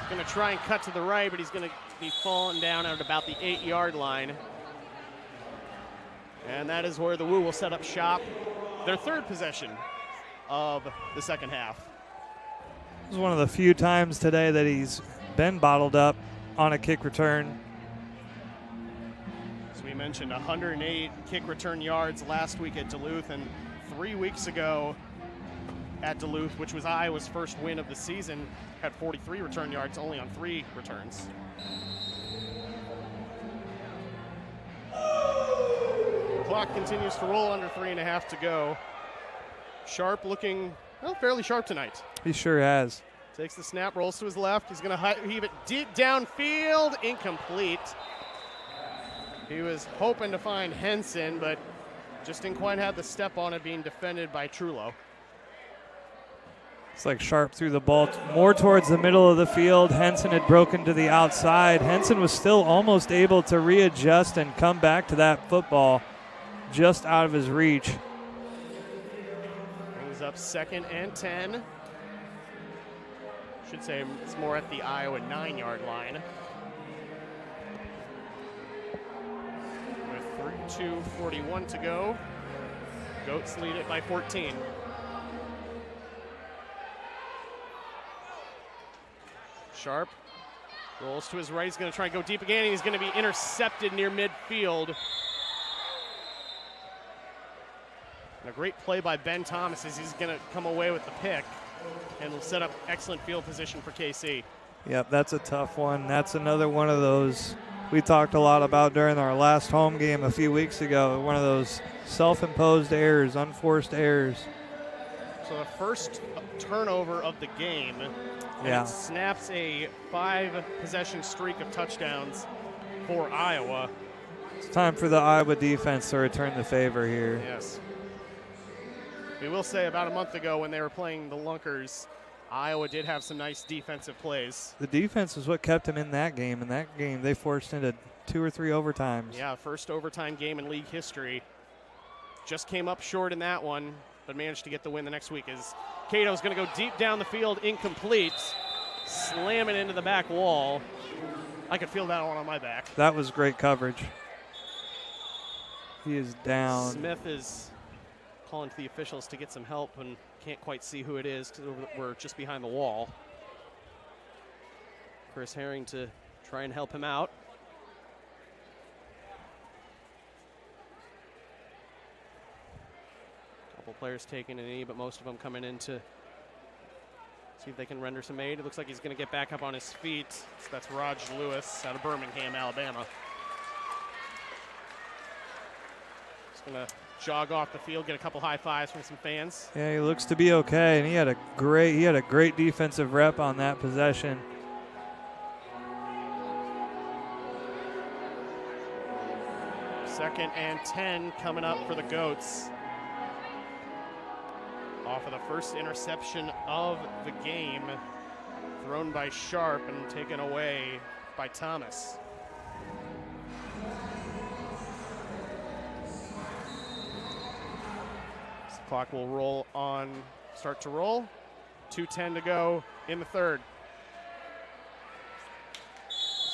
Going to try and cut to the right, but he's going to be falling down at about the 8-yard line. And that is where the Woo will set up shop. Their third possession of the second half. This is one of the few times today that he's been bottled up on a kick return. As we mentioned, 108 kick return yards last week at Duluth, and 3 weeks ago at Duluth, which was Iowa's first win of the season, had 43 return yards only on 3 returns. Clock continues to roll, under 3.5 to go. Sharp looking, well, fairly sharp tonight. He sure has. Takes the snap, rolls to his left. He's going to heave it deep downfield, incomplete. He was hoping to find Henson, but just didn't quite have the step on it, being defended by Trullo. It's like Sharp threw the ball more towards the middle of the field. Henson had broken to the outside. Henson was still almost able to readjust and come back to that football just out of his reach. Brings up 2nd and 10. Should say it's more at the Iowa 9-yard line. With 3:41 to go. Goats lead it by 14. Sharp rolls to his right. He's going to try and go deep again, and he's going to be intercepted near midfield. And a great play by Ben Thomas as he's going to come away with the pick and will set up excellent field position for KC. Yep, that's a tough one. That's another one of those we talked a lot about during our last home game a few weeks ago. One of those self-imposed errors, unforced errors. So the first turnover of the game. Yeah. It snaps a 5-possession streak of touchdowns for Iowa. It's time for the Iowa defense to return the favor here. Yes. We will say about a month ago when they were playing the Lunkers, Iowa did have some nice defensive plays. The defense is what kept them in that game. In that game, they forced into 2 or 3 overtimes. Yeah, first overtime game in league history. Just came up short in that one, but managed to get the win the next week. As Cato's going to go deep down the field, incomplete, slamming into the back wall. I could feel that one on my back. That was great coverage. He is down. Smith is calling to the officials to get some help and can't quite see who it is because we're just behind the wall. Chris Herring to try and help him out. Couple players taking a knee, but most of them coming in to see if they can render some aid. It looks like he's going to get back up on his feet. So that's Raj Lewis out of Birmingham, Alabama. He's going to jog off the field, get a couple high fives from some fans. Yeah, he looks to be okay, and he had a great defensive rep on that possession. 2nd and 10 coming up for the Goats. Off of the first interception of the game, thrown by Sharp and taken away by Thomas. The clock will start to roll. 2:10 to go in the third.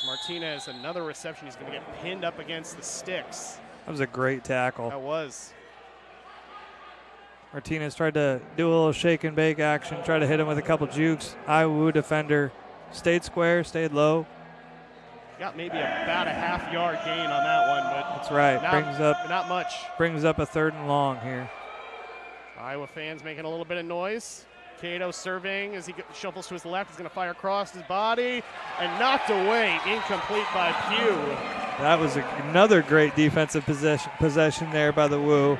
Martinez, another reception. He's going to get pinned up against the sticks. That was a great tackle. That was. Martinez tried to do a little shake and bake action, tried to hit him with a couple jukes. Iowa defender stayed square, stayed low. Got maybe about a half-yard gain on that one, but that's right. Not much. Brings up a 3rd and long here. Iowa fans making a little bit of noise. Cato serving as he shuffles to his left. He's going to fire across his body and knocked away, incomplete by Pugh. That was another great defensive possession there by the Woo.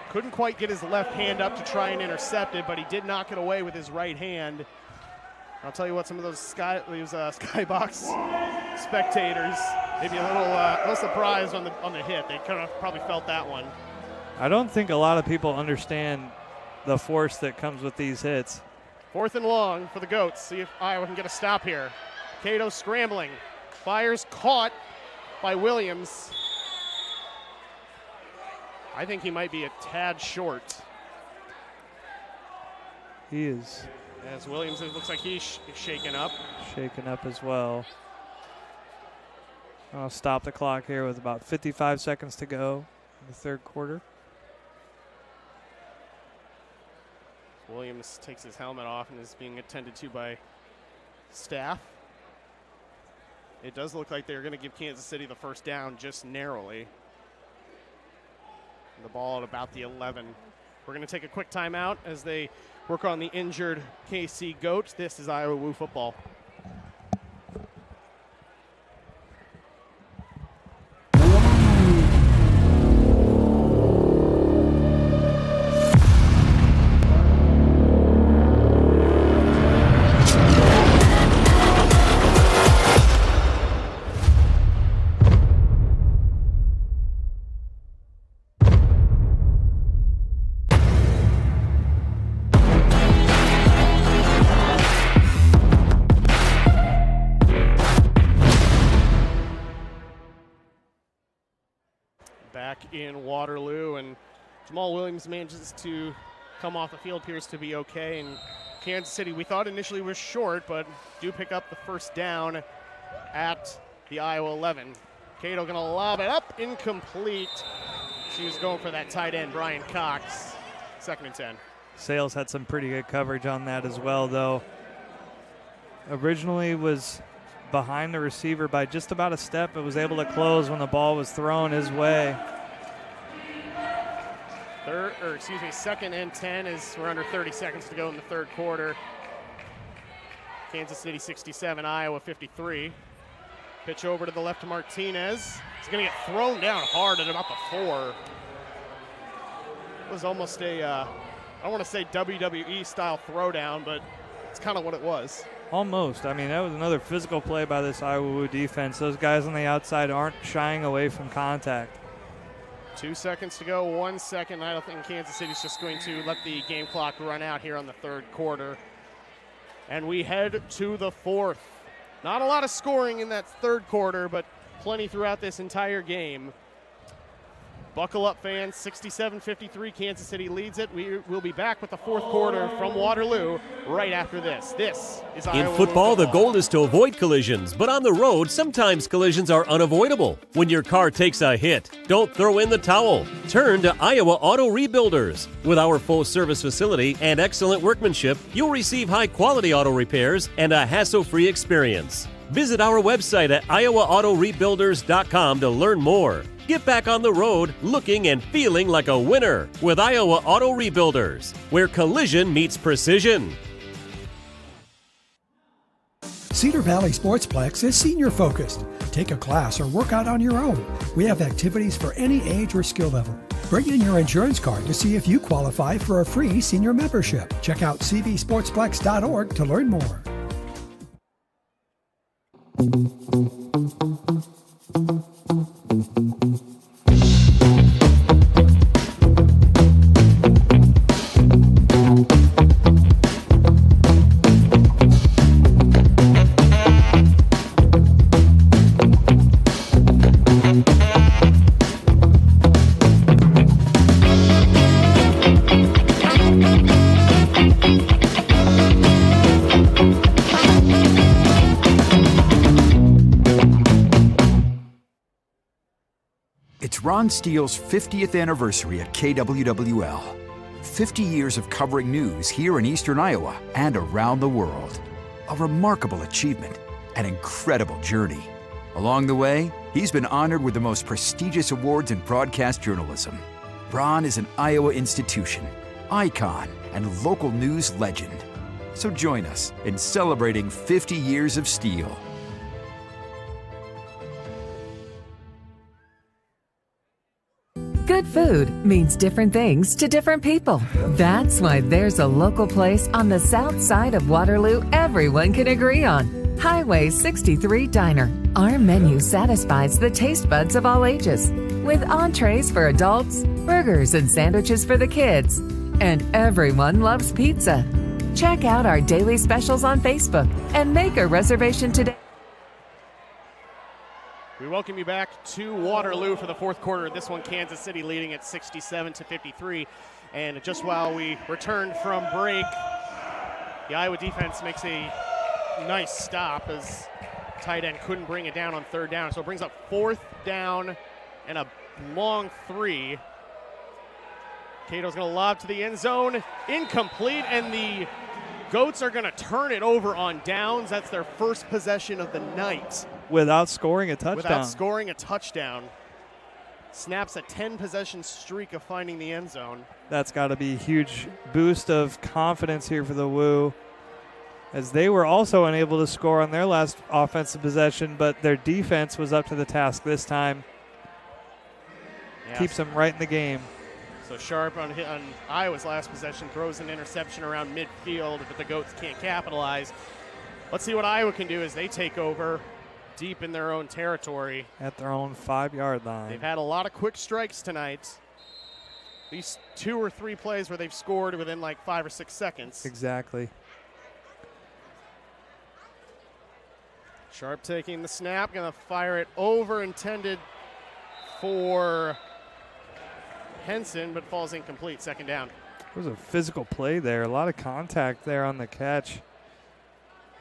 Couldn't quite get his left hand up to try and intercept it, but he did knock it away with his right hand. I'll tell you what, some of those skybox spectators maybe a little surprised on the hit. They kind of probably felt that one. I don't think a lot of people understand the force that comes with these hits. 4th and long for the Goats. See if Iowa can get a stop here. Cato scrambling. Fires caught by Williams. I think he might be a tad short. He is. As Williams, it looks like he's shaken up. Shaken up as well. I'll stop the clock here with about 55 seconds to go in the third quarter. Williams takes his helmet off and is being attended to by staff. It does look like they're going to give Kansas City the first down just narrowly. And the ball at about the 11. We're going to take a quick timeout as they work on the injured KC Goats. This is Iowa Woo football. Back in Waterloo, and Jamal Williams manages to come off the field, appears to be okay. And Kansas City, we thought initially was short, but do pick up the first down at the Iowa 11. Cato going to lob it up, incomplete. She was going for that tight end, Brian Cox. 2nd and 10. Sales had some pretty good coverage on that as well, though. Originally was behind the receiver by just about a step, but was able to close when the ball was thrown his way. 2nd and 10 as we're under 30 seconds to go in the third quarter. Kansas City 67, Iowa 53. Pitch over to the left to Martinez. He's going to get thrown down hard at about the 4. It was almost a, I don't want to say WWE style throwdown, but it's kind of what it was. Almost. I mean, that was another physical play by this Iowa Woo defense. Those guys on the outside aren't shying away from contact. 2 seconds to go, 1 second. I don't think Kansas City's just going to let the game clock run out here on the third quarter. And we head to the fourth. Not a lot of scoring in that third quarter, but plenty throughout this entire game. Buckle up, fans. 67-53, Kansas City leads it. We will be back with the fourth quarter from Waterloo right after this. This is Iowa In football, the goal is to avoid collisions, but on the road, sometimes collisions are unavoidable. When your car takes a hit, don't throw in the towel. Turn to Iowa Auto Rebuilders. With our full service facility and excellent workmanship, you'll receive high-quality auto repairs and a hassle-free experience. Visit our website at iowaautorebuilders.com to learn more. Get back on the road looking and feeling like a winner with Iowa Auto Rebuilders, where collision meets precision. Cedar Valley Sportsplex is senior focused. Take a class or work out on your own. We have activities for any age or skill level. Bring in your insurance card to see if you qualify for a free senior membership. Check out cvsportsplex.org to learn more. Ron Steele's 50th anniversary at KWWL. 50 years of covering news here in Eastern Iowa and around the world. A remarkable achievement, an incredible journey. Along the way, he's been honored with the most prestigious awards in broadcast journalism. Ron is an Iowa institution, icon, and local news legend. So join us in celebrating 50 years of Steele. Good food means different things to different people. That's why there's a local place on the south side of Waterloo everyone can agree on. Highway 63 Diner. Our menu satisfies the taste buds of all ages, with entrees for adults, burgers and sandwiches for the kids. And everyone loves pizza. Check out our daily specials on Facebook and make a reservation today. We welcome you back to Waterloo for the fourth quarter. This one, Kansas City leading at 67-53. And just while we return from break, the Iowa defense makes a nice stop as tight end couldn't bring it down on third down. So it brings up fourth down and a long three. Cato's going to lob to the end zone. Incomplete, and the Goats are going to turn it over on downs. That's their first possession of the night. Without scoring a touchdown. Without scoring a touchdown. Snaps a 10-possession streak of finding the end zone. That's got to be a huge boost of confidence here for the Woo, as they were also unable to score on their last offensive possession, but their defense was up to the task this time. Yes. Keeps them right in the game. So Sharp on Iowa's last possession throws an interception around midfield, but the Goats can't capitalize. Let's see what Iowa can do as they take over deep in their own territory. At their own 5-yard line. They've had a lot of quick strikes tonight. At least 2 or 3 plays where they've scored within like 5 or 6 seconds. Exactly. Sharp taking the snap, going to fire it over, intended for Henson, but falls incomplete, second down. It was a physical play there. A lot of contact there on the catch.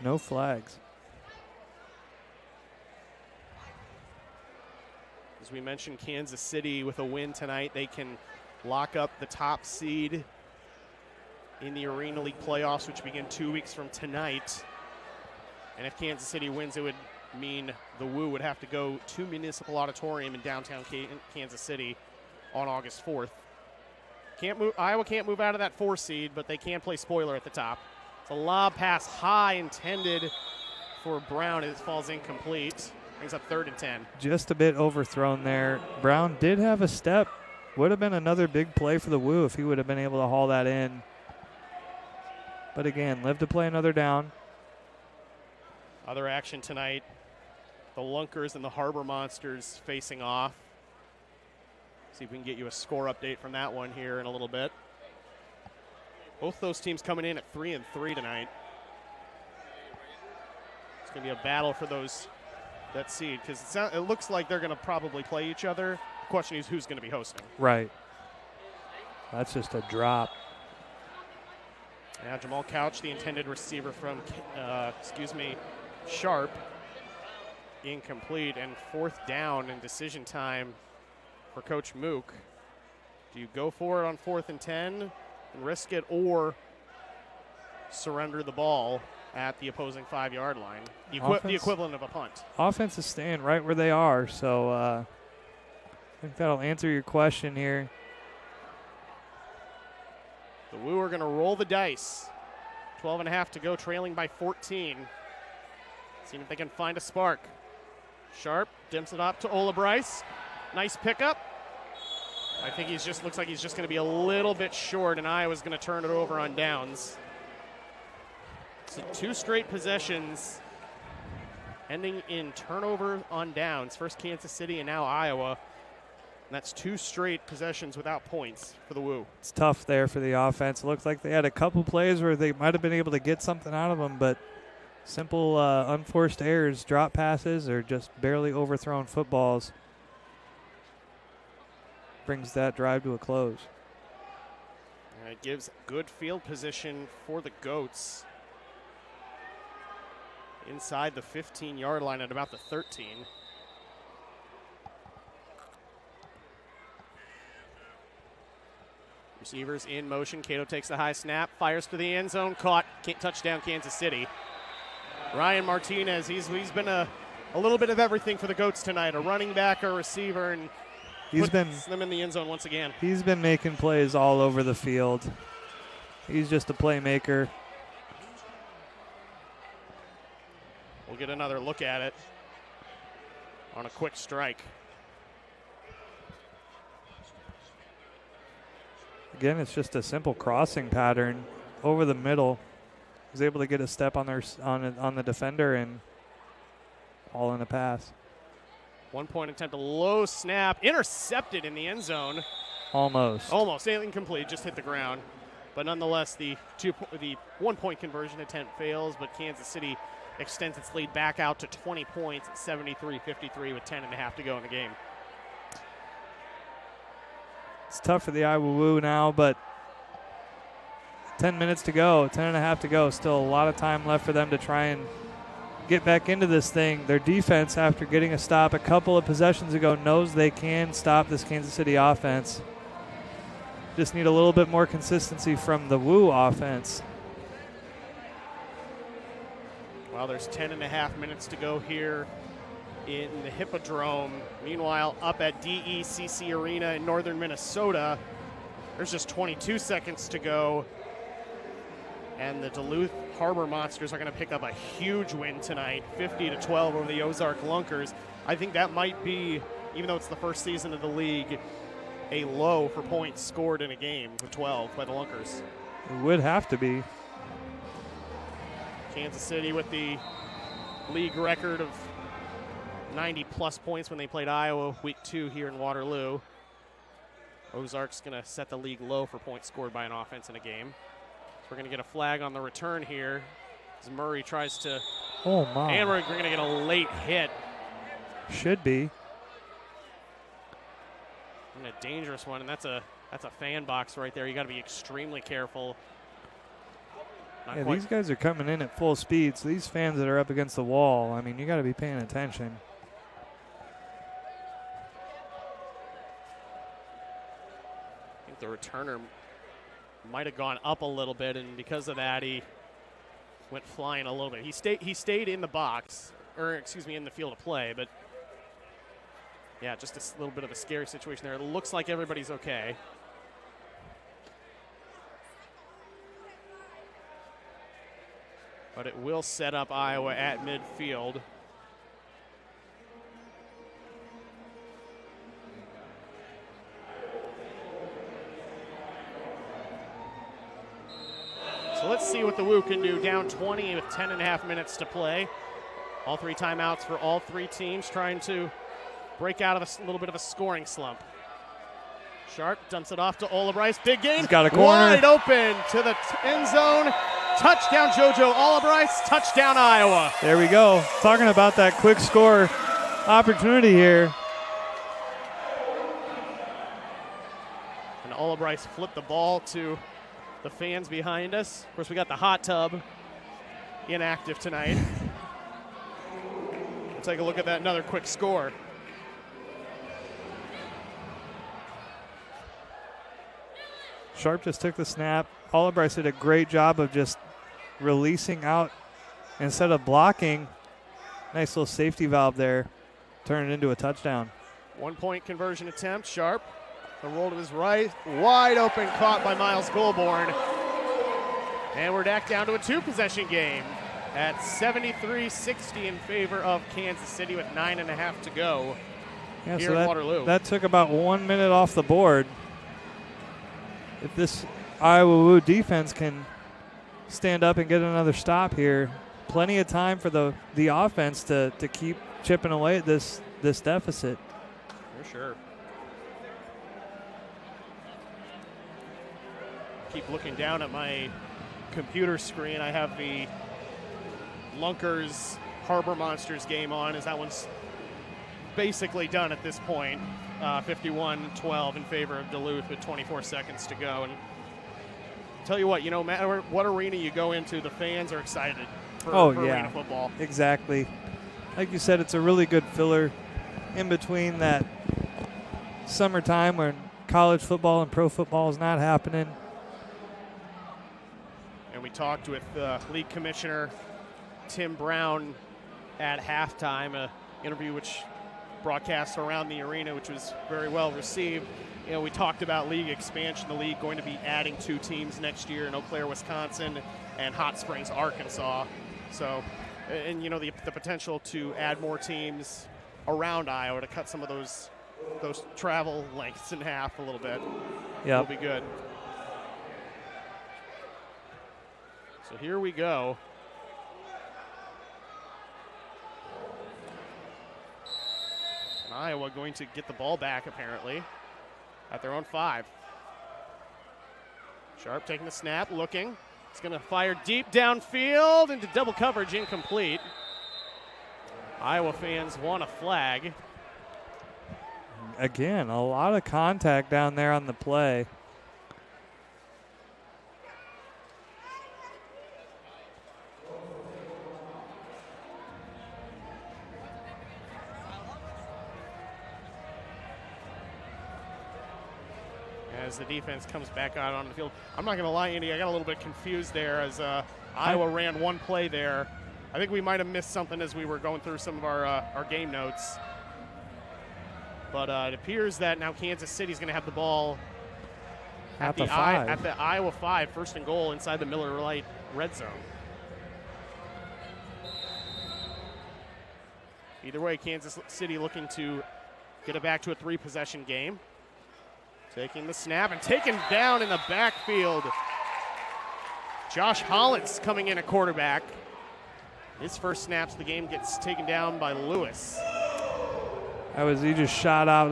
No flags. As we mentioned, Kansas City with a win tonight, they can lock up the top seed in the Arena League playoffs, which begin 2 weeks from tonight. And if Kansas City wins, it would mean the Woo would have to go to Municipal Auditorium in downtown Kansas City on August 4th. Iowa can't move out of that 4 seed, but they can play spoiler at the top. It's a lob pass high intended for Brown. It falls incomplete. Brings up 3rd and 10. Just a bit overthrown there. Brown did have a step. Would have been another big play for the Woo if he would have been able to haul that in. But again, live to play another down. Other action tonight, the Lunkers and the Harbor Monsters facing off. See if we can get you a score update from that one here in a little bit. Both those teams coming in at 3-3 tonight. It's going to be a battle for that seed, because it looks like they're going to probably play each other. The question is who's going to be hosting. Right. That's just a drop. Now Jamal Couch, the intended receiver from, Sharp, incomplete, and 4th down in decision time for Coach Mook. Do you go for it on 4th and 10 and risk it, or surrender the ball at the opposing 5-yard line? The equivalent of a punt. Offense is staying right where they are, so I think that'll answer your question here. The Woo are going to roll the dice. 12.5 to go, trailing by 14. Seeing if they can find a spark. Sharp dimps it up to Ola Bryce. Nice pickup. I think looks like he's just going to be a little bit short, and Iowa's going to turn it over on downs. So 2 straight possessions ending in turnover on downs. First Kansas City and now Iowa. And that's 2 straight possessions without points for the Woo. It's tough there for the offense. It looked like they had a couple plays where they might have been able to get something out of them, but simple unforced errors, drop passes, or just barely overthrown footballs brings that drive to a close. And it gives good field position for the Goats inside the 15-yard line at about the 13. Receivers in motion. Cato takes the high snap, fires to the end zone, caught. Touchdown, Kansas City. Ryan Martinez, he's been a little bit of everything for the Goats tonight. A running back, a receiver, and puts them in the end zone once again. He's been making plays all over the field. He's just a playmaker. We'll get another look at it on a quick strike. Again, it's just a simple crossing pattern over the middle. He's able to get a step on the defender and all in a pass. 1 point attempt, a low snap, intercepted in the end zone. Almost incomplete, just hit the ground. But nonetheless, the 1 point conversion attempt fails, but Kansas City extends its lead back out to 20 points at 73-53 with 10.5 to go in the game. It's tough for the Iowa Woo now, but 10 minutes to go, 10.5 to go. Still a lot of time left for them to try and get back into this thing. Their defense, after getting a stop a couple of possessions ago, knows they can stop this Kansas City offense. Just need a little bit more consistency from the Woo offense. Well, there's 10.5 minutes to go here in the Hippodrome. Meanwhile, up at DECC Arena in northern Minnesota, there's just 22 seconds to go. And the Duluth Harbor Monsters are going to pick up a huge win tonight, 50-12 over the Ozark Lunkers. I think that might be, even though it's the first season of the league, a low for points scored in a game with 12 by the Lunkers. It would have to be. Kansas City with the league record of 90-plus points when they played Iowa week 2 here in Waterloo. Ozark's going to set the league low for points scored by an offense in a game. So we're going to get a flag on the return here as Murray tries to. Oh, my. And we're going to get a late hit. Should be. And a dangerous one, and that's a fan box right there. You got to be extremely careful. Yeah, these guys are coming in at full speed, so these fans that are up against the wall, I mean, you got to be paying attention. I think the returner might have gone up a little bit, and because of that, he went flying a little bit. He stayed in the box, or excuse me, in the field of play, but yeah, just a little bit of a scary situation there. It looks like everybody's okay. But it will set up Iowa at midfield. So let's see what the Woo can do. Down 20 with 10.5 minutes to play. All 3 timeouts for all 3 teams, trying to break out of a little bit of a scoring slump. Sharp dumps it off to Olabrice. Big game. He's got a corner. Wide open to the end zone. Touchdown, JoJo Olabrice. Touchdown, Iowa. There we go. Talking about that quick score opportunity here. And Olabrice flipped the ball to the fans behind us. Of course, we got the hot tub inactive tonight. We'll take a look at that. Another quick score. Sharp just took the snap. Olabrice did a great job of just releasing out instead of blocking. Nice little safety valve there. Turn it into a touchdown. 1 point conversion attempt. Sharp. The roll to his right. Wide open, caught by Miles Goulbourne. And we're back down to a 2-possession game at 73-60 in favor of Kansas City with 9.5 to go here in Waterloo. That took about 1 minute off the board. If this Iowa Woo defense can stand up and get another stop here, plenty of time for the offense to keep chipping away at this deficit. For sure. Keep looking down at my computer screen. I have the Lunkers Harbor Monsters game on, as that one's basically done at this point. 51-12 in favor of Duluth with 24 seconds to go. And tell you what, no matter what arena you go into, the fans are excited for arena football. Exactly. Like you said, it's a really good filler in between that summertime when college football and pro football is not happening. And we talked with League Commissioner Tim Brown at halftime, an interview which broadcast around the arena, which was very well received. You know, we talked about league expansion. The league going to be adding 2 teams next year in Eau Claire, Wisconsin, and Hot Springs, Arkansas. So, and you know, the potential to add more teams around Iowa to cut some of those travel lengths in half a little bit. Yeah, will be good. So here we go. And Iowa going to get the ball back, apparently, at their own 5. Sharp taking the snap, looking. He's going to fire deep downfield into double coverage, incomplete. Iowa fans want a flag. Again, a lot of contact down there on the play. As the defense comes back out on the field. I'm not going to lie, Andy, I got a little bit confused there as Iowa ran one play there. I think we might have missed something as we were going through some of our game notes. But it appears that now Kansas City's going to have the ball at the 5. At the Iowa 5, 1st and goal inside the Miller Lite red zone. Either way, Kansas City looking to get it back to a 3-possession game. Taking the snap and taken down in the backfield. Josh Hollins coming in at quarterback. His first snaps of the game gets taken down by Lewis. He just shot out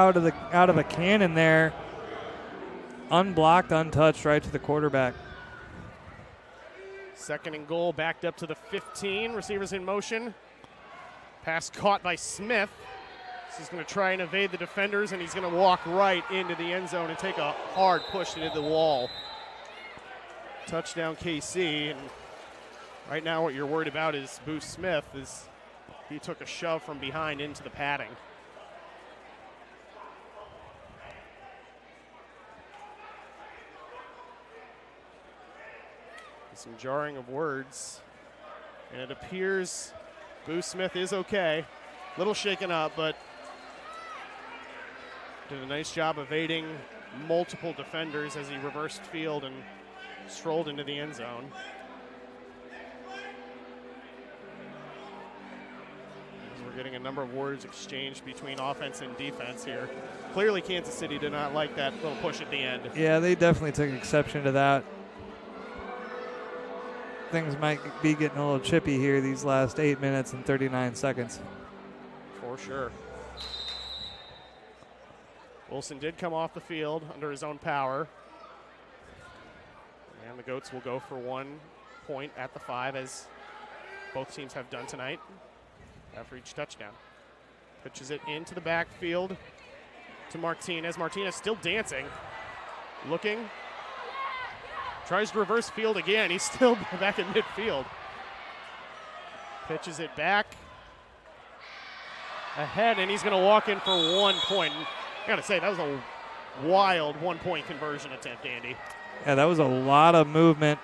of a cannon there, unblocked, untouched, right to the quarterback. 2nd and goal, backed up to the 15. Receivers in motion. Pass caught by Smith. He's going to try and evade the defenders, and he's going to walk right into the end zone and take a hard push into the wall. Touchdown KC, and right now what you're worried about is Booth Smith, as he took a shove from behind into the padding. Some jarring of words, and it appears Booth Smith is okay. Little shaken up, but did a nice job evading multiple defenders as he reversed field and strolled into the end zone. As we're getting a number of words exchanged between offense and defense here. Clearly Kansas City did not like that little push at the end. Yeah, they definitely took exception to that. Things might be getting a little chippy here these last 8 minutes and 39 seconds. For sure. Wilson did come off the field under his own power. And the Goats will go for 1 point at the 5, as both teams have done tonight after each touchdown. Pitches it into the backfield to Martinez. Martinez still dancing, looking. Tries to reverse field again. He's still back in midfield. Pitches it back ahead, and he's going to walk in for 1 point. I got to say, that was a wild 1-point conversion attempt, Andy. Yeah, that was a lot of movement,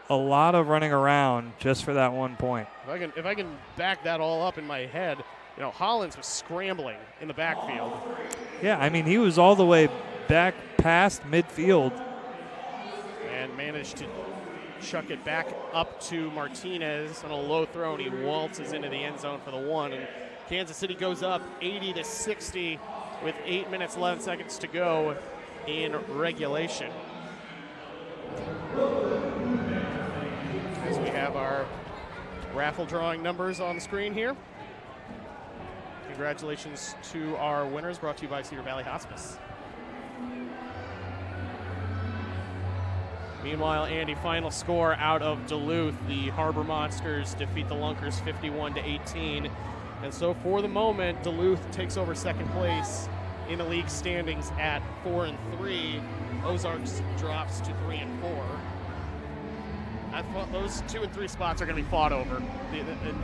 a lot of running around just for that 1 point. If I can back that all up in my head, you know, Hollins was scrambling in the backfield. Yeah, I mean, he was all the way back past midfield. And managed to chuck it back up to Martinez on a low throw, and he waltzes into the end zone for the 1. And Kansas City goes up 80-60 with 8 minutes, 11 seconds to go in regulation. As we have our raffle drawing numbers on the screen here. Congratulations to our winners, brought to you by Cedar Valley Hospice. Meanwhile, Andy, final score out of Duluth. The Harbor Monsters defeat the Lunkers 51-18. And so for the moment, Duluth takes over 2nd place in the league standings at 4-3. Ozarks drops to 3-4. I thought those 2 and 3 spots are going to be fought over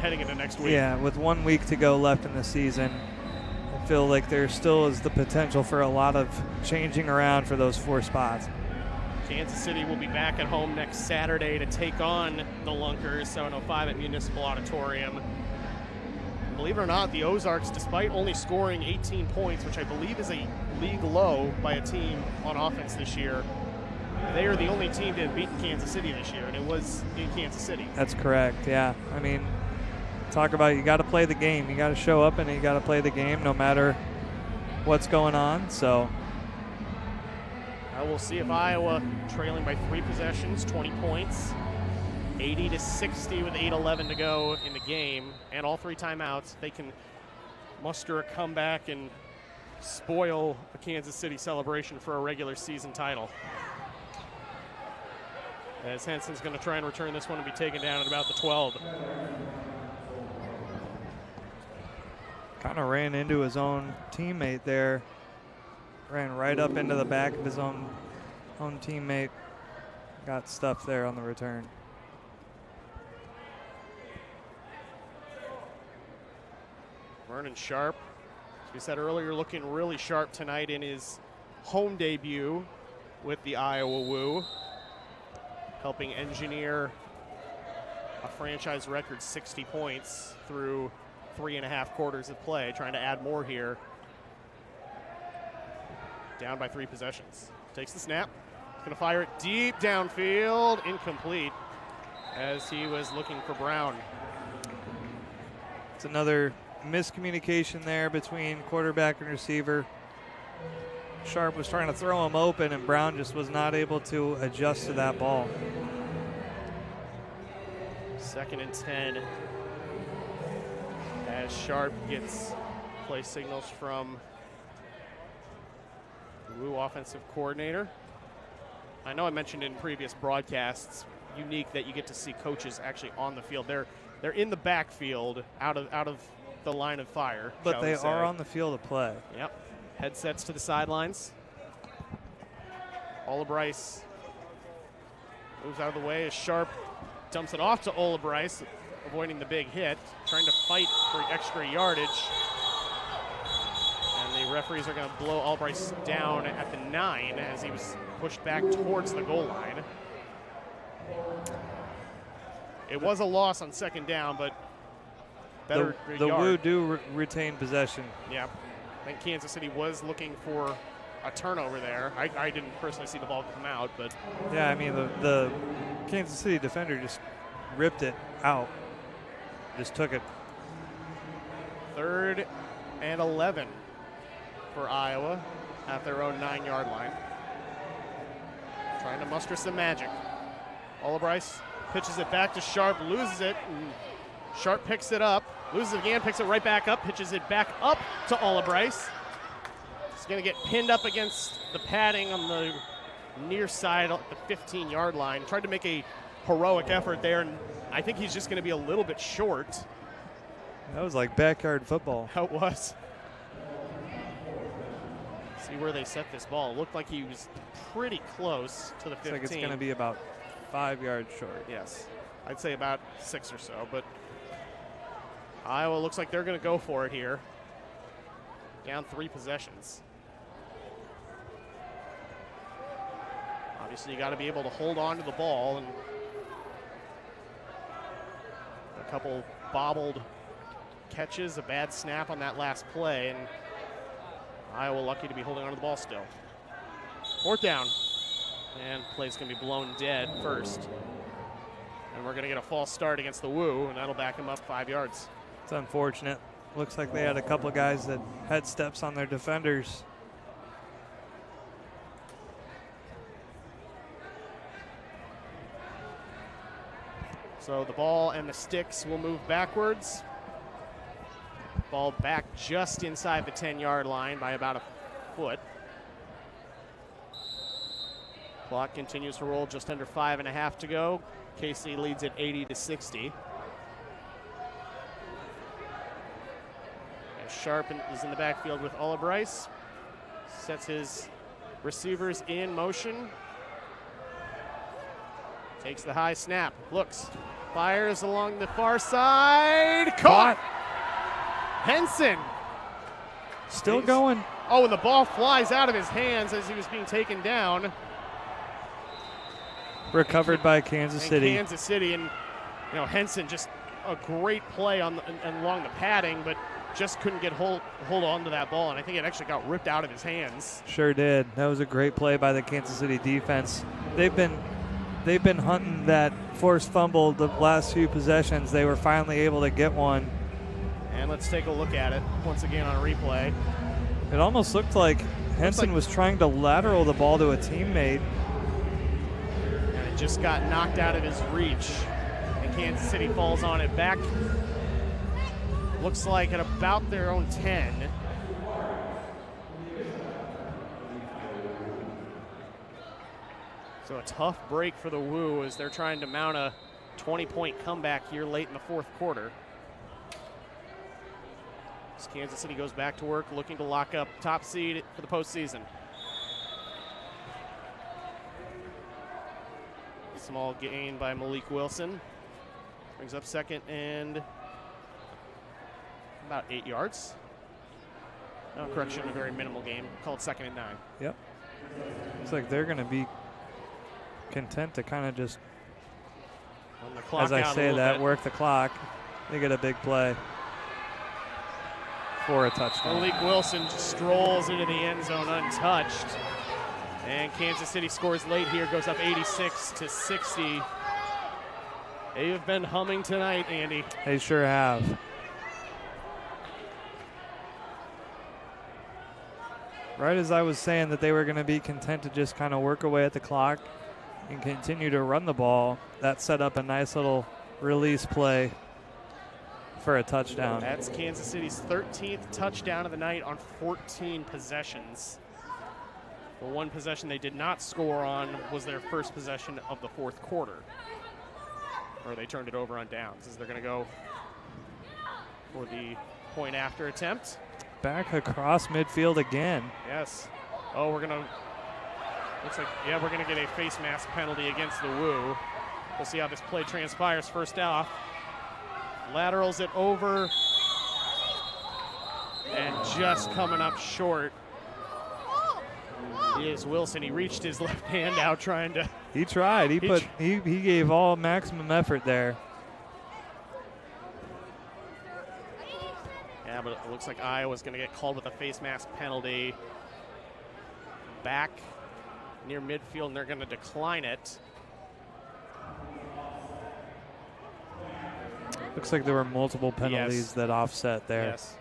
heading into next week. Yeah, with 1 week to go left in the season, feel like there still is the potential for a lot of changing around for those 4 spots. Kansas City will be back at home next Saturday to take on the Lunkers, 7:05 at Municipal Auditorium. Believe it or not, the Ozarks, despite only scoring 18 points, which I believe is a league low by a team on offense this year, they are the only team to have beaten Kansas City this year, and it was in Kansas City. That's correct, yeah. I mean, talk about you got to play the game. You got to show up and you got to play the game no matter what's going on. So we'll see if Iowa, trailing by 3 possessions, 20 points, 80-60 with 8:11 to go in the game, and all 3 timeouts, they can muster a comeback and spoil a Kansas City celebration for a regular season title. As Henson's going to try and return this one and be taken down at about the 12. Kind of ran into his own teammate there. Ran right up into the back of his own teammate. Got stuffed there on the return. Vernon Sharp, as we said earlier, looking really sharp tonight in his home debut with the Iowa Woo, helping engineer a franchise record 60 points through 3.5 quarters of play, trying to add more here. Down by 3 possessions. Takes the snap. He's going to fire it deep downfield. Incomplete, as he was looking for Brown. It's another miscommunication there between quarterback and receiver. Sharp was trying to throw him open, and Brown just was not able to adjust to that ball. 2nd and 10. As Sharp gets play signals from the Woo offensive coordinator. I know I mentioned in previous broadcasts, unique that you get to see coaches actually on the field. They're in the backfield, out of the line of fire. But they are on the field of play. Yep. Headsets to the sidelines. Ola Bryce moves out of the way as Sharp dumps it off to Ola Bryce, avoiding the big hit, trying to fight for extra yardage. And the referees are going to blow Ola Bryce down at the 9 as he was pushed back towards the goal line. It was a loss on 2nd down, but better the yard. Woo do retain possession. Yeah. I think Kansas City was looking for a turnover there. I didn't personally see the ball come out, but. Yeah, I mean, the Kansas City defender just ripped it out. Just took it. 3rd and 11 for Iowa at their own 9-yard line. Trying to muster some magic. Ola Bryce pitches it back to Sharp, loses it, and Sharp picks it up, loses it again, picks it right back up, pitches it back up to Ola Bryce. He's going to get pinned up against the padding on the near side at the 15-yard line. Tried to make a heroic effort there, and I think he's just going to be a little bit short. That was like backyard football. How it was. See where they set this ball. It looked like he was pretty close to the 15. Looks like it's going to be about 5 yards short. Yes. I'd say about 6 or so, but Iowa looks like they're going to go for it here. Down 3 possessions. Obviously, you got to be able to hold on to the ball, and a couple bobbled catches, a bad snap on that last play, and Iowa lucky to be holding on to the ball still. 4th down, and play's going to be blown dead first. And we're going to get a false start against the Woo, and that'll back him up 5 yards. It's unfortunate. Looks like they had a couple of guys that had steps on their defenders. So the ball and the sticks will move backwards. Ball back just inside the 10-yard line by about a foot. Clock continues to roll, just under 5.5 to go. KC leads at 80-60. Sharp is in the backfield with Ola Bryce. Sets his receivers in motion. Takes the high snap, looks, fires along the far side. Caught! Henson Still going. Oh, and the ball flies out of his hands as he was being taken down. Recovered by Kansas City. Kansas City, and Henson, just a great play and along the padding, but just couldn't get hold on to that ball, and I think it actually got ripped out of his hands. Sure did. That was a great play by the Kansas City defense. They've been hunting that forced fumble the last few possessions. They were finally able to get one. And let's take a look at it once again on a replay. It almost looked like Henson was trying to lateral the ball to a teammate. And it just got knocked out of his reach. And Kansas City falls on it back. Looks like at about their own 10. So a tough break for the Woo as they're trying to mount a 20-point comeback here late in the fourth quarter. As Kansas City goes back to work, looking to lock up top seed for the postseason. Small gain by Malik Wilson. Brings up second and about 8 yards. No, correction, a very minimal game. Called 2nd and 9. Yep. Looks like they're going to be content to kind of just, as I say that, work the clock. They get a big play for a touchdown. Malik Wilson strolls into the end zone untouched. And Kansas City scores late here, goes up 86-60. They have been humming tonight, Andy. They sure have. Right as I was saying that they were going to be content to just kind of work away at the clock and continue to run the ball, that set up a nice little release play for a touchdown. That's Kansas City's 13th touchdown of the night on 14 possessions. The one possession they did not score on was their first possession of the fourth quarter, or they turned it over on downs, as they're going to go for the point after attempt. Back across midfield again. Yes. Oh, we're going to, looks like, yeah, we're going to get a face mask penalty against the Woo. We'll see how this play transpires. First off, laterals it over, and just coming up short is Wilson. He reached his left hand out trying to. He tried. He gave all maximum effort there. Yeah, but it looks like Iowa's going to get called with a face mask penalty. Back near midfield, and they're going to decline it. Looks like there were multiple penalties that offset there. Yes.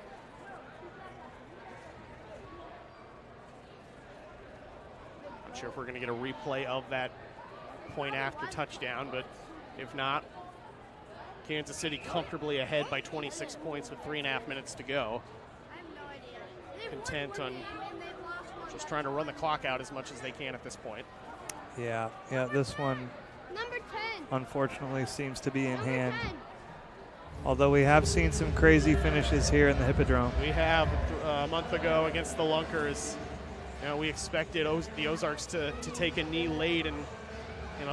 Not sure if we're going to get a replay of that point after touchdown, but if not, Kansas City comfortably ahead by 26 points with 3.5 minutes to go. Content on just trying to run the clock out as much as they can at this point. Yeah, this one unfortunately seems to be in hand. Although we have seen some crazy finishes here in the Hippodrome. We have a month ago against the Lunkers. We expected the Ozarks to take a knee late, and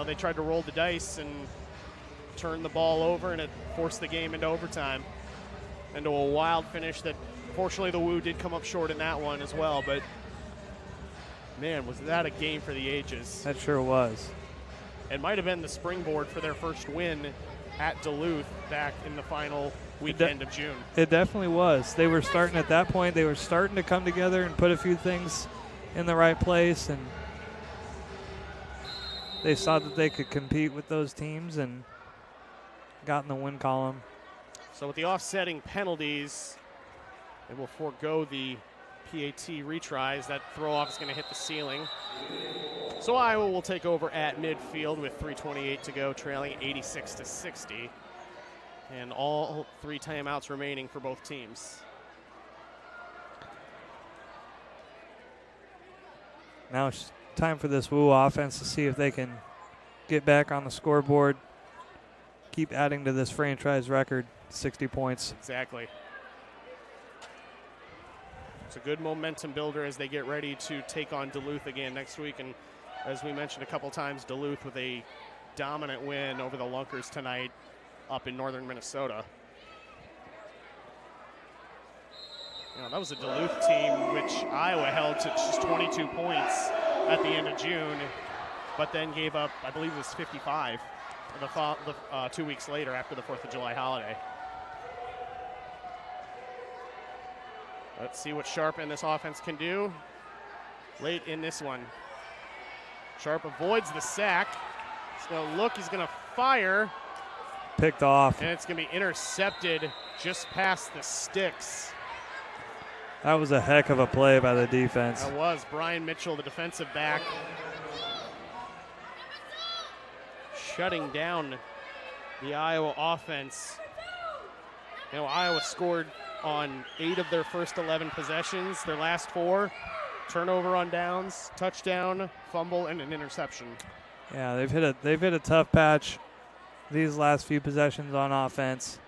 they tried to roll the dice and turn the ball over, and it forced the game into overtime, into a wild finish that fortunately the Woo did come up short in that one as well. But man, was that a game for the ages. That sure was. It might have been the springboard for their first win at Duluth back in the final weekend of June. It definitely was. They were starting at that point. They were starting to come together and put a few things in the right place, and they saw that they could compete with those teams and got in the win column. So with the offsetting penalties, they will forego the PAT retries. That throw-off is going to hit the ceiling. So Iowa will take over at midfield with 3:28 to go, trailing 86-60. And all 3 timeouts remaining for both teams. Now it's time for this Woo offense to see if they can get back on the scoreboard, keep adding to this franchise record, 60 points. Exactly. It's a good momentum builder as they get ready to take on Duluth again next week. And as we mentioned a couple times, Duluth with a dominant win over the Lunkers tonight up in northern Minnesota. You know, that was a Duluth team which Iowa held to just 22 points at the end of June, but then gave up, I believe it was 55 the 2 weeks later after the 4th of July holiday. Let's see what Sharp and this offense can do late in this one. Sharp avoids the sack. He's going to look, he's going to fire. Picked off. And it's going to be intercepted just past the sticks. That was a heck of a play by the defense. That was. Brian Mitchell, the defensive back, shutting down the Iowa offense. You know, Iowa scored on 8 of their first 11 possessions. Their last 4, turnover on downs, touchdown, fumble, and an interception. Yeah, they've hit a tough patch these last few possessions on offense.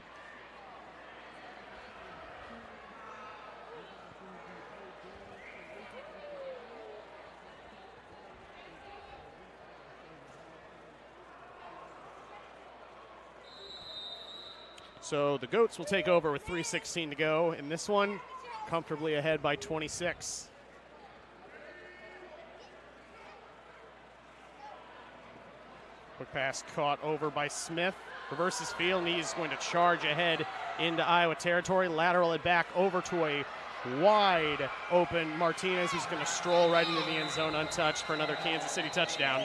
So the Goats will take over with 3:16 to go in this one, comfortably ahead by 26. Quick pass caught over by Smith. Reverses field, and he's going to charge ahead into Iowa territory. Lateral it back over to a wide open Martinez, who's going to stroll right into the end zone untouched for another Kansas City touchdown.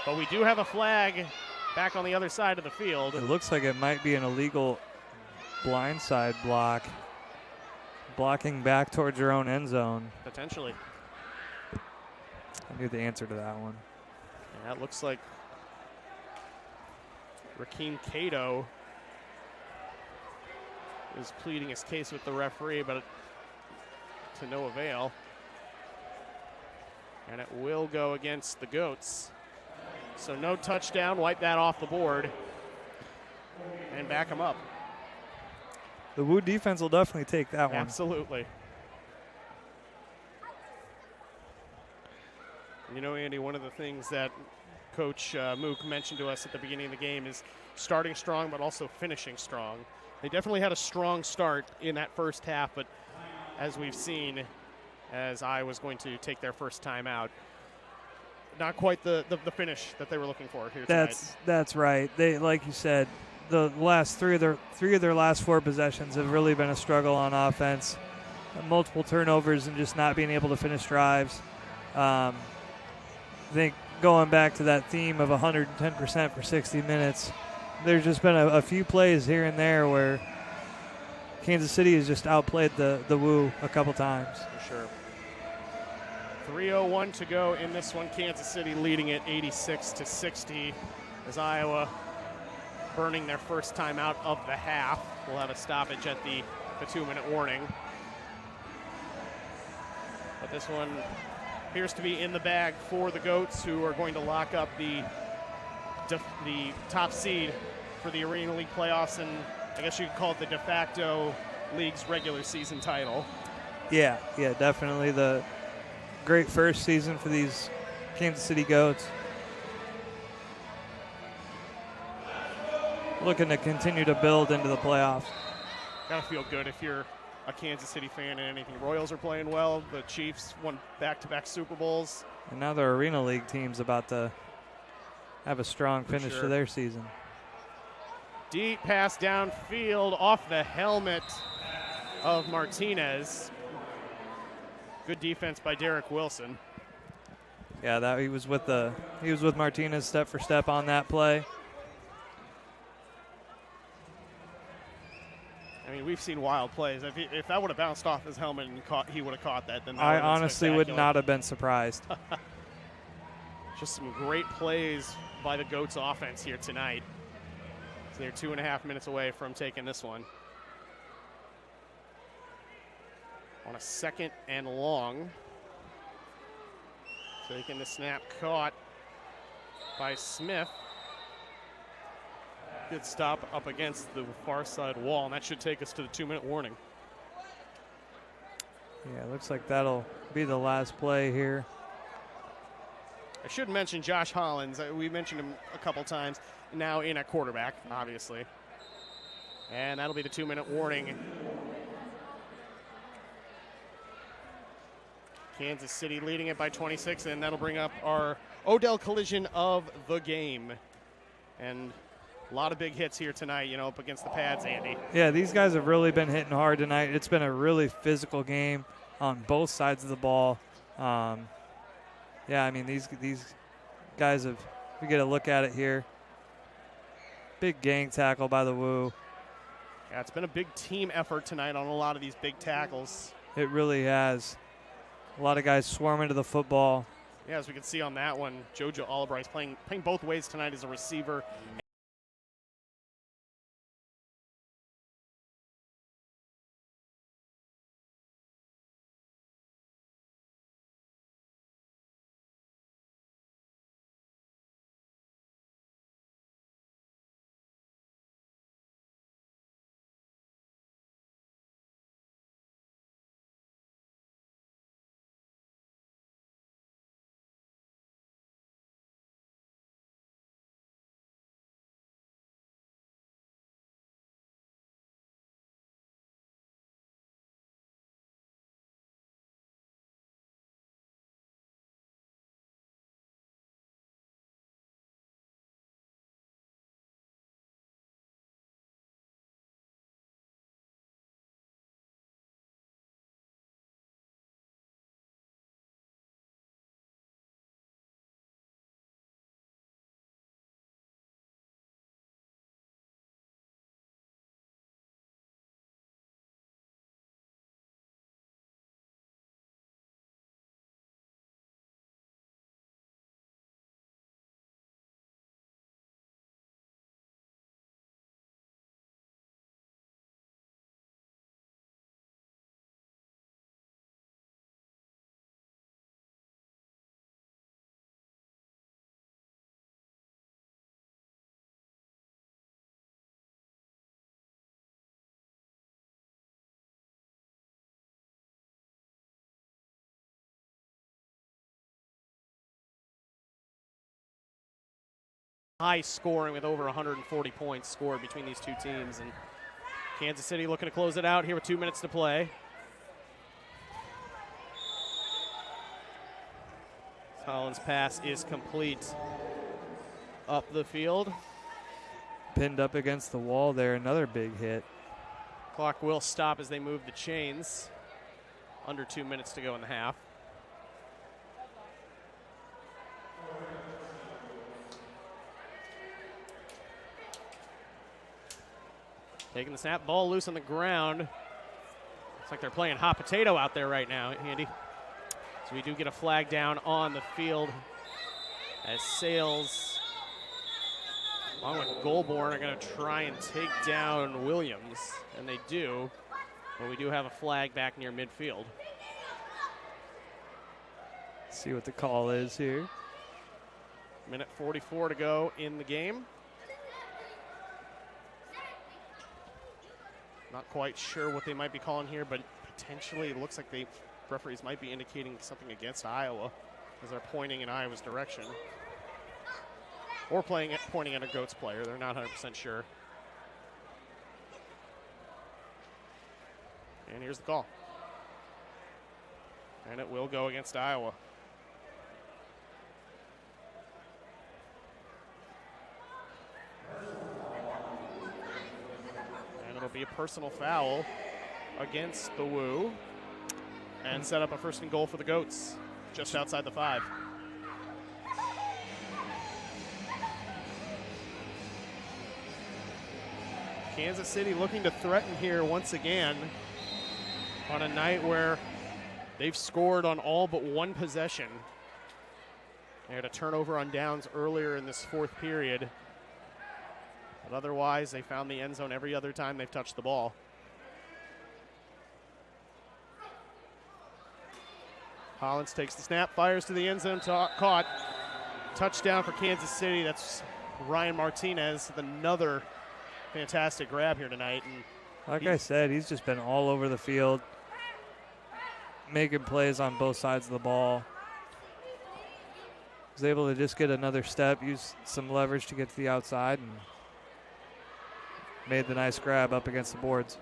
But we do have a flag back on the other side of the field. It looks like it might be an illegal blindside block. Blocking back towards your own end zone. Potentially. I knew the answer to that one. And that looks like Rakeem Cato is pleading his case with the referee, but to no avail. And it will go against the Goats. So no touchdown, wipe that off the board, and back them up. The Woo defense will definitely take that one. Absolutely. You know, Andy, one of the things that Coach Mook mentioned to us at the beginning of the game is starting strong but also finishing strong. They definitely had a strong start in that first half, but as we've seen, as Iowa's going to take their first time out, not quite the finish that they were looking for here tonight. That's right. They, like you said, the last three of their last 4 possessions have really been a struggle on offense. Multiple turnovers and just not being able to finish drives. I think going back to that theme of 110% for 60 minutes, there's just been a few plays here and there where Kansas City has just outplayed the Woo a couple times. For sure. 3:01 to go in this one. Kansas City leading it 86-60 as Iowa burning their first time out of the half. We'll have a stoppage at the 2-minute warning. But this one appears to be in the bag for the Goats, who are going to lock up the top seed for the Arena League playoffs, and I guess you could call it the de facto league's regular season title. Yeah, definitely the great first season for these Kansas City Goats. Looking to continue to build into the playoffs. Gotta feel good if you're a Kansas City fan and anything. Royals are playing well. The Chiefs won back-to-back Super Bowls. And now their Arena League team's about to have a strong finish to their season. Deep pass downfield off the helmet of Martinez. Good defense by Derek Wilson. Yeah, he was with Martinez step for step on that play. I mean, we've seen wild plays. If that would have bounced off his helmet and he would have caught that, then that I honestly would not have been surprised. Just some great plays by the Goats offense here tonight. So they're 2.5 minutes away from taking this one. On a 2nd and long. Taking the snap, caught by Smith. Good stop up against the far side wall, and that should take us to the 2-minute warning. Yeah, it looks like that'll be the last play here. I should mention Josh Hollins. We mentioned him a couple times. Now in at quarterback, obviously. And that'll be the 2-minute warning. Kansas City leading it by 26, and that'll bring up our Odell collision of the game. And a lot of big hits here tonight, up against the pads, Andy. Yeah, these guys have really been hitting hard tonight. It's been a really physical game on both sides of the ball. These guys have, we get a look at it here. Big gang tackle by the Woo. Yeah, it's been a big team effort tonight on a lot of these big tackles. It really has. A lot of guys swarming to the football. Yeah, as we can see on that one, JoJo Albright playing both ways tonight as a receiver. High scoring with over 140 points scored between these two teams. And Kansas City looking to close it out here with 2 minutes to play. Collins' pass is complete up the field. Pinned up against the wall there, another big hit. Clock will stop as they move the chains. Under 2 minutes to go in the half. Taking the snap, ball loose on the ground. Looks like they're playing hot potato out there right now, Andy. So we do get a flag down on the field as Sales, along with Goulbourne, are going to try and take down Williams, and they do. But we do have a flag back near midfield. See what the call is here. Minute 44 to go in the game. Not quite sure what they might be calling here, but potentially it looks like the referees might be indicating something against Iowa as they're pointing in Iowa's direction. Or pointing at a Goats player. They're not 100% sure. And here's the call. And it will go against Iowa. It'll be a personal foul against the Woo and set up a first and goal for the Goats just outside the 5. Kansas City looking to threaten here once again on a night where they've scored on all but one possession. They had a turnover on downs earlier in this fourth period. But otherwise, they found the end zone every other time they've touched the ball. Collins takes the snap, fires to the end zone, caught. Touchdown for Kansas City. That's Ryan Martinez, another fantastic grab here tonight. And like I said, he's just been all over the field, making plays on both sides of the ball. Was able to just get another step, use some leverage to get to the outside, and made the nice grab up against the boards.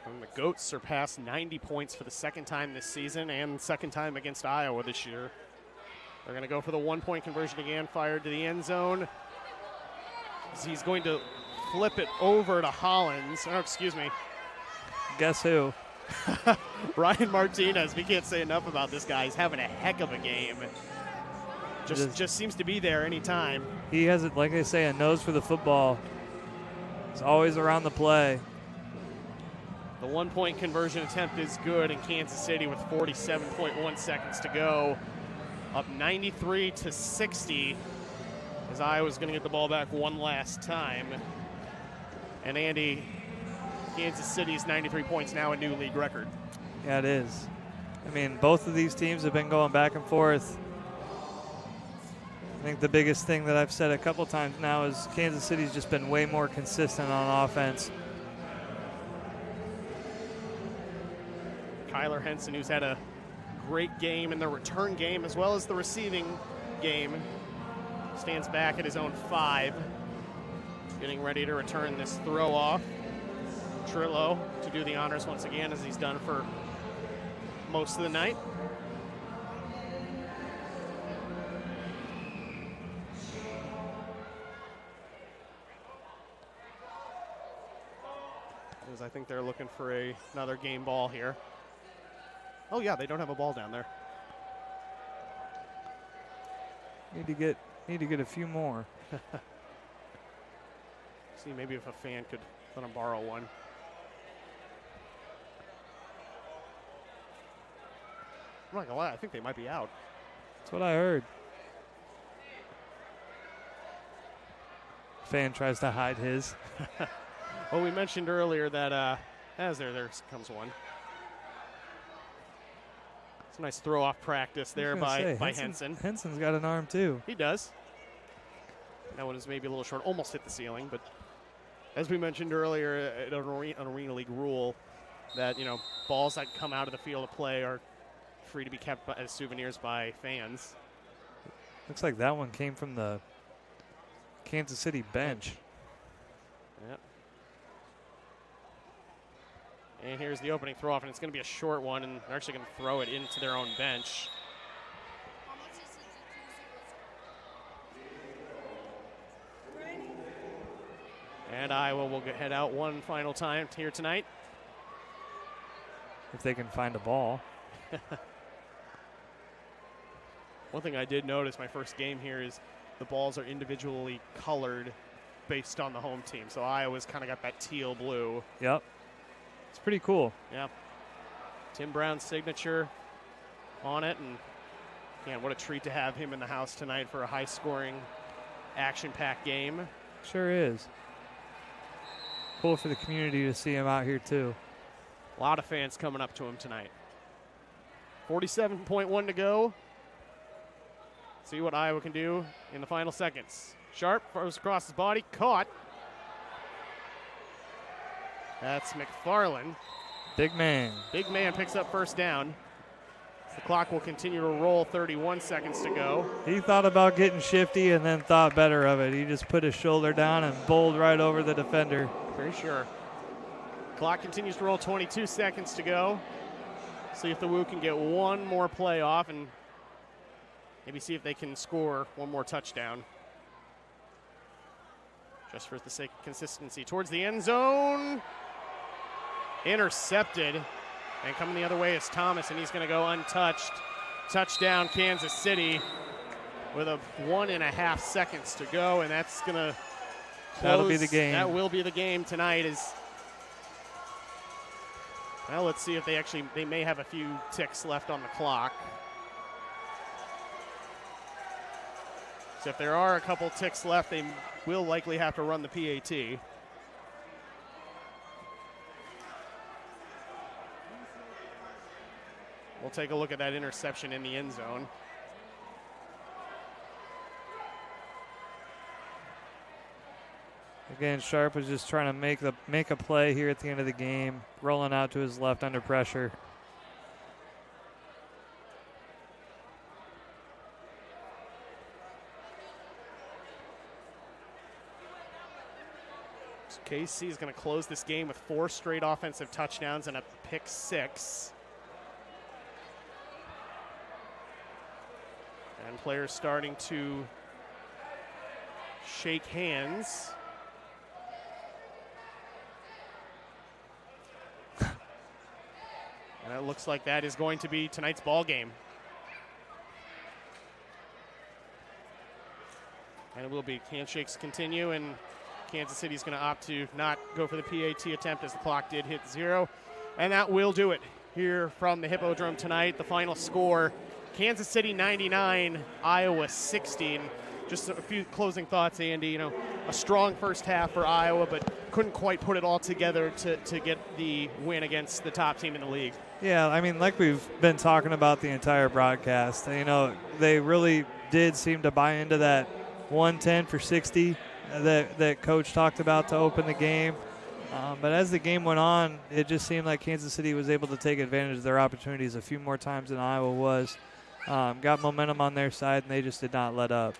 And And the Goats surpassed 90 points for the second time this season and second time against Iowa this year. They're going to go for the 1-point conversion again, fired to the end zone. He's going to flip it over to Hollins. Oh, excuse me. Guess who? Ryan Martinez. We can't say enough about this guy. He's having a heck of a game. Just seems to be there anytime. He has, like I say, a nose for the football. He's always around the play. The 1-point conversion attempt is good in Kansas City with 47.1 seconds to go. Up 93-60 as Iowa's going to get the ball back one last time. And Andy, Kansas City's 93 points now a new league record. Yeah, it is. I mean, both of these teams have been going back and forth. I think the biggest thing that I've said a couple times now is Kansas City's just been way more consistent on offense. Kyler Henson, who's had a great game in the return game as well as the receiving game, stands back at his own 5, getting ready to return this throw off. Trillo to do the honors once again, as he's done for most of the night. As I think they're looking for another game ball here. Oh yeah, they don't have a ball down there. Need to get a few more. See, maybe if a fan could let him borrow one. I'm not gonna lie, I think they might be out. That's what I heard. Fan tries to hide his. Well, we mentioned earlier that there comes one. It's a nice throw-off practice there by Henson. Henson's got an arm too. He does. That one is maybe a little short, almost hit the ceiling, but as we mentioned earlier, an Arena League rule that, balls that come out of the field of play are free to be kept as souvenirs by fans. Looks like that one came from the Kansas City bench. Yep. And here's the opening throw off, and it's going to be a short one, and they're actually going to throw it into their own bench. And Iowa will head out one final time here tonight. If they can find a ball. One thing I did notice my first game here is the balls are individually colored based on the home team. So Iowa's kind of got that teal blue. Yep. It's pretty cool. Yeah. Tim Brown's signature on it. And again, what a treat to have him in the house tonight for a high-scoring, action-packed game. Sure is. Cool for the community to see him out here, too. A lot of fans coming up to him tonight. 47.1 to go. See what Iowa can do in the final seconds. Sharp throws across his body, caught. That's McFarland. Big man. Big man picks up first down. The clock will continue to roll, 31 seconds to go. He thought about getting shifty and then thought better of it. He just put his shoulder down and bowled right over the defender. Very sure. Clock continues to roll, 22 seconds to go. See if the Woo can get one more play off and maybe see if they can score one more touchdown. Just for the sake of consistency. Towards the end zone. Intercepted. And coming the other way is Thomas, and he's going to go untouched. Touchdown, Kansas City, with 1.5 seconds to go, and that's going to close. That'll be the game. That will be the game tonight. Well, let's see if they may have a few ticks left on the clock. So if there are a couple ticks left, they will likely have to run the PAT. We'll take a look at that interception in the end zone. Again, Sharp was just trying to make a play here at the end of the game, rolling out to his left under pressure. KC is going to close this game with 4 straight offensive touchdowns and a pick 6. And players starting to shake hands. And it looks like that is going to be tonight's ball game. And it will be. Handshakes continue, and Kansas City's going to opt to not go for the PAT attempt as the clock did hit 0. And that will do it here from the Hippodrome tonight. The final score, Kansas City 99, Iowa 16. Just a few closing thoughts, Andy. You know, a strong first half for Iowa, but couldn't quite put it all together to get the win against the top team in the league. Yeah, I mean, like we've been talking about the entire broadcast, you know, they really did seem to buy into that 110 for 60 that Coach talked about to open the game. But as the game went on, it just seemed like Kansas City was able to take advantage of their opportunities a few more times than Iowa was. Got momentum on their side, and they just did not let up.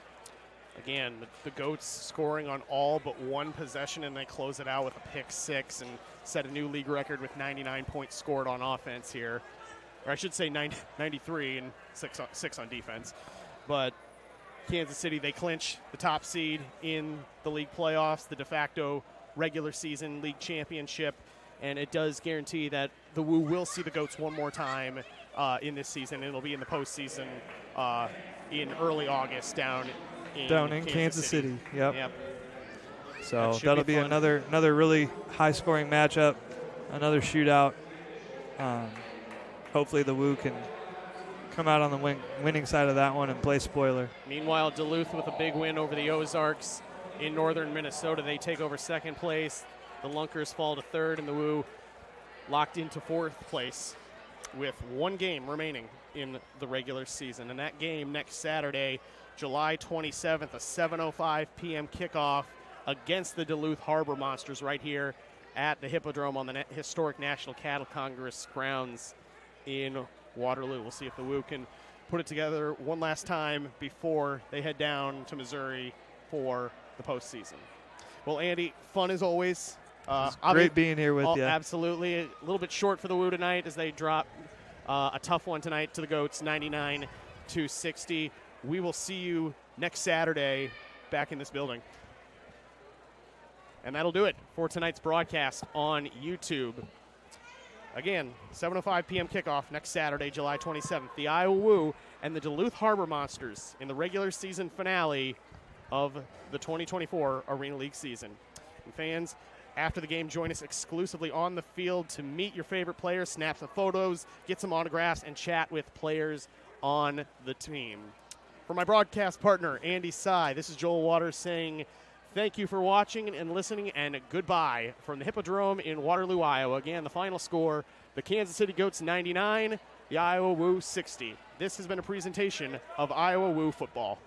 Again, the Goats scoring on all but one possession, and they close it out with a pick 6 and set a new league record with 99 points scored on offense here. Or I should say 93 and 6 on defense. But Kansas City, they clinch the top seed in the league playoffs, the de facto regular season league championship, and it does guarantee that the Woo will see the Goats one more time in this season. It'll be in the postseason in early August down in Kansas City. Yep. So That that'll be another really high-scoring matchup, another shootout. Hopefully the Woo can come out on the winning side of that one and play spoiler. Meanwhile, Duluth with a big win over the Ozarks in northern Minnesota. They take over second place. The Lunkers fall to third, and the Woo locked into fourth place with one game remaining in the regular season. And that game next Saturday, July 27th, a 7:05 p.m. kickoff against the Duluth Harbor Monsters right here at the Hippodrome on the historic National Cattle Congress grounds in Waterloo. We'll see if the Woo can put it together one last time before they head down to Missouri for the postseason. Well, Andy, fun as always. Great being here with you. Absolutely. A little bit short for the Woo tonight as they drop a tough one tonight to the Goats, 99-60. We will see you next Saturday back in this building. And that'll do it for tonight's broadcast on YouTube. Again, 7:05 p.m. kickoff next Saturday, July 27th. The Iowa Woo and the Duluth Harbor Monsters in the regular season finale of the 2024 Arena League season. And fans, after the game, join us exclusively on the field to meet your favorite players, snap some photos, get some autographs, and chat with players on the team. For my broadcast partner, Andy Sy, this is Joel Waters saying thank you for watching and listening, and goodbye from the Hippodrome in Waterloo, Iowa. Again, the final score, the Kansas City Goats 99, the Iowa Woo 60. This has been a presentation of Iowa Woo football.